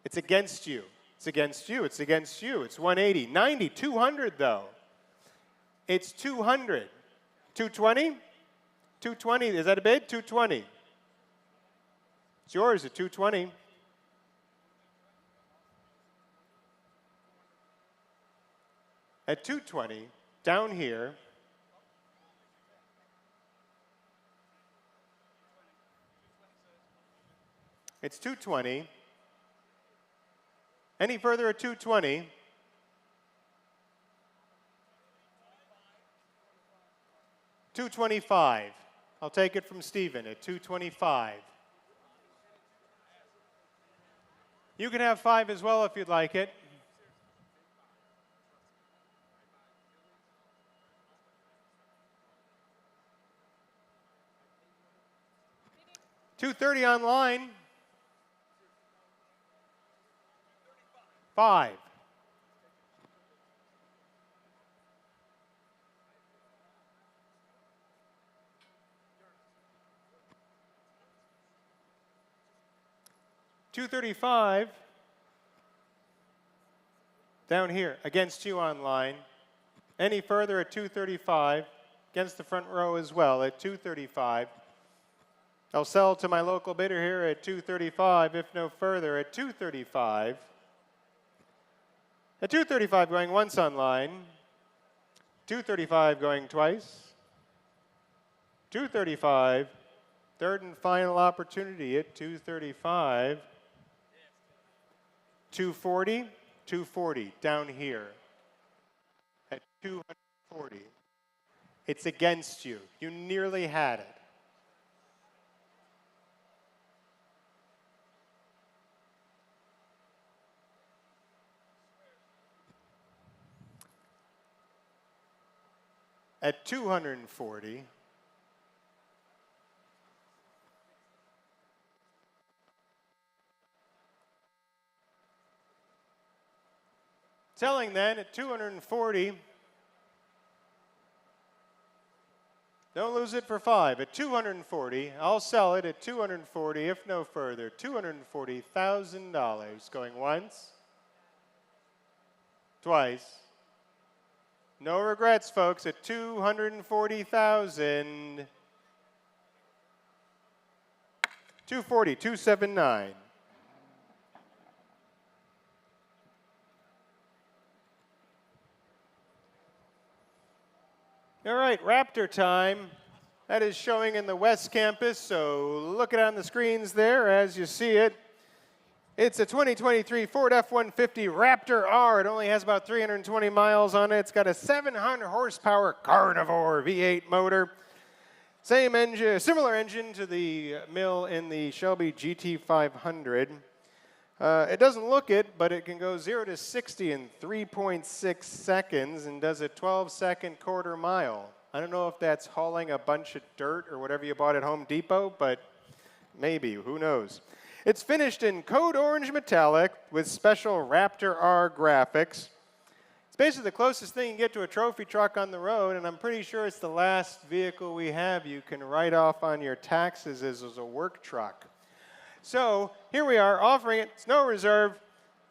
It's against you. It's against you. It's against you. It's 180. 90. 200, though. It's 200. 220? 220. Is that a bid? 220. It's yours at 220. At 220, down here, it's 220. Any further at 220? $225. I'll take it from Stephen at $225. You can have 5 as well if you'd like it. $230 online. 5. $235 down here against you online. Any further at 235 against the front row as well at 235. I'll sell to my local bidder here at 235 if no further at 235. At 235 going once online, 235 going twice, 235, third and final opportunity at 235, 240, 240 down here at 240. It's against you. You nearly had it. at 240. Selling then at 240. Don't lose it for 5 at 240. I'll sell it at 240, if no further. $240,000. Going once, twice. No regrets, folks, at 240,000. 240, 279. All right, Raptor time. That is showing in the West Campus, so look it on the screens there as you see it. It's a 2023 Ford F-150 Raptor R. It only has about 320 miles on it. It's got a 700 horsepower Carnivore V8 motor. Same engine, similar engine to the mill in the Shelby GT500. It doesn't look it, but it can go 0 to 60 in 3.6 seconds and does a 12-second quarter mile. I don't know if that's hauling a bunch of dirt or whatever you bought at Home Depot, but maybe, who knows. It's finished in Code Orange Metallic with special Raptor R graphics. It's basically the closest thing you can get to a trophy truck on the road, and I'm pretty sure it's the last vehicle we have you can write off on your taxes as a work truck. So here we are offering it. It's no reserve.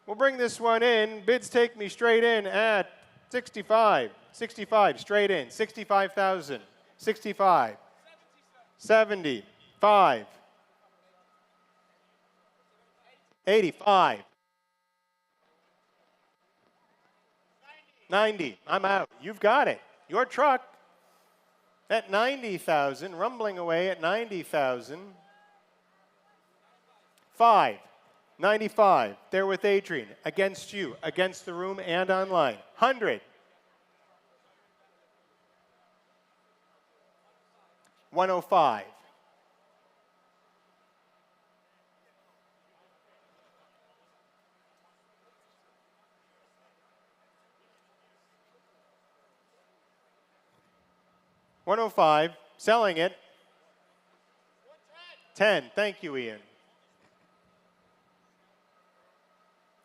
We'll bring this one in. Bids take me straight in at 65. 65 straight in. 65,000. 65. 75. 85. 90. I'm out. You've got it. Your truck at 90,000, rumbling away at 90,000. 5, 95, there with Adrian, against you, against the room and online. 100, 105, 105, selling it. 10, thank you, Ian.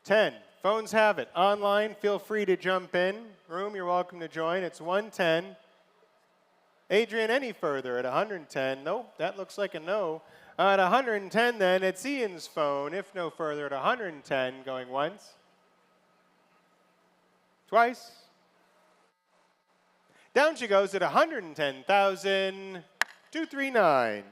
10. Phones have it. Online, feel free to jump in. Room, you're welcome to join. It's 110. Adrian, any further at 110? Nope, that looks like a no. At 110, then, it's Ian's phone. If no further, at 110, going once. Twice. Down she goes at 110,000. 239.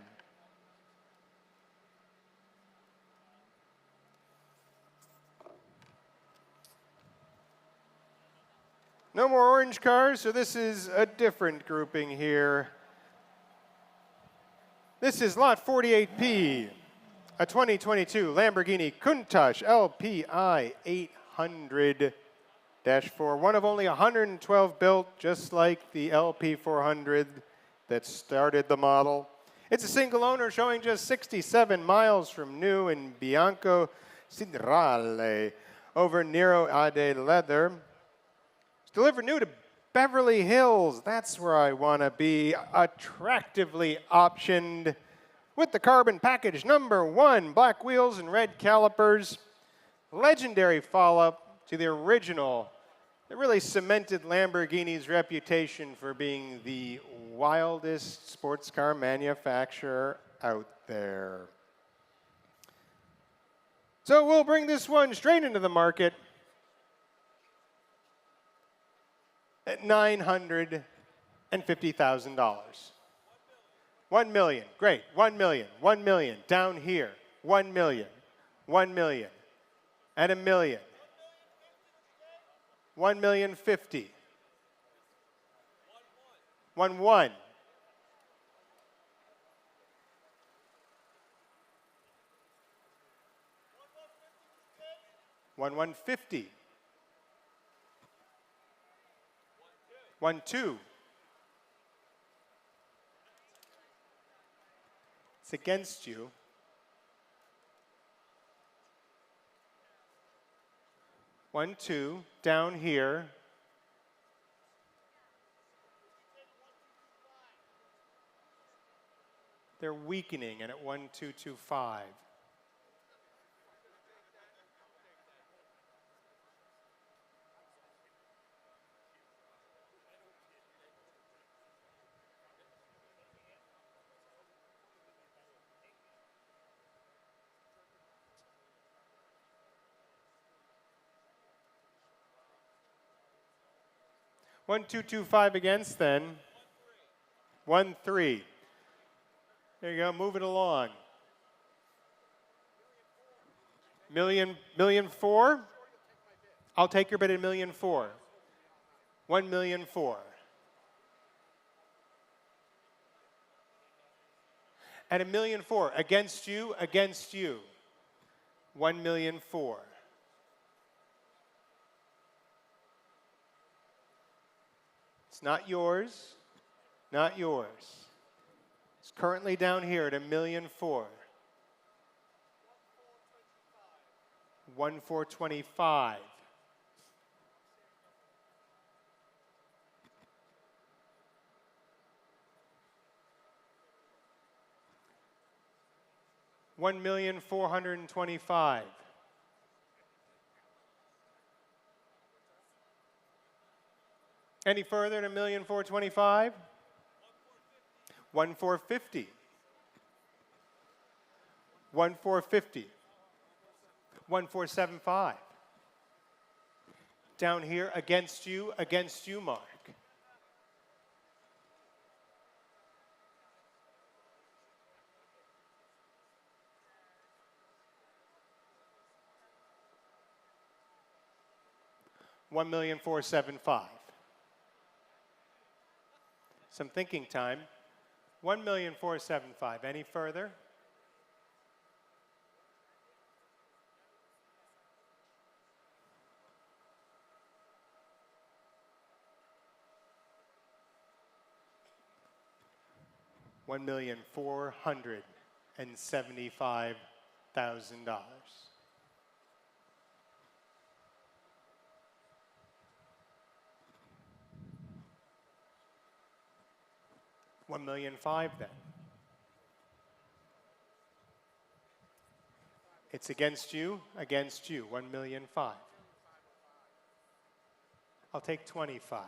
No more orange cars, so this is a different grouping here. This is lot 48P, a 2022 Lamborghini Countach LPI 800-4, one of only 112 built, just like the LP400 that started the model. It's a single owner showing just 67 miles from new in Bianco Cidrale over Nero Ade Leather. It's delivered new to Beverly Hills. That's where I want to be. Attractively optioned with the carbon package #1, black wheels and red calipers. Legendary follow-up to the original that really cemented Lamborghini's reputation for being the wildest sports car manufacturer out there. So we'll bring this one straight into the market at $950,000. 1 million, great, 1 million, 1 million, down here, 1 million, 1 million, and a million, 1,050,000, 1 1, 1,150,000, 1 2. It's against you. 1 2, down here. They're weakening and at 1225. One, 225 against then. 1-3. There you go, move it along. Million four? I'll take your bid at 1,000,004. 1,000,004. At 1,000,004, against you, against you. 1,000,004. It's not yours, not yours. It's currently down here at 1,000,004. 1,425. $1,425,000. Any further than 1,425,000? 1,450,000. 1,450,000. 1,475,000. Down here against you, Mark. $1,475,000. Some thinking time. 1,475,000. Any further? $1,475,000. $1,000,005 then. It's against you, against you. 1,000,005. I'll take 25.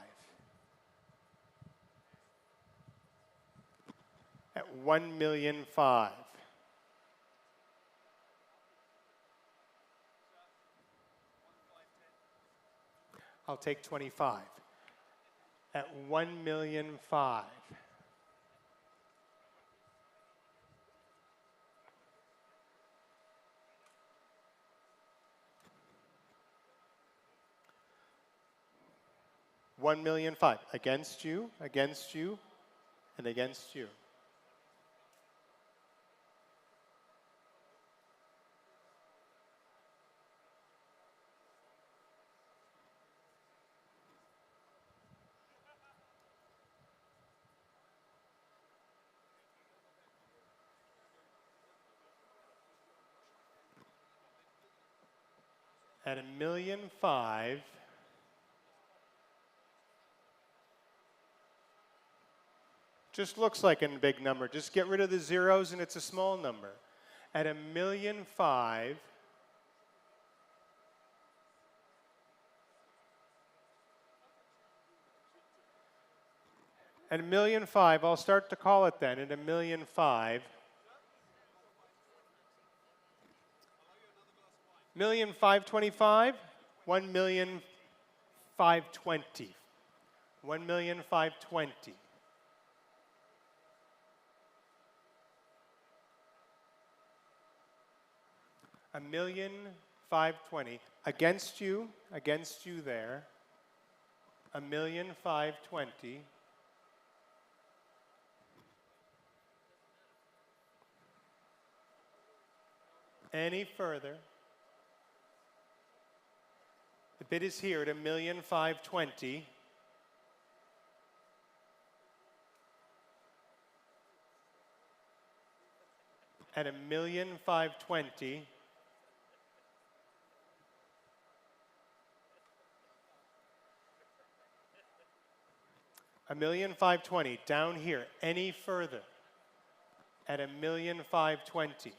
At 1,000,005. I'll take 25. At 1,000,005. $1,000,005. Against you, and against you. At 1,000,005. Just looks like a big number. Just get rid of the zeros and it's a small number. At 1,000,005. At 1,000,005, I'll start to call it then. At 1,000,005. 1,525,000. 1,520,000. 1,520,000. $1,520,000 against you there. 1,520,000. Any further? The bid is here at 1,520,000. At 1,520,000. $1,520,000 down here. Any further? at $1,520,000.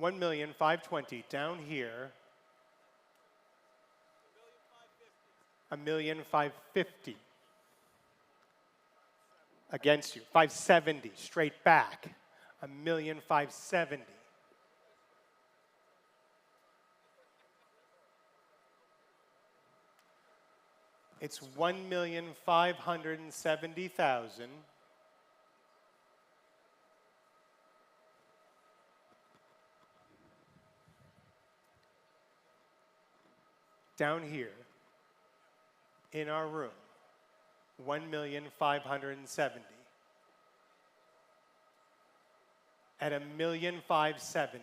$1,520,000 down here. $1,550,000 against you. 570 straight back. $1,570,000. It's $1,570,000. Down here in our room, $1,570,000. At $1,570,000.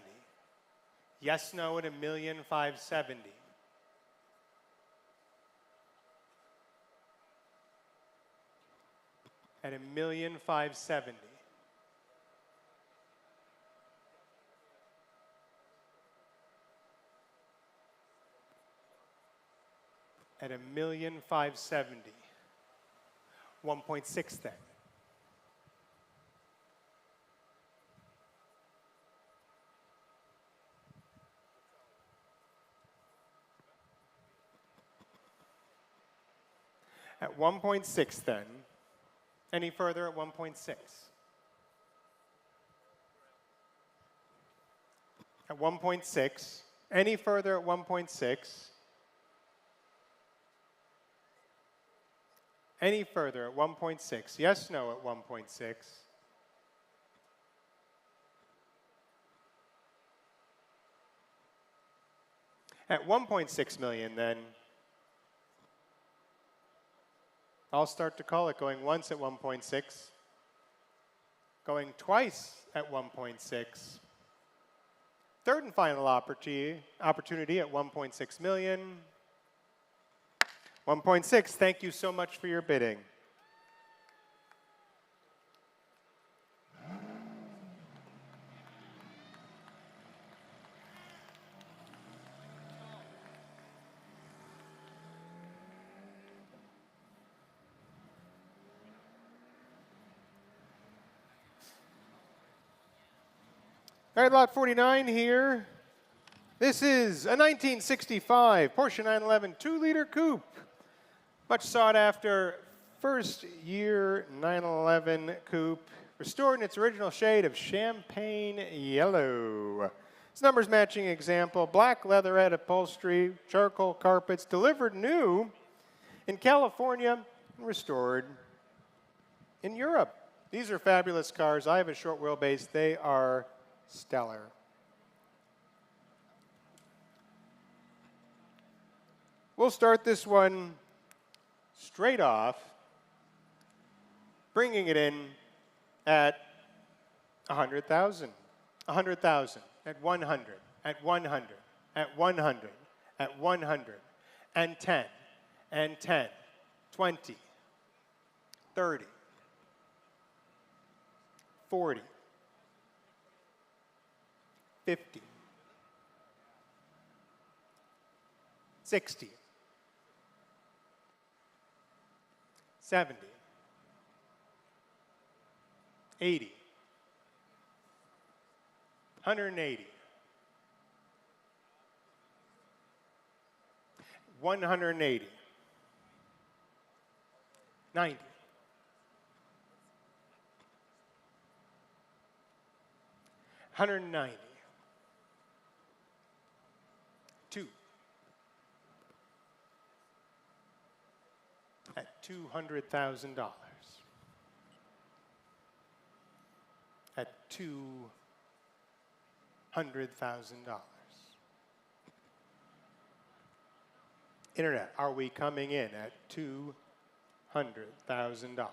Yes, no at $1,570,000. At $1,570,000. At $1,570,000. 1.6 then. At 1.6 then. Any further at 1.6? At 1.6. Any further at 1.6? Any further at 1.6? Yes, no at 1.6? At 1.6 million then, I'll start to call it going once at 1.6, going twice at 1.6, third and final opportunity at 1.6 million. 1.6, thank you so much for your bidding. All right, lot 49 here. This is a 1965 Porsche 911 2-liter coupe. Much sought after first year 911 coupe, restored in its original shade of champagne yellow. Its numbers matching example, black leatherette upholstery, charcoal carpets, delivered new in California and restored in Europe. These are fabulous cars. I have a short wheelbase. They are stellar. We'll start this one straight off, bringing it in at 100,000, 100,000, at 100, at 100, at 100, at 100, and 10, and 10, 20, 30, 40, 50, 60, 70, 80, 180, 180, 90, 190, 2, at $200,000. At $200,000. Internet, are we coming in at $200,000?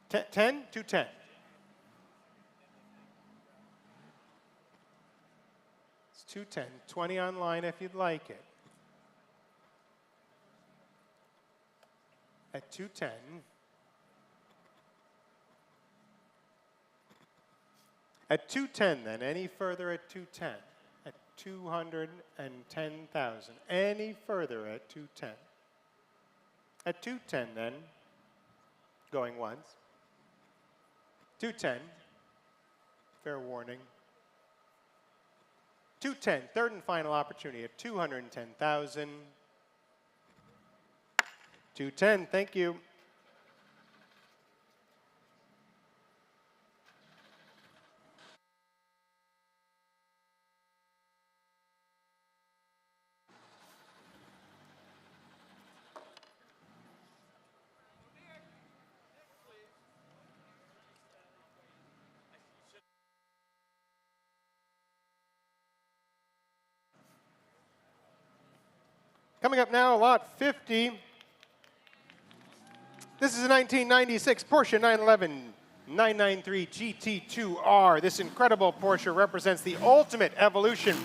$10? $210. It's $210. 20 online if you'd like it. At $210. At 210 then, any further at 210? At 210,000. Any further at 210? At 210 then, going once. 210, fair warning. 210, third and final opportunity at 210,000. 210, thank you. Coming up now, lot 50. This is a 1996 Porsche 911 993 GT2R. This incredible Porsche represents the ultimate evolution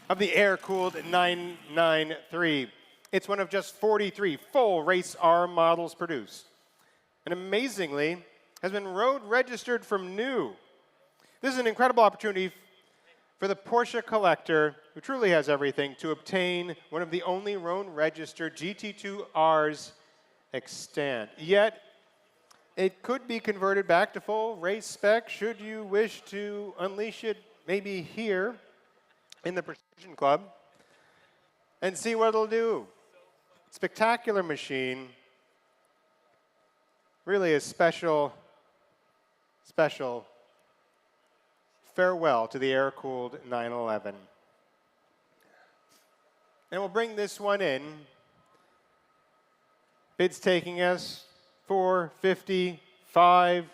of the air-cooled 993. It's one of just 43 full race R models produced, and amazingly has been road registered from new. This is an incredible opportunity for the Porsche collector, who truly has everything, to obtain one of the only road-registered GT2Rs extant. Yet, it could be converted back to full race spec should you wish to unleash it maybe here in the Precision Club and see what it'll do. Spectacular machine. Really a special farewell to the air-cooled 911. And we'll bring this one in. Bids taking us 455,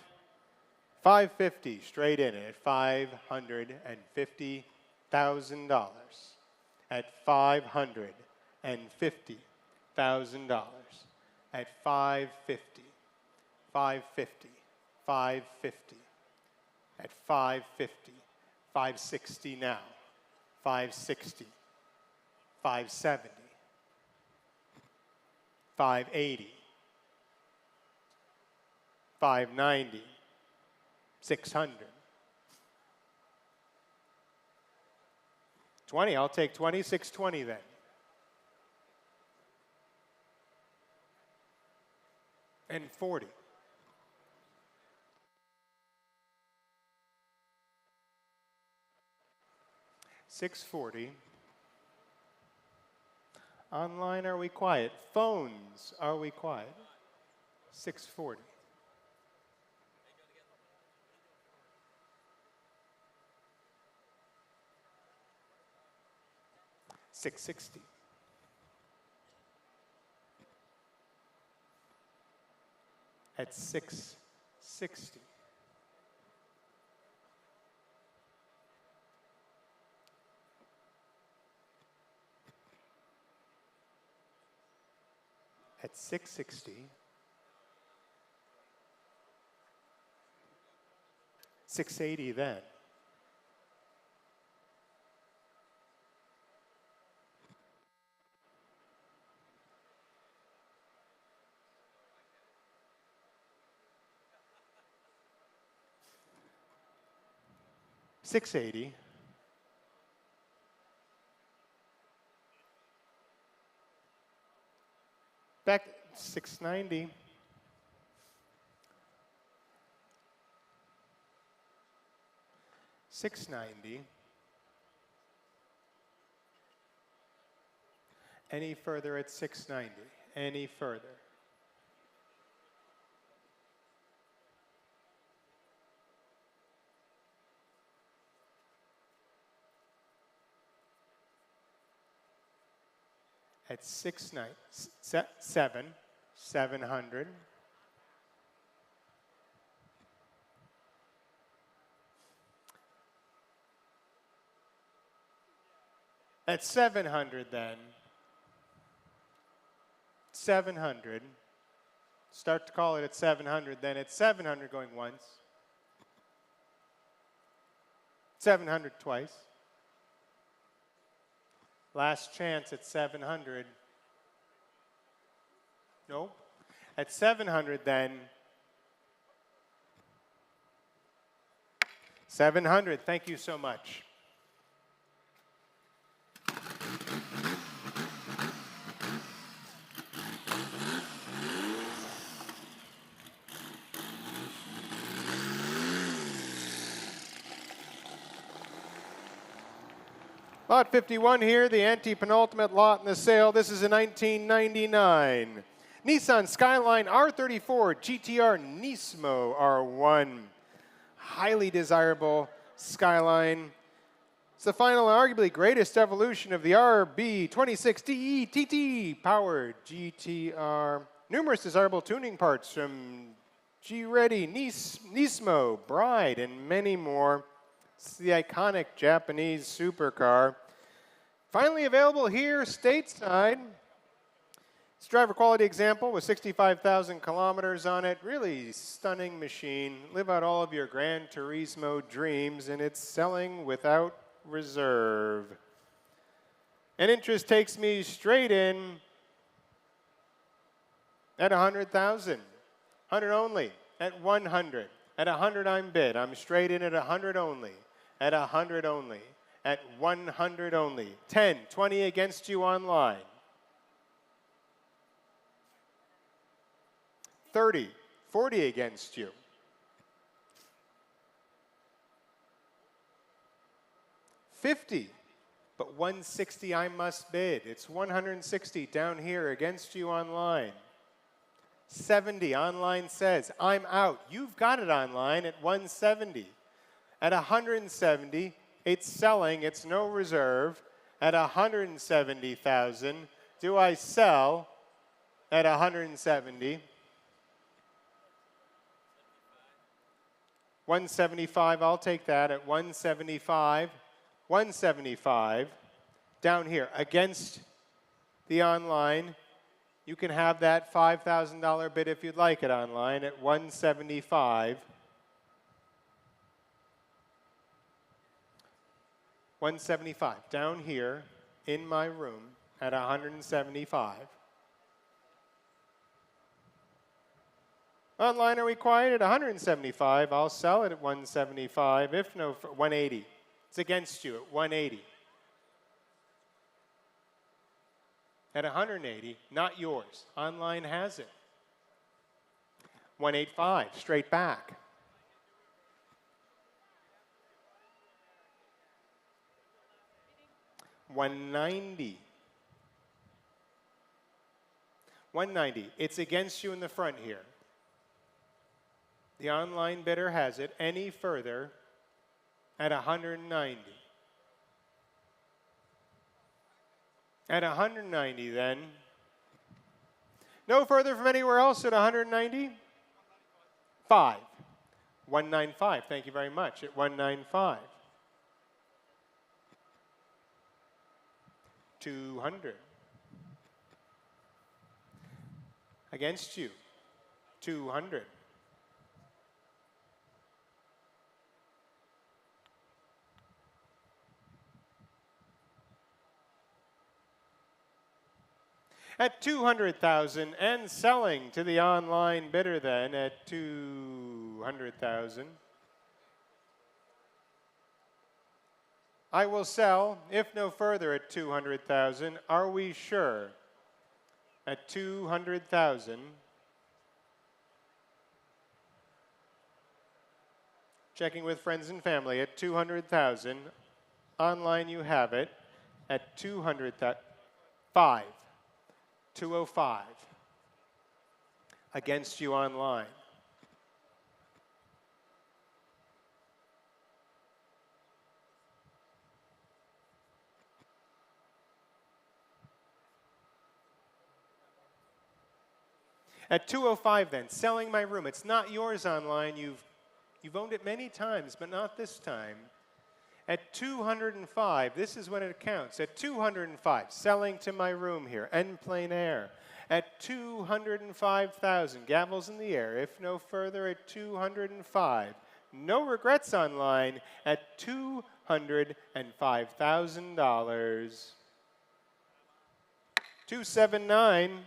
550 straight in at $550,000. At $550,000. At 550, 550, 550. At 550, 560 now, 560, 570, 580, 590, 600. 20, I'll take 20, 620 then. And 40. 640. Online, are we quiet? Phones, are we quiet? 640. $660. At $660. At $660. $680 then. $680. Back $690. $690. Any further at $690? Any further? At 700. At 700 then. 700. Start to call it at 700, then at 700 going once. 700 twice. Last chance at 700. No. At 700 then. 700. Thank you so much. Lot 51 here, the anti-penultimate lot in the sale. This is a 1999 Nissan Skyline R34 GTR Nismo R1. Highly desirable Skyline. It's the final and arguably greatest evolution of the RB26 DE TT powered GTR. Numerous desirable tuning parts from G-Ready, Nismo, Bride, and many more. It's the iconic Japanese supercar. Finally available here stateside. It's a driver quality example with 65,000 kilometers on it. Really stunning machine. Live out all of your Gran Turismo dreams, and it's selling without reserve. And interest takes me straight in at 100,000. 100 only at 100. At 100 I'm bid. I'm straight in at 100 only. At 100 only. At 100 only. 10, 20 against you online. 30, 40 against you. 50, but 160 I must bid. It's 160 down here against you online. 70, online says, I'm out. You've got it online at 170. At 170, it's selling, it's no reserve. At 170,000, do I sell at 170? 175, I'll take that at 175. 175, down here against the online. You can have that $5,000 bid if you'd like it online at 175. 175, down here in my room at 175. Online, are we quiet at 175? I'll sell it at 175. If no, 180. It's against you at 180. At 180, not yours. Online has it. 185, straight back. 190. 190. It's against you in the front here. The online bidder has it. Any further at 190. At 190 then. No further from anywhere else at 190? 5. 195. Thank you very much. At 195. 200. Against you. 200. At 200,000 and selling to the online bidder then at 200,000. I will sell, if no further, at 200,000. Are we sure? At 200,000. Checking with friends and family at 200,000. Online you have it at 200,000. 5. 205. Against you online. At 205 then, selling my room. It's not yours online. You've owned it many times, but not this time. At 205, this is when it counts. At 205, selling to my room here, en plein air. At 205,000, gavels in the air. If no further, at 205. No regrets online at $205,000. 279.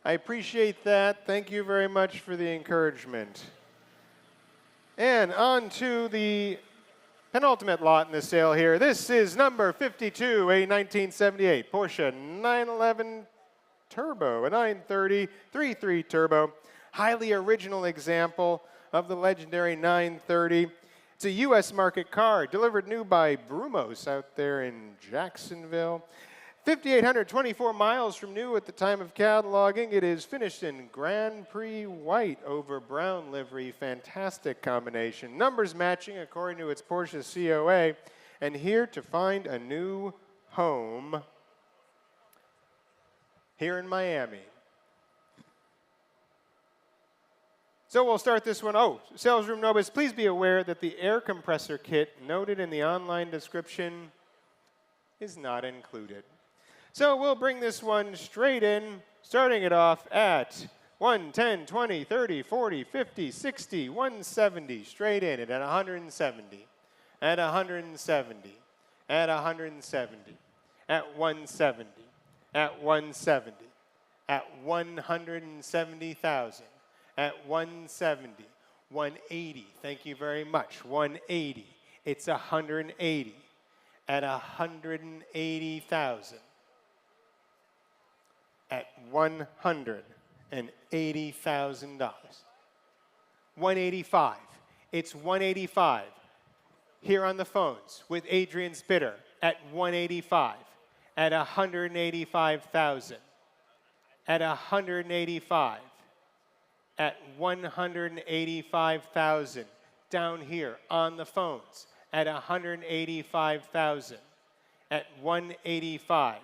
I appreciate that. Thank you very much for the encouragement. And on to the penultimate lot in the sale here. This is number 52, a 1978 Porsche 911 Turbo, a 930 3.3 Turbo. Highly original example of the legendary 930. It's a U.S. market car, delivered new by Brumos out there in Jacksonville. 5,824 miles from new at the time of cataloging. It is finished in Grand Prix white over brown livery. Fantastic combination. Numbers matching according to its Porsche COA. And here to find a new home here in Miami. So we'll start this one. Oh, sales room novice, please be aware that the air compressor kit noted in the online description is not included. So we'll bring this one straight in, starting it off at 110, 20, 30, 40, 50, 60, 170, straight in at 170, at 170, at 170, at 170, at 170, at 170,000. At 170, 180, thank you very much, 180, it's 180, at 180,000, at $180,000, 185, it's 185, here on the phones with Adrian's bidder at 185, at 185,000, at 185, at 185,000, down here on the phones at 185,000, at 185,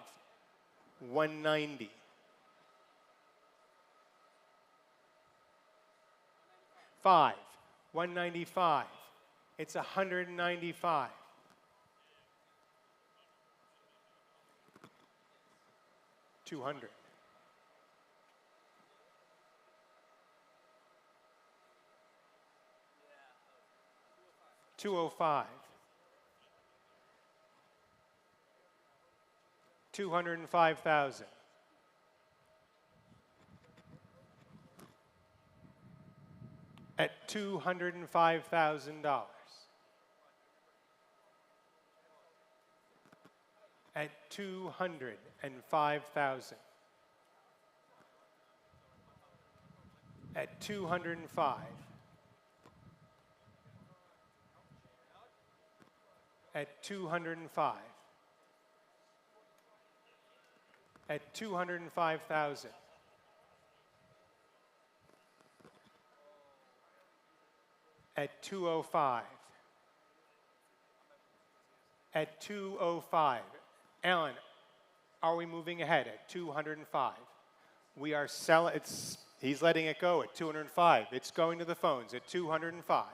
190. Five, 195, it's 195. 200. 205, 205,000, at $205,000, at 205,000, at 205. At 205, at 205,000, at 205, at 205. Alan, are we moving ahead at 205? We are selling, he's letting it go at 205. It's going to the phones at 205.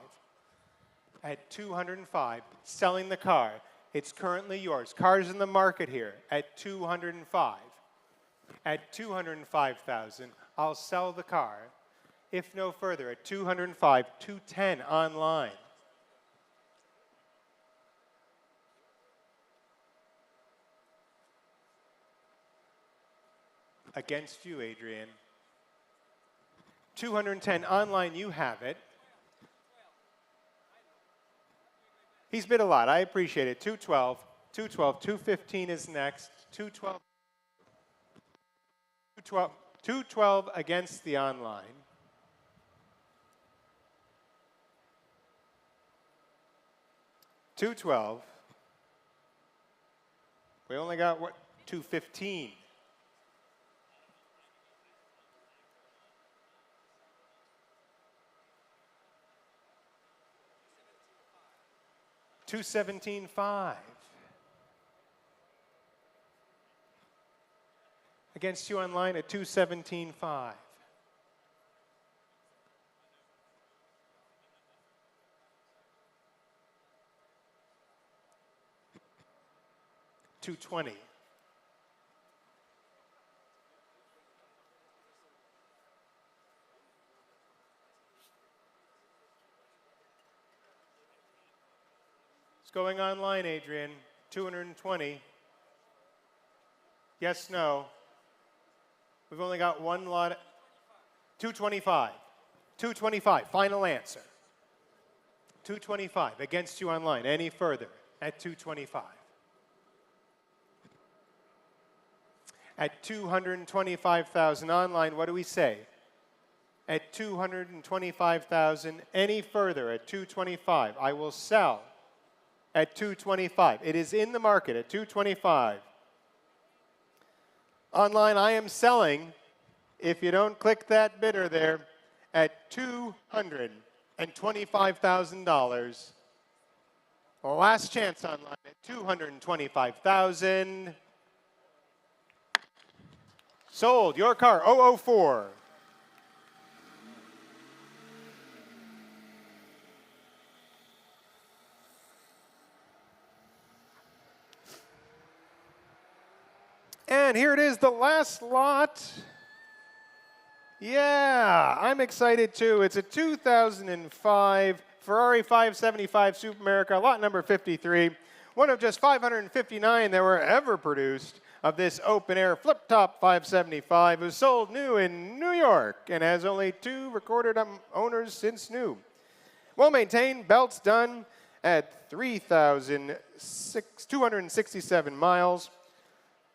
At 205, selling the car. It's currently yours. Cars in the market here at 205. At 205,000, I'll sell the car. If no further, at 205, 210 online. Against you, Adrian. 210 online, you have it. He's bid a lot. I appreciate it. 212, 212, 215 is next. 212, 212, 212 against the online. $212. We only got what? $215. $217.5. Against you online at $217.5. $220. It's going online, Adrian. 220. Yes, no. We've only got one lot. 225. 225. Final answer. 225. Against you online. Any further at 225? At 225,000 online, what do we say? At 225,000, any further at 225? I will sell at 225. It is in the market at 225. Online, I am selling, if you don't click that bidder there, at $225,000. Last chance online at 225,000. Sold. Your car, 004. And here it is, the last lot. Yeah, I'm excited too. It's a 2005 Ferrari 575 Super America, lot number 53. One of just 559 that were ever produced of this open-air flip-top 575. It was sold new in New York and has only 2 recorded owners since new. Well-maintained, belts done at 3,267 miles.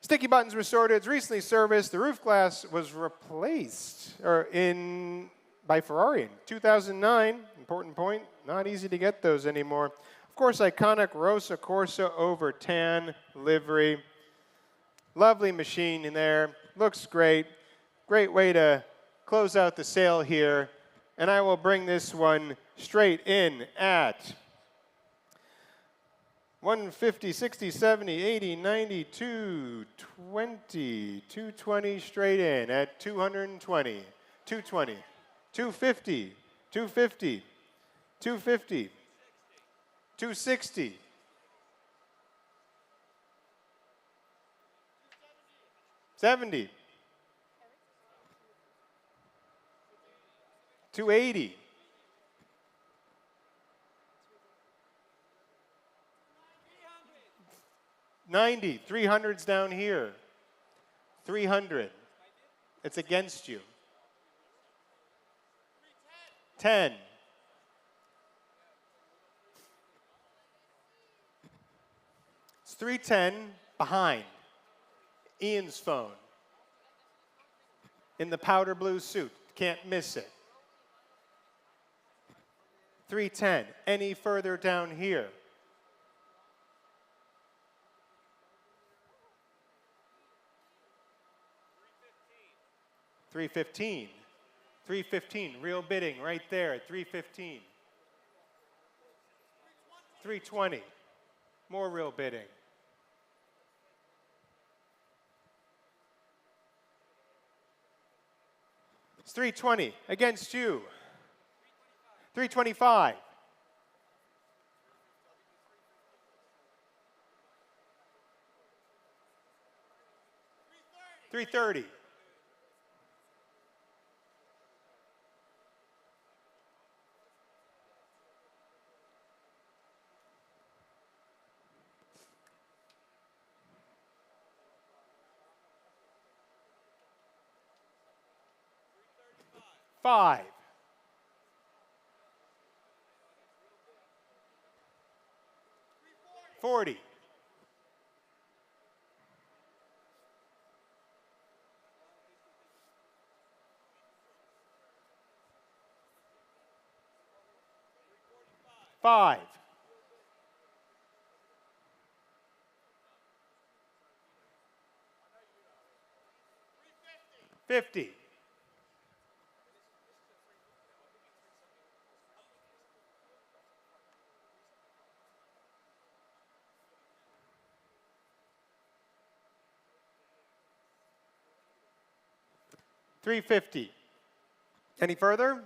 Sticky buttons restored. It's recently serviced. The roof glass was replaced by Ferrari in 2009. Important point. Not easy to get those anymore. Of course, iconic Rosa Corsa over tan livery. Lovely machine in there. Looks great. Great way to close out the sale here. And I will bring this one straight in at 150, 60, 70, 80, 90, 220, 220 straight in at 220, 220, 250, 250, 250, 260, 70, 280, 90, 300's down here. 300. It's against you. 10. It's 310 behind. Ian's phone. In the powder blue suit. Can't miss it. 310. Any further down here? 315. 315. Real bidding right there at 315. 320. More real bidding. It's 320 against you. 325. 330. 5. 40. 5. 50. 350. Any further?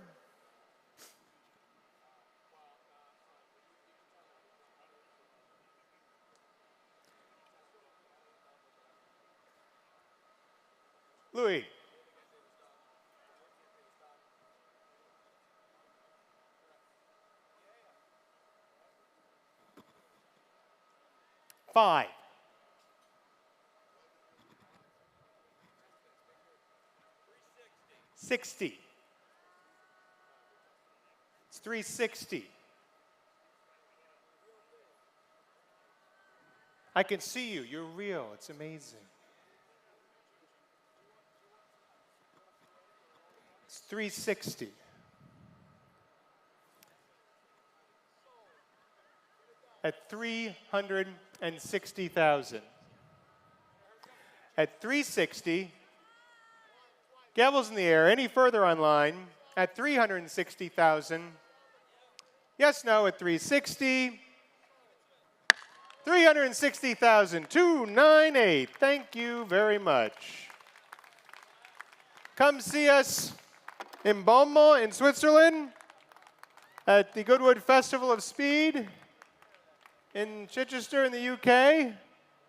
Louis. Five. 60. It's 360. I can see you. You're real. It's amazing. It's 360. At 360,000. At 360, gavel's in the air. Any further online? At 360,000. Yes, no, at 360. 360,000, 298. Thank you very much. Come see us in Bonhams in Switzerland at the Goodwood Festival of Speed in Chichester in the UK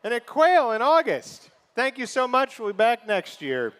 and at Quail in August. Thank you so much. We'll be back next year.